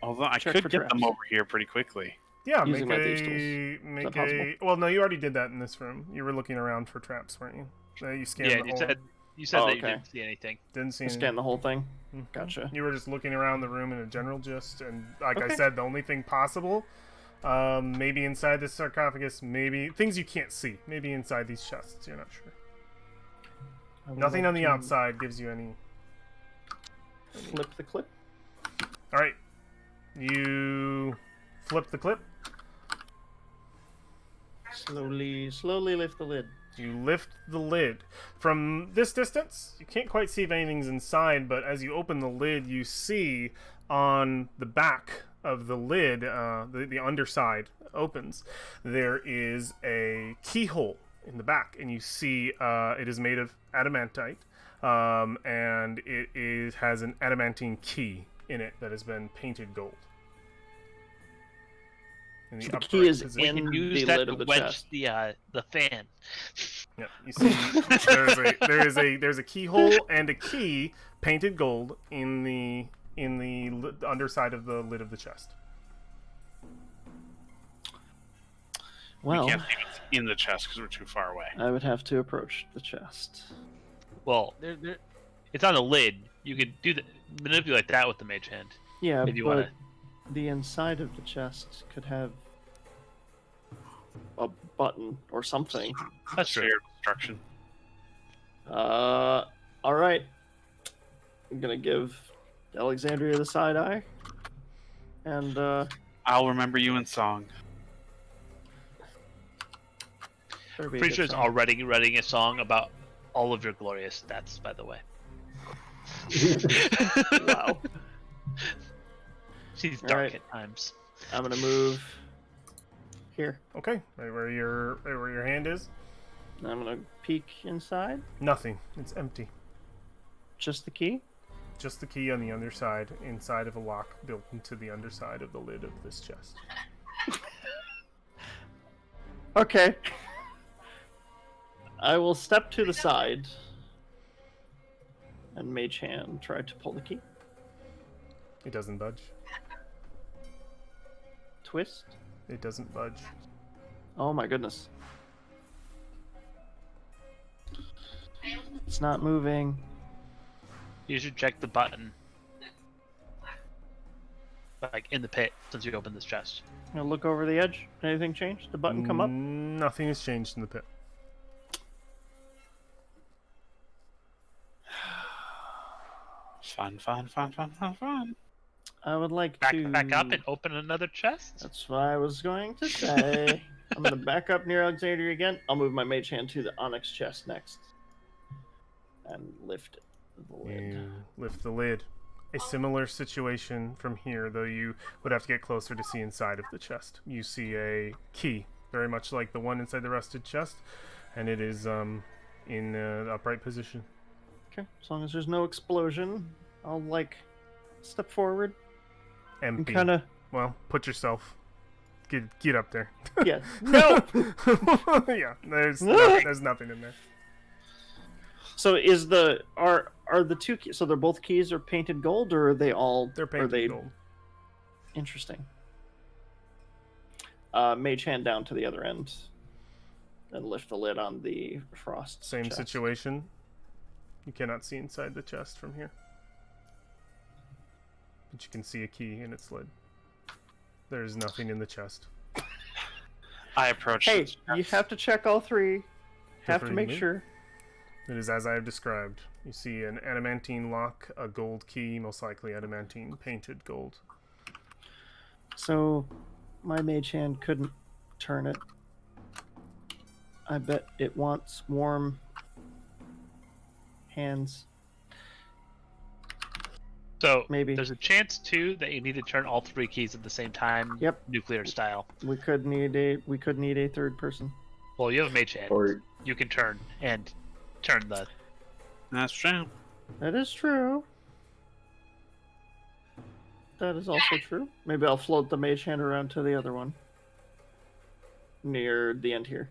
Although I Check could for get them traps. over here pretty quickly. Yeah, Using make my thieves' a tools. make that possible? a. Well, no, you already did that in this room. You were looking around for traps, weren't you? You scanned Yeah, the you whole. said Oh, that you okay. didn't see anything. Didn't see any. Scan the whole thing. Mhm. Gotcha. You were just looking around the room in a general gist, and like I Okay. said, the only thing possible, maybe inside this sarcophagus, maybe things you can't see, maybe inside these chests. You're not sure. I would Nothing like on the to outside gives you any. Flip the clip. All right, you flip the clip. Slowly lift the lid. You lift the lid. From this distance, you can't quite see if anything's inside, but as you open the lid, you see on the back of the lid, the underside opens, there is a keyhole in the back, and you see it is made of adamantite, and it has an adamantine key in it that has been painted gold. In So the upright key is position. in You can use the that lid to of the wedge chest. the fan. Yeah, you see, there's a keyhole and a key painted gold in the underside of the lid of the chest. Well, We can't see what's in the chest because we're too far away. I would have to approach the chest. Well, There, it's on the lid. You could manipulate that with the mage hand. Yeah, If you but wanna- the inside of the chest could have a button or something. That's true. Fair destruction. All right. I'm gonna give Alexandria the side eye, and I'll remember you in song. better be a Pretty good sure it's song. already writing a song about all of your glorious stats, by the way. Wow. She's All dark right. at times. I'm gonna move here. Okay, right where your hand is. I'm gonna peek inside. Nothing. It's empty. Just the key. Just the key on the underside, inside of a lock built into the underside of the lid of this chest. Okay. I will step to the side and mage hand try to pull the key. It doesn't budge. Twist. It doesn't budge. Oh my goodness. It's not moving. You should check the button. Like in the pit, since you opened this chest. I'm gonna look over the edge. Anything change? The button come up? Nothing has changed in the pit. Fun, fun, fun, fun, fun, fun. I would like Back to up and open another chest? That's what I was going to say. I'm gonna back up near Alexandria again. I'll move my mage hand to the onyx chest next. And lift the lid. You lift the lid. A similar situation from here, though you would have to get closer to see inside of the chest. You see a key, very much like the one inside the rusted chest, and it is in the upright position. Okay, as long as there's no explosion, I'll step forward and Empty. kind of Well, put yourself. Get up there. yeah. No. Yeah, there's nothing in there. So are the two keys? So they're both keys are painted gold, or are they all? They're painted gold. Interesting. Mage hand down to the other end, and lift the lid on the frost. Same chest. situation. You cannot see inside the chest from here, but you can see a key in its lid. There is nothing in the chest. I approach. Hey, the you chest. have to check all three. Have to Different make me? sure. It is as I have described. You see an adamantine lock, a gold key, most likely adamantine painted gold. So, my mage hand couldn't turn it. I bet it wants warm hands. So Maybe. there's a chance too that you need to turn all three keys at the same time. Yep. Nuclear style. We could need a third person. Well, you have a mage hand. Or You can turn the. That's true. That is true. That is also true. Maybe I'll float the mage hand around to the other one. Near the end here.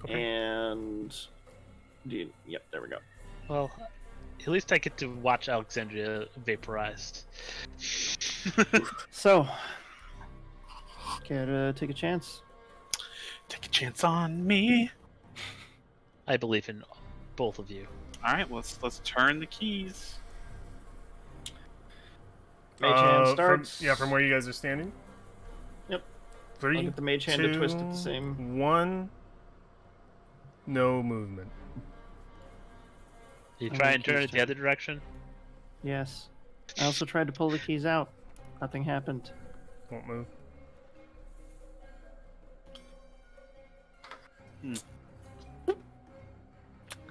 Okay. And yep, there we go. Well, at least I get to watch Alexandria vaporized. So, gotta take a chance. Take a chance on me. I believe in both of you. All right, let's turn the keys. Mage hand starts. From where you guys are standing. Yep. 3, I'll get the mage hand to twist at the 2, same. 1. No movement. You And try the and turn keys it the turn. other direction. Yes. I also tried to pull the keys out. Nothing happened. Won't move.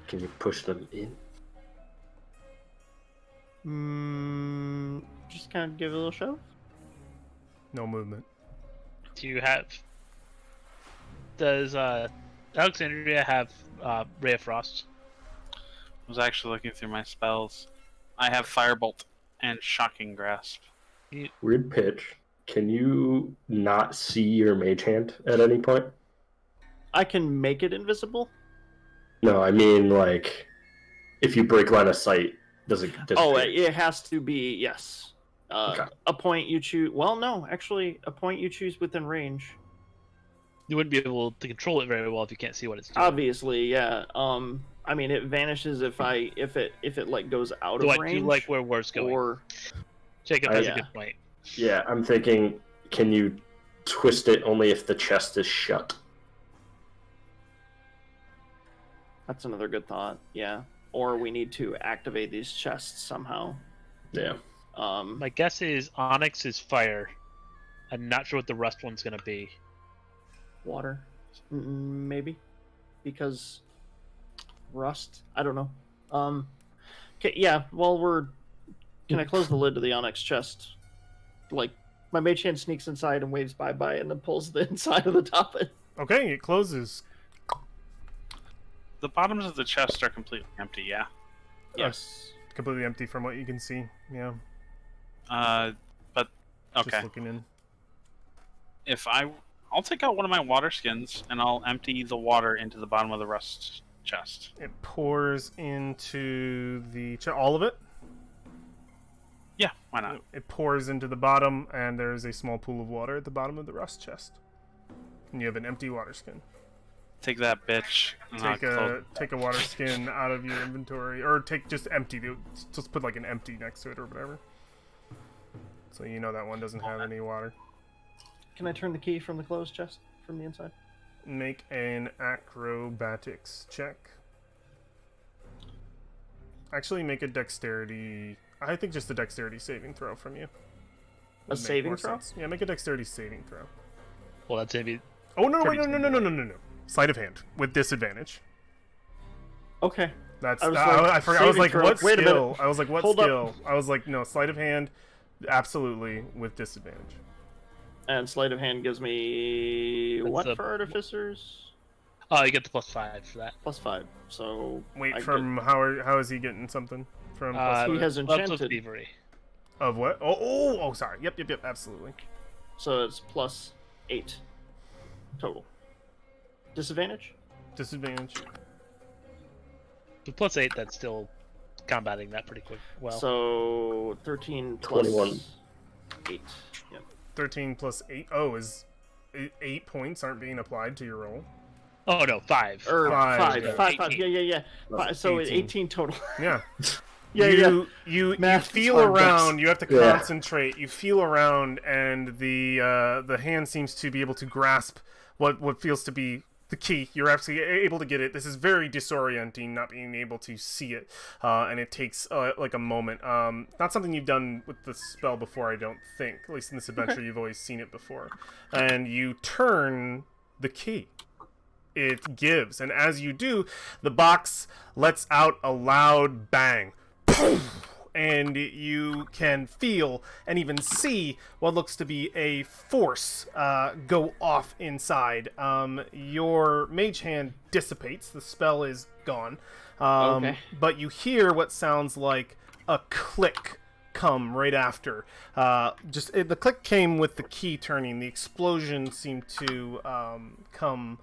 can you push them in? Just kind of give it a little shove. No movement. Do you have? Does Alexandria have Ray of Frost? I was actually looking through my spells. I have Firebolt and Shocking Grasp. Weird pitch. Can you not see your mage hand at any point? I can make it invisible. No, I mean like if you break line of sight, does it disappear? Oh, it has to be yes. Okay. A point you choose. Well, no, actually, a point you choose within range. You wouldn't be able to control it very well if you can't see what it's doing. Obviously, yeah. I mean, it vanishes if it like goes out So of I range. do like where words going. Or Jacob has yeah. a good point. Yeah, I'm thinking, can you twist it only if the chest is shut? that's another good thought. Yeah. Or we need to activate these chests somehow. Yeah. My guess is Onyx is fire. I'm not sure what the rust one's gonna be. Water, maybe, because rust. I don't know. Okay, yeah. Well, can I close the lid to the onyx chest? Like, my mage hand sneaks inside and waves bye-bye, and then pulls the inside of the top in. Okay, it closes. The bottoms of the chest are completely empty. Yeah. Yes. Completely empty from what you can see. Yeah. But okay. Just looking in. If I'll take out one of my water skins and I'll empty the water into the bottom of the rust chest. It pours into the all of it. Yeah, why not? It pours into the bottom, and there is a small pool of water at the bottom of the rust chest. And you have an empty water skin. take that bitch. and Take a water skin out of your inventory, or take just empty. Just put like an empty next to it or whatever. So you know that one doesn't have any water. Can I turn the key from the closed chest from the inside? Make an acrobatics check. Actually, make a dexterity. I think just a dexterity saving throw from you. Would make saving more throw? sense. Yeah, make a dexterity saving throw. Well, that's maybe. Oh no! Wait, 32. no! Sleight of hand with disadvantage. Okay. That's I was I forgot. I was saving like, throw. what Wait a skill? minute. I was like, what Hold up. skill? I was like, no, sleight of hand, absolutely with disadvantage. And sleight of hand gives me That's what the- for artificers? Oh, you get the +5 for that. +5. So Wait, I from how is he getting something from? plus He five? has Loves of enchanted. thievery. Of what? Oh, sorry. Yep, absolutely. So it's +8 total. Disadvantage? Disadvantage. The +8, that's still combating that pretty quick. Well, So 13 plus 21. 8. Yep. 13 plus 8. Oh, is 8 points aren't being applied to your roll? oh no, 5. Or Five, 5. yeah. Yeah. So 18. 18 total. Yeah. Yeah. You Math is feel hard, around. guys. You have to Yeah. concentrate. You feel around, and the hand seems to be able to grasp what feels to be the key. You're actually able to get it. This is very disorienting, not being able to see it, and it takes like a moment. Not something you've done with the spell before, I don't think. At least in this adventure, you've always seen it before. And you turn the key. It gives, and as you do, the box lets out a loud bang. And you can feel and even see what looks to be a force go off inside. Your mage hand dissipates. The spell is gone. Okay. But you hear what sounds like a click come right after. The click came with the key turning. The explosion seemed to come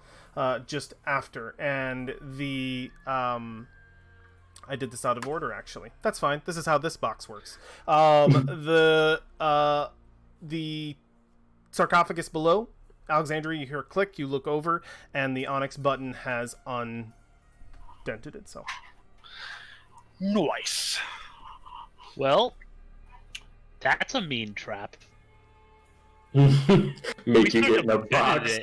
just after. And the... I did this out of order, actually. That's fine. This is how this box works. The sarcophagus below, Alexandria, you hear a click, you look over, and the onyx button has undented itself. Nice. Well, that's a mean trap. Make you We get in a could've box.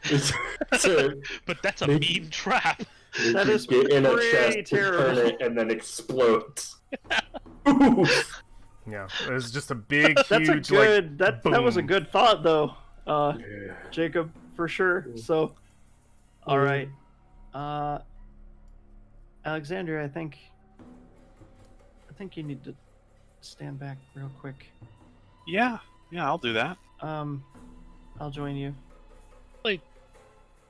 avoided So, But that's a Make- mean trap. That is get in a pretty chest, terrible. turn it, and then explodes. Oof. Yeah, there's just a big, That's a huge, good. like, that was a boom. good thought, though, Jacob, for sure. So, all right, Alexandria, I think you need to stand back real quick. Yeah, I'll do that. I'll join you.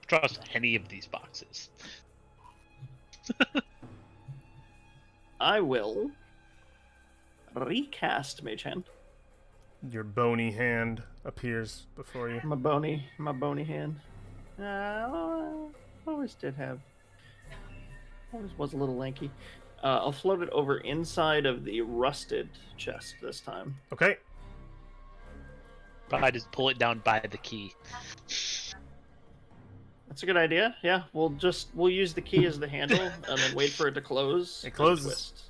Trust any of these boxes. I will recast Mage Hand. Your bony hand appears before you. My bony hand. Always was a little lanky. I'll float it over inside of the rusted chest this time. Okay. But I just pull it down by the key. That's a good idea. Yeah, we'll use the key as the handle and then wait for it to close. It and closes. twist.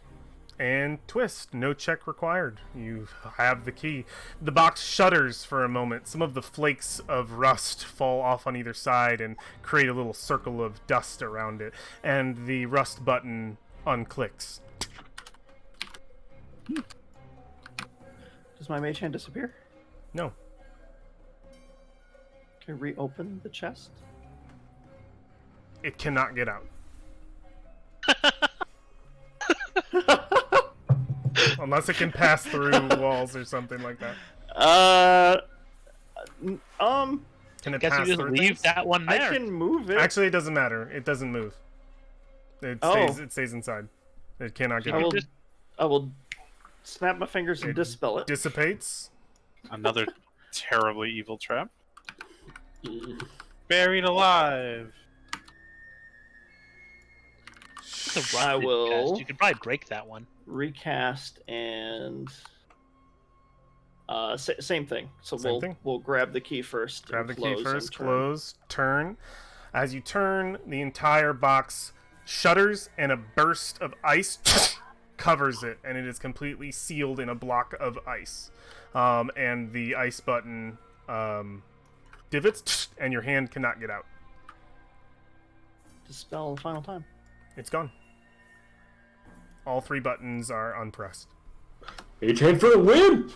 And twist. No check required. You have the key. The box shudders for a moment. Some of the flakes of rust fall off on either side and create a little circle of dust around it. And the rust button unclicks. Does my mage hand disappear? No. Can I reopen the chest? It cannot get out. Unless it can pass through walls or something like that. Can it Guess pass you just through leave things? that one I there. can move it. Actually, it doesn't matter. It doesn't move. It stays inside. It cannot get I out. will, I will snap my fingers and It dispel it. Dissipates. Another terribly evil trap. Buried alive. It's a rusted I will- chest. You could probably break that one. Recast and same thing. So Same thing? we'll grab the key first. Grab and the key close first, and turn. close, turn. As you turn, the entire box shudders and a burst of ice covers it, and it is completely sealed in a block of ice. And the ice button divots, and your hand cannot get out. Dispel the final time. It's gone. All 3 buttons are unpressed. Mage hand for a win!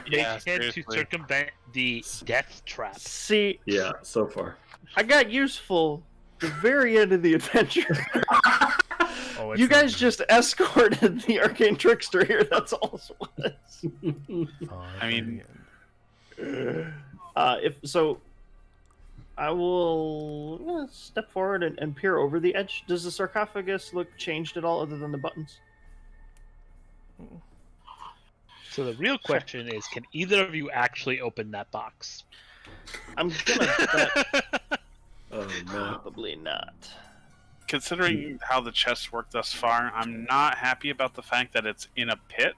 Yeah, to seriously. circumvent the death trap. See, Yeah, so far. I got useful the very end of the adventure. Oh, You guys just escorted the arcane trickster here. That's all it was. I mean- If so, I will step forward and peer over the edge. Does the sarcophagus look changed at all, other than the buttons? So the real question is, can either of you actually open that box? I'm gonna bet Oh, no. probably not. Considering how the chests work thus far, I'm not happy about the fact that it's in a pit.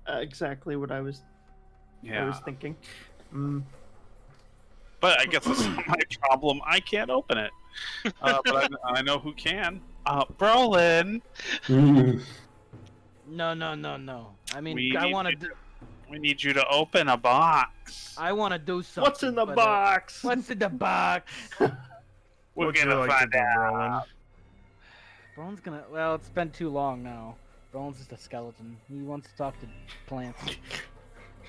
Exactly what I was Yeah, thinking. but I guess it's not my problem. I can't open it. But I know who can. Brolin, No. I mean, we I need want you to. we need you to open a box. I want to do something. What's in the but, box? What's in the box? We're Would you gonna like to find do, out. Roland? Brown's gonna. Well, it's been too long now. Brown's just a skeleton. He wants to talk to plants.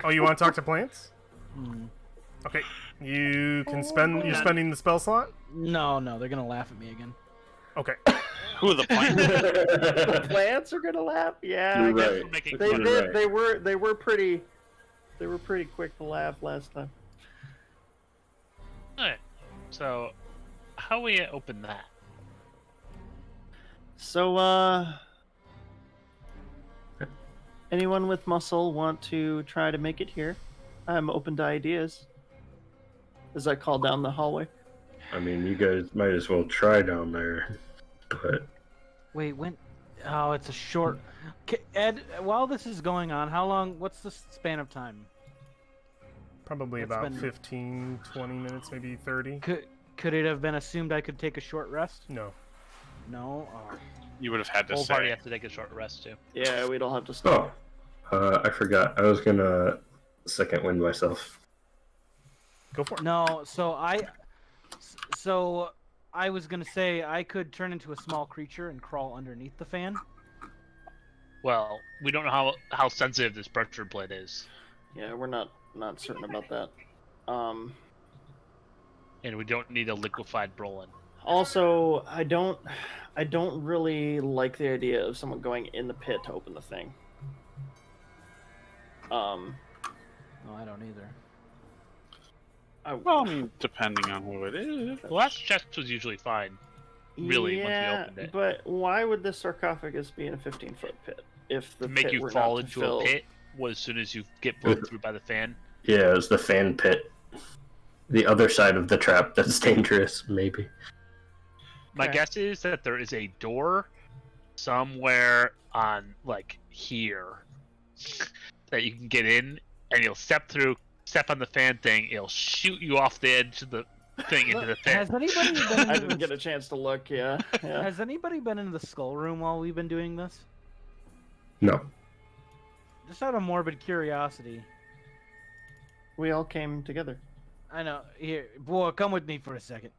Oh, you want to talk to plants? Hmm. Okay. You can spend. You're spending the spell slot. No, they're gonna laugh at me again. Okay. Who are the plants? The plants are gonna laugh. Yeah, I You're guess right. We're making they fun. did. Right. They were pretty quick to laugh last time. Alright. So, how we open that? So, anyone with muscle want to try to make it here? I'm open to ideas. As I call down the hallway. I mean, you guys might as well try down there. But Wait, when? Oh, it's a short. Ed, while this is going on, how long? What's the span of time? Probably It's about been- 15, 20 minutes, maybe 30. Could it have been assumed I could take a short rest? No. No. Oh. You would have had to Whole party say. has to take a short rest too. Yeah, we'd all have to stop. I forgot. I was gonna second wind myself. Go for it. No. So I was gonna say I could turn into a small creature and crawl underneath the fan. Well, we don't know how sensitive this pressure plate is, Yeah, we're not certain about that. and we don't need a liquefied Brolin. Also, I don't really like the idea of someone going in the pit to open the thing. No, I don't either. Well, I mean, depending on who it is. The last chest was usually fine. Really, once we yeah, opened it. but why would the sarcophagus be in a 15-foot pit if the To make pit you were fall not to into fill? a pit was as soon as you get blown through by the fan. Yeah, it was the fan pit. The other side of the trap that's dangerous, maybe. My Okay. guess is that there is a door somewhere on, like, here that you can get in, and you'll step on the fan thing, it'll shoot you off the edge of the thing into the pit. Has anybody been I into didn't the, get a chance to look. Yeah. Has anybody been into the skull room while we've been doing this? No. Just out of morbid curiosity. We all came together. I know. Here, boy, come with me for a second.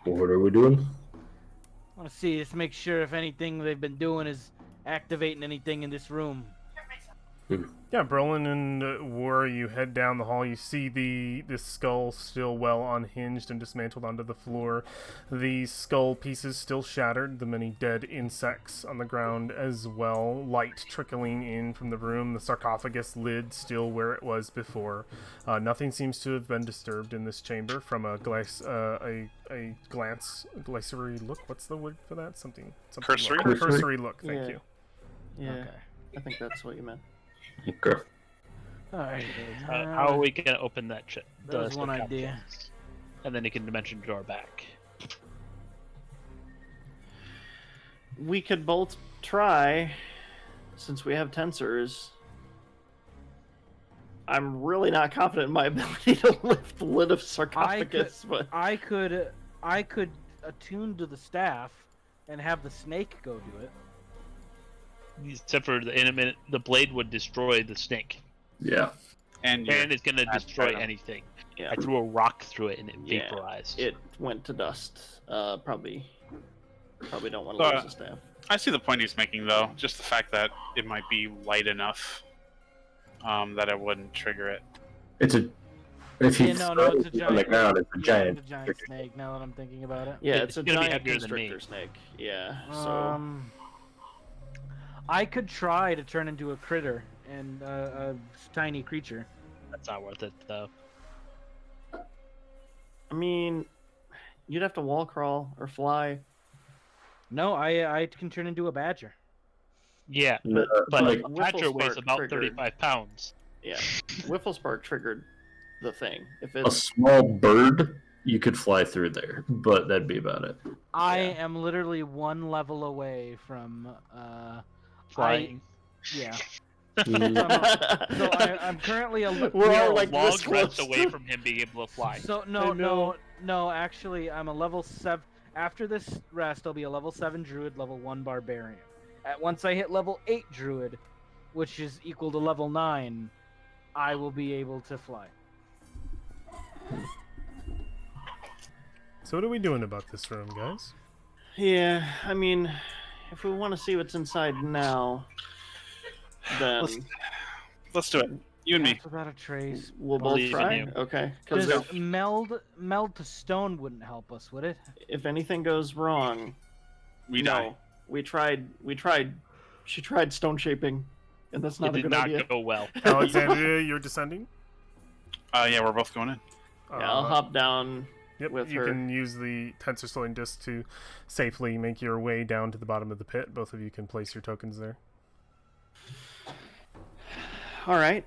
What are we doing? I want to see, just make sure if anything they've been doing is activating anything in this room. Yeah, Brolin and War, you head down the hall. You see the skull still well unhinged and dismantled onto the floor. The skull pieces still shattered. The many dead insects on the ground as well. Light trickling in from the room. The sarcophagus lid still where it was before. Nothing seems to have been disturbed in this chamber from a glaciary look. What's the word for that? Something Cursory? look. Cursory look. Thank Yeah. you. Yeah, Okay. I think that's what you meant. Okay. Alright. How are we gonna open that shit? That was one idea. And then you can dimension door back. We could both try, since we have tensors. I'm really not confident in my ability to lift the lid of sarcophagus, but I could attune to the staff and have the snake go do it. Except for the blade would destroy the snake, Yeah. And and it's gonna That's destroy better. anything. yeah, I threw a rock through it and it Yeah, vaporized. it went to dust. Probably don't want So, to lose the staff. I see the point he's making, though. Just the fact that it might be light enough that it wouldn't trigger it. It's a. If you Yeah, no, throw it's a it on the giant. ground, it's a Yeah, giant. it's a giant snake. Now that I'm thinking about it. Yeah, It's it's a gonna be giant heavier than me. constrictor snake. Yeah, so I could try to turn into a critter and a tiny creature. That's not worth it though. I mean, you'd have to wall crawl or fly. No, I can turn into a badger. Yeah, No, but like, a badger weighs Whifflespark about triggered. 35 pounds. Yeah, Whifflespark triggered the thing. If a it's small bird, you could fly through there, but that'd be about it. I Yeah. am literally one level away from Flying. yeah. Mm, So I'm currently a We're We all are like long this rests close away to- from him being able to fly. So I no know. actually I'm a level 7. After this rest I'll be a level 7 druid, level 1 barbarian. Once I hit level 8 druid, which is equal to level 9, I will be able to fly. So what are we doing about this room, guys? Yeah, I mean, if we want to see what's inside now, then Let's do it. You and me. Path without a trace. we'll both Believe in try. you. Okay, because Does meld to stone wouldn't help us, would it? if anything goes wrong, We no. die. We tried. She tried stone shaping, and that's not It a did good not idea. go well. Alexandria, you're descending? Yeah, we're both going in. Yeah, I'll hop down. Yep, with you her. can use the tensor slowing disc to safely make your way down to the bottom of the pit. Both of you can place your tokens there. All right,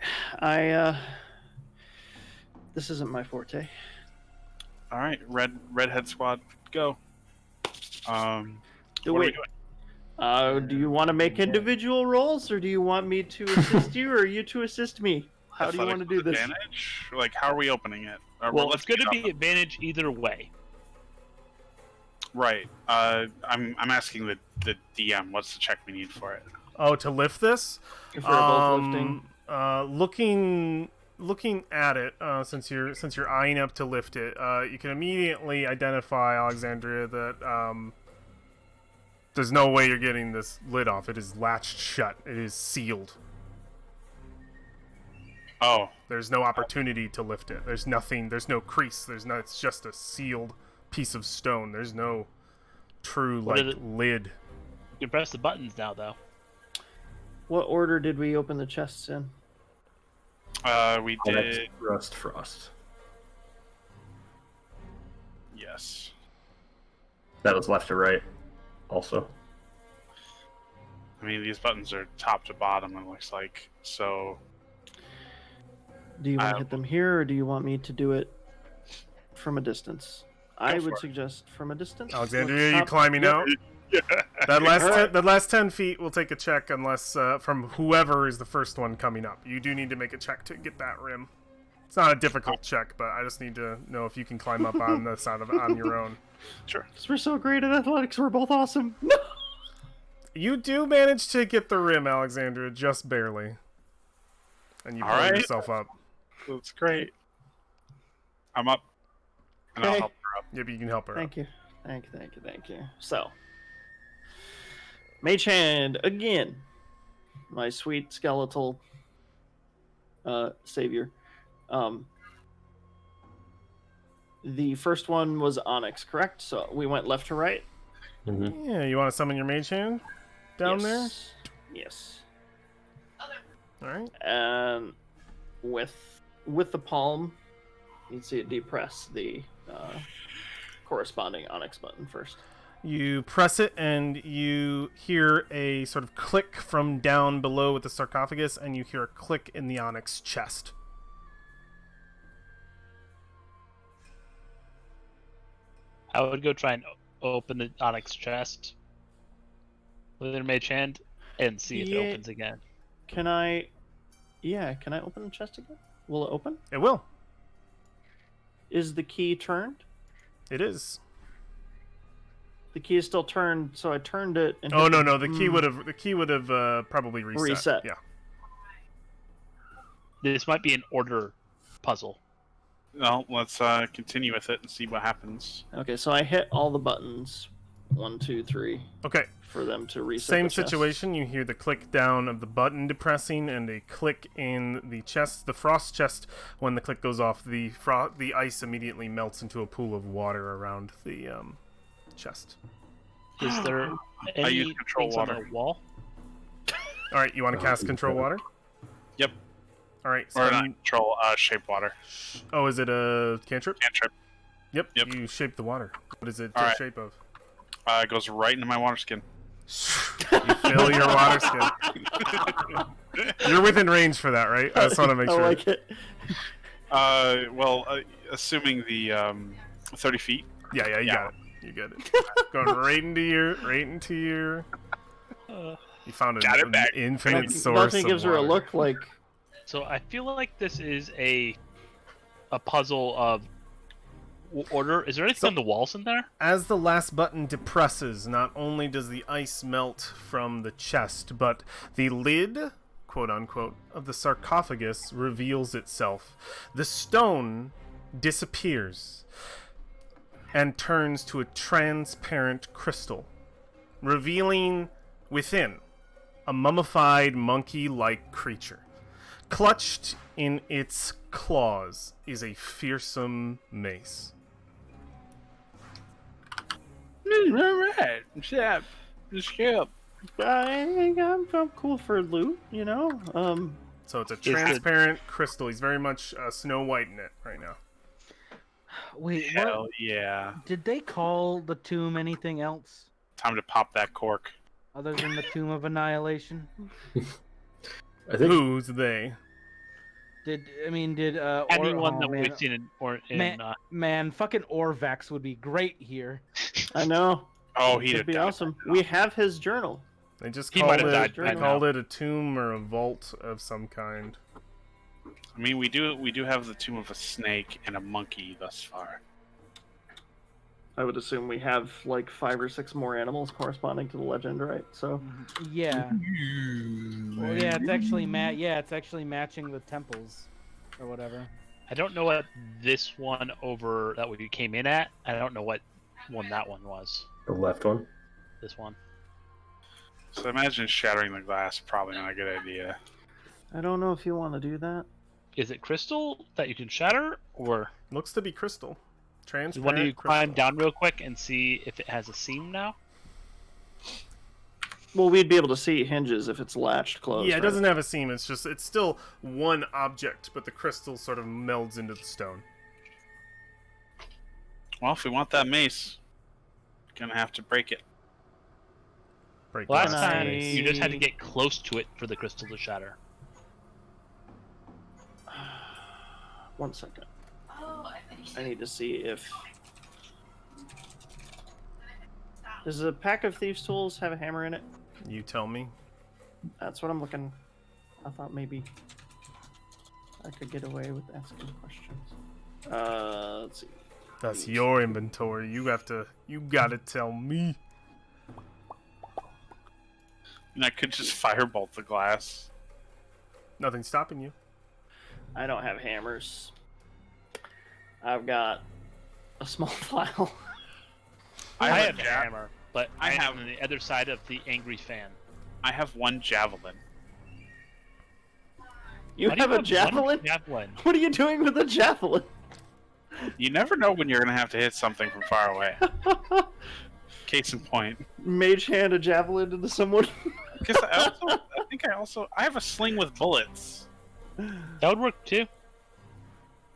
this isn't my forte. All right, redhead squad, go. Do what are we wait. doing? Do you want to make individual rolls, or do you want me to assist you, or you to assist me? How do you want to do this? Advantage? Like, how are we opening it? Well, it's going to get be advantage either way. right. I'm asking the DM. What's the check we need for it? Oh, to lift this? If we're both lifting. Looking at it, since you're eyeing up to lift it, you can immediately identify, Alexandria, that there's no way you're getting this lid off. It is latched shut. It is sealed. Oh, There's no opportunity to lift it. There's nothing. There's no crease. It's just a sealed piece of stone. There's no true What like is it? lid. You can press the buttons now, though. What order did we open the chests in? we Onyx, did. Rust, Frost. Yes. That was left to right, also. I mean, these buttons are top to bottom. It looks like so. Do you want to I- hit them here, or do you want me to do it from a distance? I for would it. suggest from a distance. Alexandria, Let's you hop- climbing Yep. out? Yeah. That last 10 feet will take a check unless from whoever is the first one coming up. You do need to make a check to get that rim. It's not a difficult check, but I just need to know if you can climb up on this on your own. Sure. 'Cause we're so great at athletics, we're both awesome. No! You do manage to get the rim, Alexandria, just barely. And you All pull right. yourself up. That's great. I'm up, and I'll Okay. help her up. Yep, you can help her. Thank you. Thank you. So, Mage Hand again. My sweet skeletal savior. The first one was Onyx, correct? So we went left to right. Mm-hmm. Yeah, you want to summon your mage hand down Yes. Yes. there? All right. And with the palm, you'd see it depress the corresponding Onyx button first. You press it, and you hear a sort of click from down below with the sarcophagus, and you hear a click in the onyx chest. I would go try and open the onyx chest with a mage hand and see if it Yeah. opens again. Can I Yeah, can I open the chest again? Will it open? It will. Is the key turned? It is. The key is still turned, so I turned it. And Oh hit no, the key would have probably reset. Reset. Yeah. This might be an order puzzle. Well, let's continue with it and see what happens. Okay, so I hit all the buttons. 1, 2, 3. Okay. For them to reset. Same the chest. situation. You hear the click down of the button depressing and a click in the chest, the frost chest. When the click goes off, the ice immediately melts into a pool of water around the chest. Is there I any use control things on water. the wall? All right, you want to cast control water? Yep. All right. Or not spend- control shape water. Oh, is it a cantrip? Cantrip. Yep. Yep. You shape the water. What is it All the right. shape of? It goes right into my water skin. You fill your water skin. You're within range for that, right? I just want to make I sure. like it. Well, assuming the 30 feet. Yeah, you Yeah. got it. You got it. Going right into your. You found Got it an back. infinite source Nothing of gives her a water. look like. So I feel like this is a puzzle of order. Is there anything So- on the walls in there? As the last button depresses, not only does the ice melt from the chest, but the lid, quote unquote, of the sarcophagus reveals itself. The stone disappears and turns to a transparent crystal, revealing within a mummified monkey-like creature. Clutched in its claws is a fearsome mace. Alright. Ship. I'm cool for loot, you know. So it's a it- transparent crystal. He's very much Snow White in it right now. Wait, Hell what? yeah. Did they call the tomb anything else Time to pop that cork. other than the Tomb of Annihilation? I think Who's they? Did Anyone that man, we've seen in man, fucking Orvax would be great here. I know. Oh, he'd It'd have be done awesome. We have his journal. They just He called might have died it. by They now. called it a tomb or a vault of some kind. I mean, we do have the tomb of a snake and a monkey thus far. I would assume we have like 5 or 6 more animals corresponding to the legend, right? So Yeah. Well, yeah, it's actually it's actually matching the temples or whatever. I don't know what this one over that we came in at. I don't know what one that one was. the left one. This one. So imagine shattering the glass. Probably not a good idea. I don't know if you want to do that. Is it crystal that you can shatter, or Looks to be crystal. Transparent. want you climb crystal. down real quick and see if it has a seam now? Well, we'd be able to see hinges if it's latched closed. Yeah, it right? doesn't have a seam. It's still one object, but the crystal sort of melds into the stone. Well, if we want that mace, gonna have to break it. Break Last glass time mace. you just had to get close to it for the crystal to shatter. 1 second. I need to see if. Does a pack of thieves' tools have a hammer in it? You tell me. That's what I'm looking. I thought maybe I could get away with asking questions. Let's see. That's your inventory. You gotta tell me. And I could just firebolt the glass. Nothing's stopping you. I don't have hammers. I've got a small file. I have have a a ja- hammer, but I I have- am on the other side of the angry fan. I have one javelin. You Why do have a one javelin? javelin? What are you doing with a javelin? You never know when you're gonna have to hit something from far away. Case in point. Mage hand a javelin into someone. Because I have a sling with bullets. That would work too.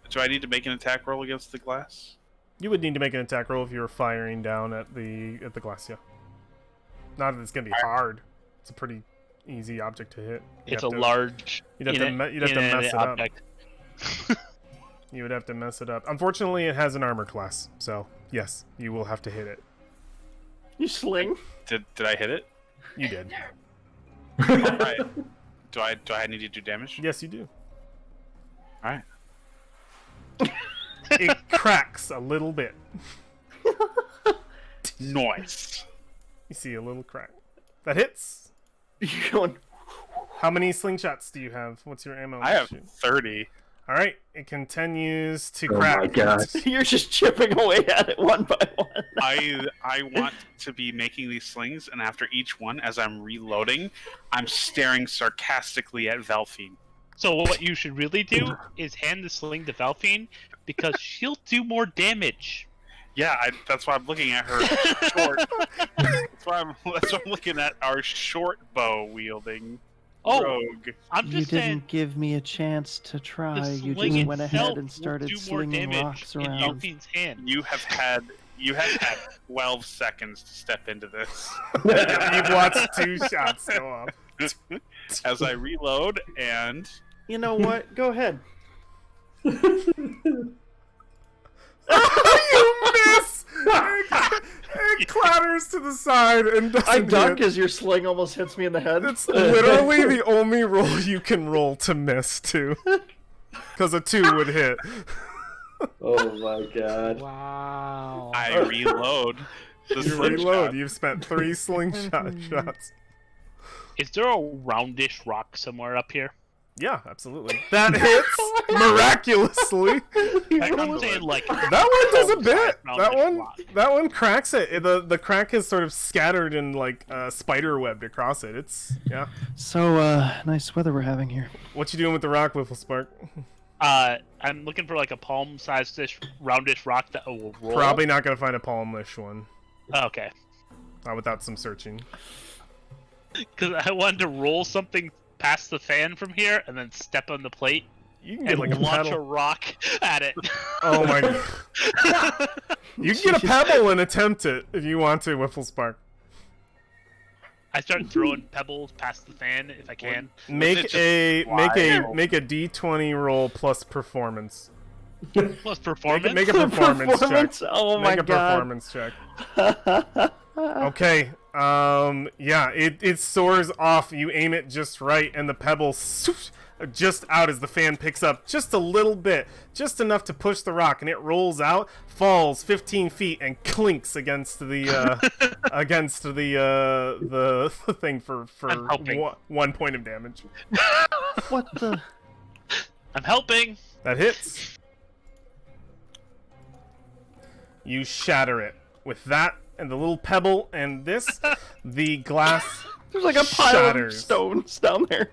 Do I need to make an attack roll against the glass? You would need to make an attack roll if you were firing down at the glass. Yeah. Not that it's gonna be hard. It's a pretty easy object to hit. It's a large. You'd have to mess it up. object. You would have to mess it up. Unfortunately, it has an armor class, so yes, you will have to hit it. You sling. Did I hit it? You did. Alright. Do I need to do damage? Yes, you do. All right. It cracks a little bit. Nice. You see a little crack. That hits. You're going. How many slingshots do you have? What's your ammo? I have Shoot. 30. All right, it continues to Oh crack. my god. You're just chipping away at it one by one. I want to be making these slings, and after each one, as I'm reloading, I'm staring sarcastically at Velphine. So what you should really do is hand the sling to Valphine, because she'll do more damage. Yeah, that's why I'm looking at her short. That's why I'm looking at our short bow wielding rogue. I'm You just didn't saying give me a chance to try. the You sling just went ahead itself and started will do more slinging damage rocks in around. Valphine's hand. You have had 12 seconds to step into this. You've watched 2 shots go off. As I reload, and You know what? Go ahead. You miss! It clatters to the side and doesn't I duck hit. as your sling almost hits me in the head. It's literally the only roll you can roll to miss, too. Because a 2 would hit. Oh my god. Wow. I reload. The You slingshot. reload. You've spent 3 slingshot shots. Is there a roundish rock somewhere up here? Yeah, absolutely. That hits miraculously. I'm saying like That one does a bit. roundish rock. That one cracks it. The crack is sort of scattered and like spider webbed across it. It's yeah. So, nice weather we're having here. What you doing with the rock, Wiffle Spark? I'm looking for like a palm-sized roundish rock that will roll. Probably not gonna find a palmish one. Okay. Not without some searching. Because I wanted to roll something past the fan from here and then step on the plate You can get and like a launch a pedal. rock at it. Oh my god. You can get a pebble and attempt it if you want to, Wiffle Spark. I start throwing pebbles past the fan if I can. Make just a fly? make a D20 roll plus performance. Plus performance. Make a performance check. Oh my Make a god. performance check. Okay. Yeah, it soars off. You aim it just right, and the pebble swoosh, just out as the fan picks up just a little bit, just enough to push the rock, and it rolls out, falls 15 feet, and clinks against the the thing for I'm helping. 1 point of damage. What the? I'm helping. That hits. You shatter it with that and the little pebble and this. The glass There's like a pile shatters. of stones down there.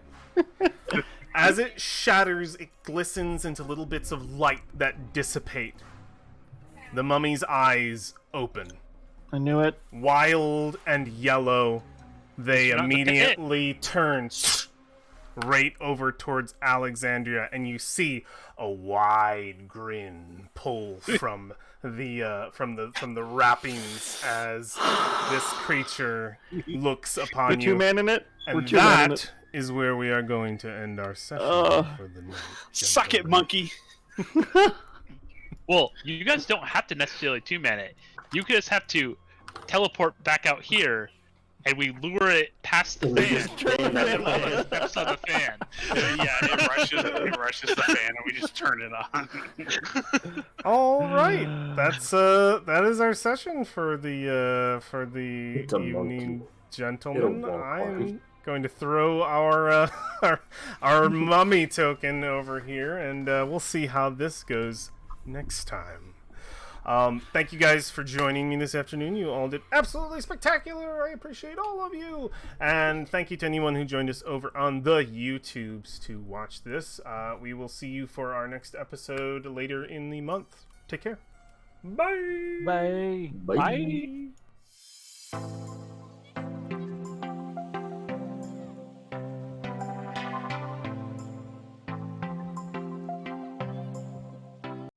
As it shatters, it glistens into little bits of light that dissipate. The mummy's eyes open. I knew it. Wild and yellow, they It's not the pit. immediately turn right over towards Alexandria, and you see a wide grin pull from the wrappings as this creature looks upon We're you. 2 man in it. We're And 2 man in that it. is where we are going to end our session Ugh. for the night. Suck it, gentlemen. monkey. Well, you guys don't have to necessarily 2-man it. You just have to teleport back out here, and we lure it past the fan. And then one of us steps on the fan. Yeah, it rushes the fan, and we just turn it on. All right, that is our session for the It's a evening, monkey. gentlemen. It'll walk I'm going to throw our our mummy token over here, and we'll see how this goes next time. Thank you guys for joining me this afternoon. You all did absolutely spectacular. I appreciate all of you. And thank you to anyone who joined us over on the YouTubes to watch this. We will see you for our next episode later in the month. Take care. Bye. Bye. Bye. Bye.